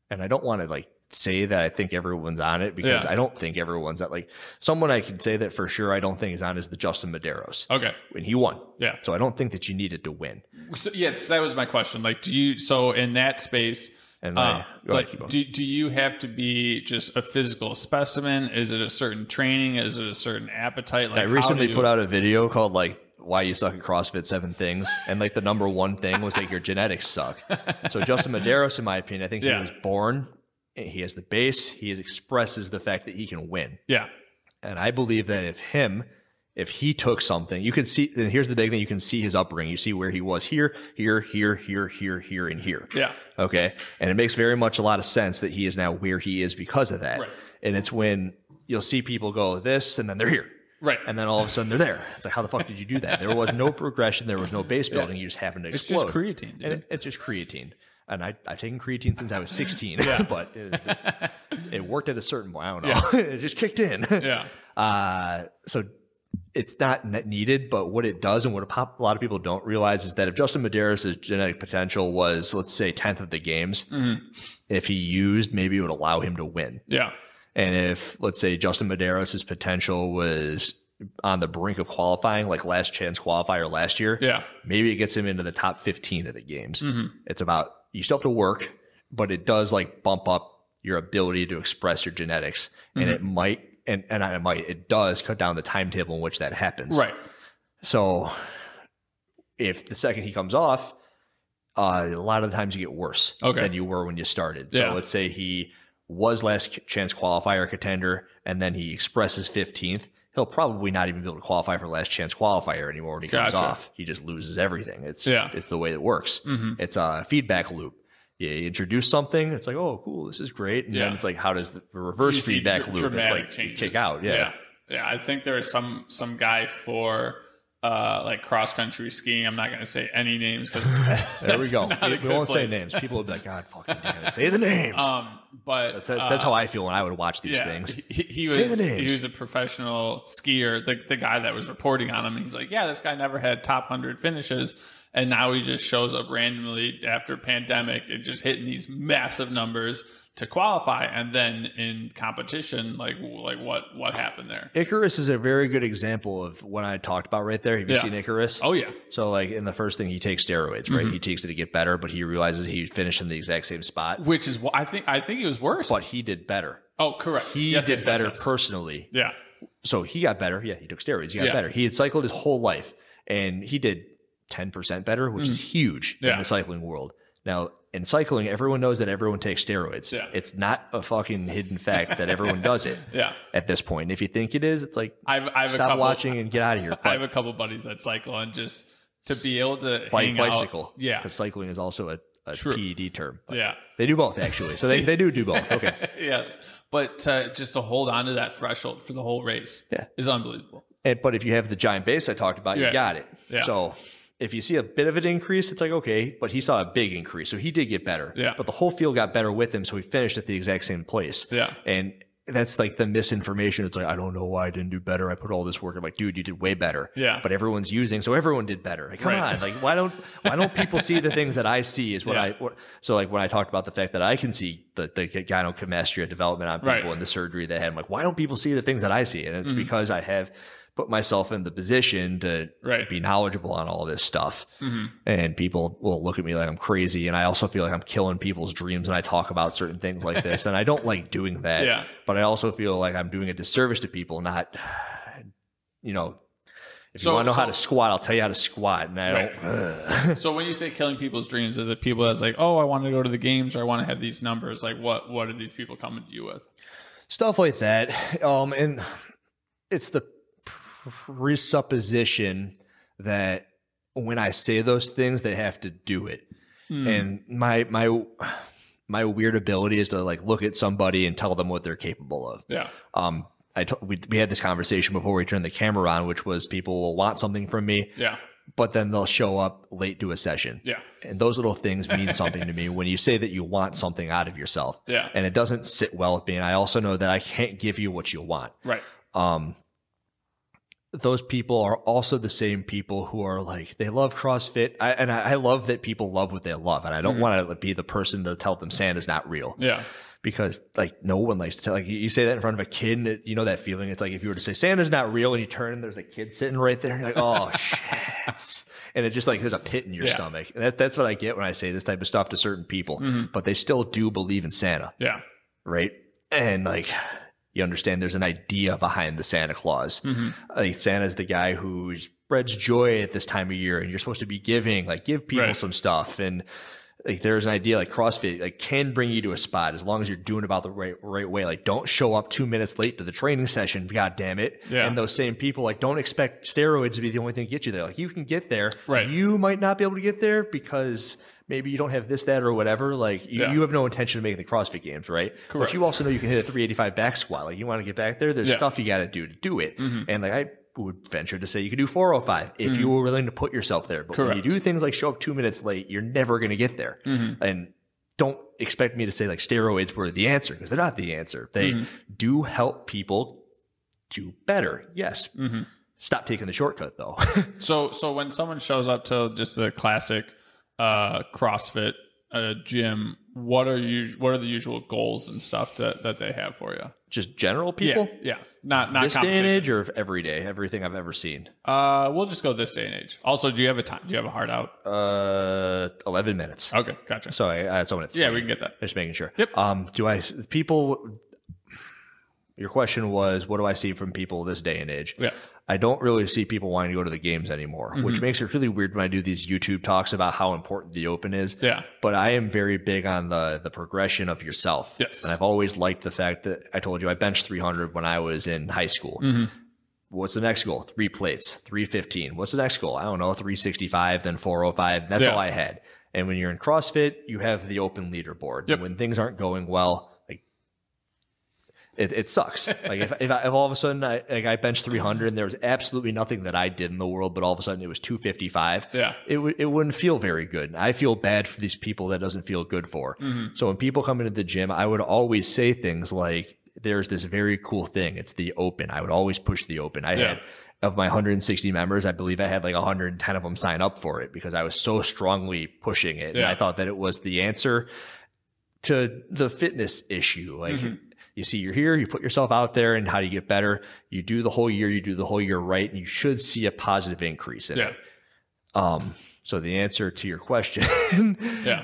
and I don't want to like say that I think everyone's on it because I don't think everyone's at like someone I can say that for sure I don't think is on is the Justin Medeiros. Okay. When he won. Yeah. So I don't think that you needed to win. So, yes, that was my question. Like, so in that space, And but do you have to be just a physical specimen? Is it a certain training? Is it a certain appetite? Like, I recently put out a video called like why you suck at CrossFit 7 things, and like the number one thing was like your genetics suck. So Justin Medeiros, in my opinion, I think he was born, he has the base, he expresses the fact that he can win. Yeah. And I believe that if he took something, you can see, and here's the big thing, you can see his upbringing. You see where he was here, and here. Yeah. Okay. And it makes very much a lot of sense that he is now where he is because of that. Right. And it's when you'll see people go this and then they're here. Right. And then all of a sudden they're there. It's like, how the fuck did you do that? There was no progression. There was no base building. You just happened to explode. It's just creatine, dude. And it's just creatine. And I've taken creatine since I was 16, but it worked at a certain point. I don't know. It just kicked in. Yeah. So it's not needed, but what it does and what a lot of people don't realize is that if Justin Medeiros' genetic potential was, let's say, 10th of the games, if he used, maybe it would allow him to win. Yeah. And if, let's say, Justin Medeiros' potential was on the brink of qualifying, like last chance qualifier last year, maybe it gets him into the top 15 of the games. It's about, you still have to work, but it does like bump up your ability to express your genetics. And it might, it does cut down the timetable in which that happens. Right. So if the second he comes off, a lot of the times you get worse than you were when you started. So let's say he was last chance qualifier contender, and then he expresses 15th. He'll probably not even be able to qualify for last chance qualifier anymore when he comes off. He just loses everything. It's the way it works. It's a feedback loop. You introduce something, it's like, oh, cool, this is great. And then it's like, how does the reverse feedback loop? It's like changes. Kick out. Yeah. I think there is some guy for like cross country skiing. I'm not going to say any names because there we go. We won't say names. People will be like, God fucking damn it, say the names. But that's how I feel when I would watch these things. He was a professional skier, the guy that was reporting on him. And he's like, yeah, this guy never had top 100 finishes. And now he just shows up randomly after pandemic and just hitting these massive numbers to qualify. And then in competition, like what happened there? Icarus is a very good example of what I talked about right there. Have you seen Icarus? Oh, yeah. So like in the first thing, he takes steroids, right? He takes it to get better, but he realizes he finished in the exact same spot. Which is what I think he was worse. But he did better. Oh, correct. He did better personally. Yeah. So he got better. Yeah, he took steroids. He got better. He had cycled his whole life, and he did 10% better, which is huge in the cycling world. Now, in cycling, everyone knows that everyone takes steroids. Yeah. It's not a fucking hidden fact that everyone does it at this point. If you think it is, it's like, stop watching and get out of here. I have a couple buddies that cycle, and just to be able to bicycle. Out, yeah. Because cycling is also a PED term. Yeah. They do both, actually. So they do both. Okay. Yes. But just to hold on to that threshold for the whole race is unbelievable. But if you have the giant base I talked about, you got it. Yeah. So if you see a bit of an increase, it's like, okay, but he saw a big increase. So he did get better. Yeah. But the whole field got better with him. So he finished at the exact same place. Yeah. And that's like the misinformation. It's like, I don't know why I didn't do better. I put all this work. I'm like, dude, you did way better. Yeah. But everyone's using, so everyone did better. Like, come on. Like, why don't people see the things that I see is so like when I talked about the fact that I can see the gynecomastia development on people and the surgery they had, I'm like, why don't people see the things that I see? And it's because I have put myself in the position to be knowledgeable on all this stuff. And people will look at me like I'm crazy. And I also feel like I'm killing people's dreams when I talk about certain things like this. And I don't like doing that. Yeah. But I also feel like I'm doing a disservice to people, not, if you want to know how to squat, I'll tell you how to squat. And I don't. So when you say killing people's dreams, is it people that's like, oh, I want to go to the games or I want to have these numbers? Like what are these people coming to you with? Stuff like that. And it's the presupposition that when I say those things, they have to do it. And my weird ability is to like look at somebody and tell them what they're capable of. Yeah. We had this conversation before we turned the camera on, which was people will want something from me. Yeah. But then they'll show up late to a session. Yeah. And those little things mean something to me when you say that you want something out of yourself. Yeah. And it doesn't sit well with me. And I also know that I can't give you what you want. Right. those people are also the same people who are like, they love CrossFit. I love that people love what they love. And I don't want to be the person to tell them Santa's not real. Yeah. Because like no one likes to tell, like you say that in front of a kid, and you know that feeling. It's like if you were to say Santa's not real and you turn and there's a kid sitting right there and you're like, oh shit. And it just like, there's a pit in your stomach. And that's what I get when I say this type of stuff to certain people, but they still do believe in Santa. Yeah. Right. And like, you understand there's an idea behind the Santa Claus. Like Santa's the guy who spreads joy at this time of year, and you're supposed to be giving, like give people some stuff. And like there's an idea like CrossFit like can bring you to a spot as long as you're doing about the right way. Like don't show up 2 minutes late to the training session. God damn it. Yeah. And those same people like don't expect steroids to be the only thing to get you there. Like you can get there. Right. You might not be able to get there because maybe you don't have this, that, or whatever. Like you have no intention of making the CrossFit Games, right? Correct. But you also know you can hit a 385 back squat. Like you want to get back there. There's stuff you got to do it. And like I would venture to say you could do 405 if you were willing to put yourself there. But when you do things like show up 2 minutes late, you're never going to get there. And don't expect me to say like steroids were the answer, because they're not the answer. They do help people do better. Yes. Stop taking the shortcut though. So when someone shows up to just the classic CrossFit gym, what are the usual goals and stuff that they have for you? Just general people? Yeah. Not this day and age, or every day, everything I've ever seen. We'll just go this day and age. Also, do you have a time? Do you have a hard out? 11 minutes. Okay, gotcha. So it's only 3. Yeah, we can get that. Just making sure. Yep. Your question was, what do I see from people this day and age? Yeah. I don't really see people wanting to go to the games anymore, which makes it really weird when I do these YouTube talks about how important the open is. Yeah. But I am very big on the progression of yourself. Yes. And I've always liked the fact that I told you I benched 300 when I was in high school. What's the next goal? 3 plates, 315. What's the next goal? I don't know, 365, then 405. That's all I had. And when you're in CrossFit, you have the open leaderboard. Yep. And when things aren't going well, it sucks. Like if all of a sudden I benched 300 and there was absolutely nothing that I did in the world, but all of a sudden it was 255. Yeah, it wouldn't feel very good. I feel bad for these people that doesn't feel good for. So when people come into the gym, I would always say things like, "There's this very cool thing. It's the open." I would always push the open. I had of my 160 members, I believe I had like 110 of them sign up for it because I was so strongly pushing it, and I thought that it was the answer to the fitness issue. Like. You see, you're here, you put yourself out there, and how do you get better? You do the whole year right, and you should see a positive increase in it. So the answer to your question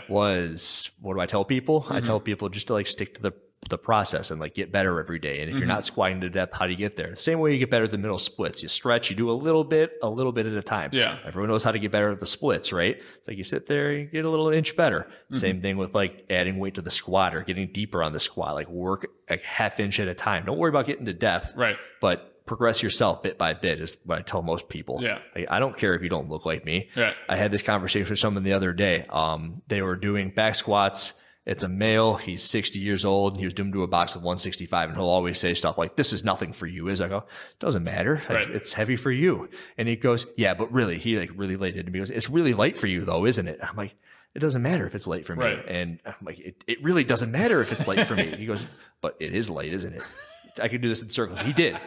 was, what do I tell people? I tell people just to like stick to the process and like get better every day. And if you're not squatting to depth, how do you get there? The same way you get better at the middle splits. You stretch, you do a little bit at a time. Yeah. Everyone knows how to get better at the splits, right? It's like you sit there, you get a little inch better. Same thing with like adding weight to the squat or getting deeper on the squat, like work a half inch at a time. Don't worry about getting to depth, right? But progress yourself bit by bit is what I tell most people. Yeah. Like, I don't care if you don't look like me. Yeah. I had this conversation with someone the other day. They were doing back squats. It's a male. He's 60 years old. He was doing to a box of 165, and he'll always say stuff like, "This is nothing for you." I go, "Doesn't matter. Like, it's heavy for you." And he goes, "Yeah, but really," he like really laid into me. He goes, "It's really light for you though, isn't it?" I'm like, "It doesn't matter if it's light for me." And I'm like, it really doesn't matter if it's light for me. He goes, "But it is light, isn't it? I can do this in circles." He did.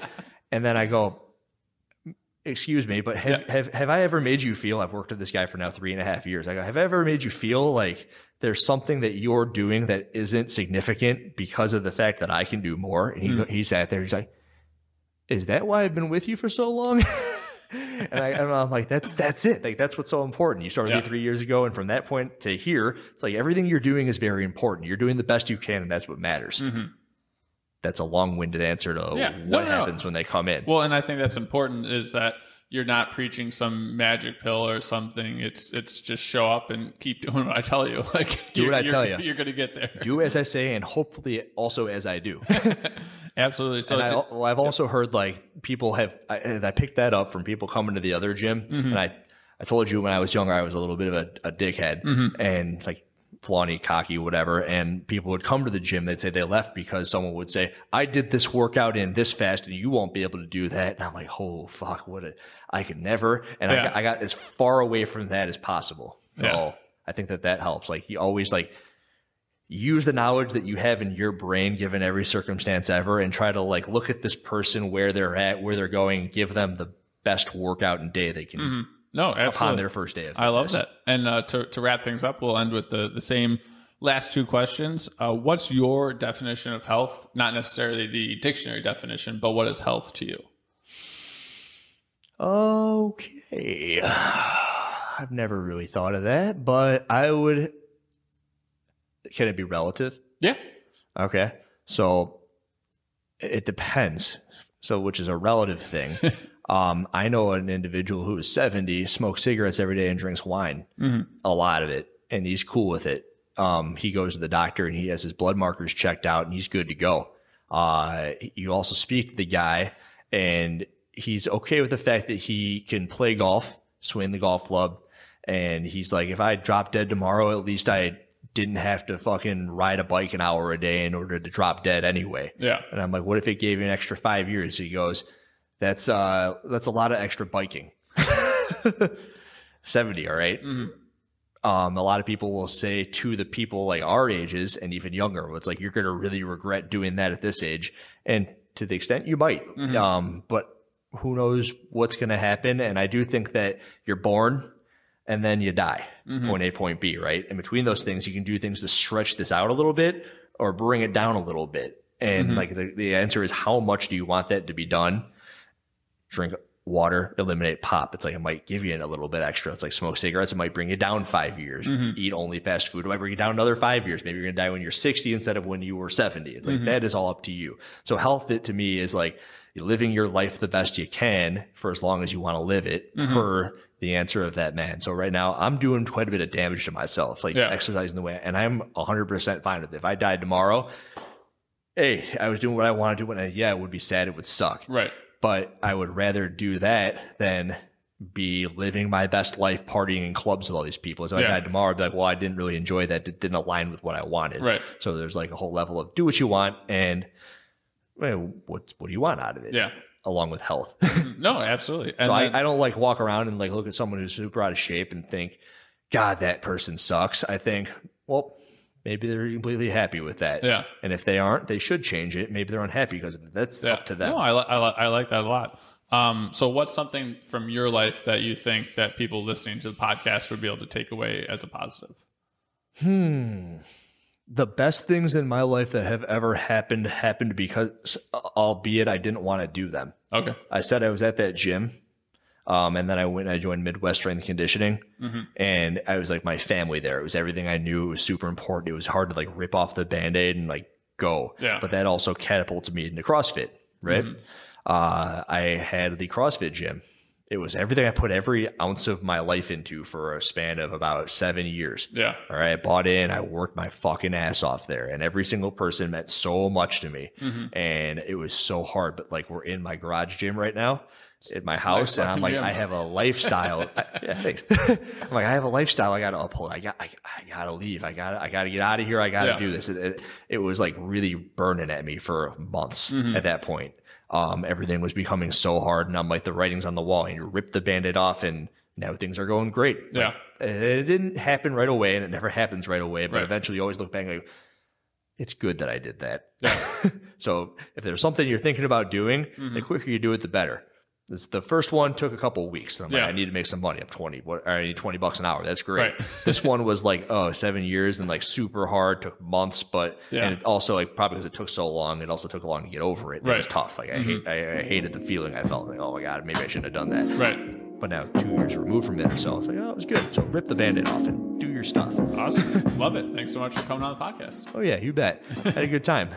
And then I go, "Excuse me, but have I ever made you feel," I've worked with this guy for now 3.5 years. I go, "Have I ever made you feel like there's something that you're doing that isn't significant because of the fact that I can do more?" And he sat there, he's like, "Is that why I've been with you for so long?" and I'm like, that's it. Like, that's what's so important. You started me 3 years ago. And from that point to here, it's like everything you're doing is very important. You're doing the best you can. And that's what matters. That's a long-winded answer to what happens when they come in. Well, and I think that's important is that you're not preaching some magic pill or something. It's just show up and keep doing what I tell you. Like, do what I tell you. You're going to get there. Do as I say, and hopefully also as I do. Absolutely. So I've also heard like people I picked that up from people coming to the other gym. And I told you when I was younger, I was a little bit of a dickhead and like flaunty, cocky, whatever. And people would come to the gym. They'd say they left because someone would say, "I did this workout in this fast and you won't be able to do that." And I'm like, "Oh fuck, I could never." And I got as far away from that as possible. So I think that helps. Like, you always like use the knowledge that you have in your brain, given every circumstance ever, and try to like look at this person where they're at, where they're going, give them the best workout and day they can No, absolutely. upon their first day of fitness. I love that. And to wrap things up, we'll end with the same last two questions. What's your definition of health? Not necessarily the dictionary definition, but what is health to you? Okay. I've never really thought of that, but I would... Can it be relative? Yeah. Okay. So it depends. So which is a relative thing. I know an individual who is 70, smokes cigarettes every day and drinks wine, a lot of it, and he's cool with it. He goes to the doctor and he has his blood markers checked out and he's good to go. You also speak to the guy and he's okay with the fact that he can play golf, swing the golf club. And he's like, if I drop dead tomorrow, at least I didn't have to fucking ride a bike an hour a day in order to drop dead anyway. Yeah. And I'm like, what if it gave you an extra 5 years? He goes, that's a lot of extra biking. 70, all right? A lot of people will say to the people like our ages and even younger, it's like, you're going to really regret doing that at this age. And to the extent you might, but who knows what's going to happen. And I do think that you're born and then you die, point A, point B, right? And between those things, you can do things to stretch this out a little bit or bring it down a little bit. And like the answer is, how much do you want that to be done? Drink water, eliminate pop. It's like, it might give you a little bit extra. It's like smoke cigarettes. It might bring you down 5 years. Eat only fast food. It might bring you down another 5 years. Maybe you're going to die when you're 60 instead of when you were 70. It's like, that is all up to you. So health, it to me is like living your life the best you can for as long as you want to live it per the answer of that man. So right now I'm doing quite a bit of damage to myself, like exercising the way, and I'm 100% fine with it. If I died tomorrow, hey, I was doing what I want to do. And it would be sad. It would suck. Right. But I would rather do that than be living my best life partying in clubs with all these people. So if I died tomorrow, I'd be like, well, I didn't really enjoy that. It didn't align with what I wanted. Right. So there's like a whole level of do what you want and what do you want out of it? Yeah. Along with health. No, absolutely. And so I don't like walk around and like look at someone who's super out of shape and think, God, that person sucks. I think, well, maybe they're completely happy with that. Yeah. And if they aren't, they should change it. Maybe they're unhappy because of it. That's up to them. No, I like that a lot. So what's something from your life that you think that people listening to the podcast would be able to take away as a positive? The best things in my life that have ever happened because, albeit I didn't want to do them. Okay. I said I was at that gym. And then I went and I joined Midwest Strength Conditioning and I was like my family there. It was everything I knew. It was super important. It was hard to like rip off the Band-Aid and like go. Yeah. But that also catapulted me into CrossFit, right? I had the CrossFit gym. It was everything I put every ounce of my life into for a span of about 7 years. Yeah. All right. I bought in, I worked my fucking ass off there and every single person meant so much to me and it was so hard. But like we're in my garage gym right now at my house and I'm like, I have a lifestyle. Yeah, thanks. I'm like, I have a lifestyle I got to uphold. I got to leave. I got to get out of here. I got to do this. It was like really burning at me for months at that point. Everything was becoming so hard and I'm like, the writing's on the wall and you rip the Band-Aid off and now things are going great. Yeah. Like, it didn't happen right away and it never happens right away, but eventually you always look back like, it's good that I did that. Yeah. So if there's something you're thinking about doing, the quicker you do it, the better. The first one took a couple of weeks. And I'm like, I need to make some money. I'm 20. I need $20 an hour. That's great. Right. This one was like, 7 years and like super hard, took months, but and it also like probably because it took so long, it also took long to get over it. It was tough. Like I hated the feeling I felt like, oh my God, maybe I shouldn't have done that. Right. But now 2 years removed from it, so it's like, oh, it was good. So rip the Band-Aid off and do your stuff. Awesome. Love it. Thanks so much for coming on the podcast. Oh yeah, you bet. Had a good time.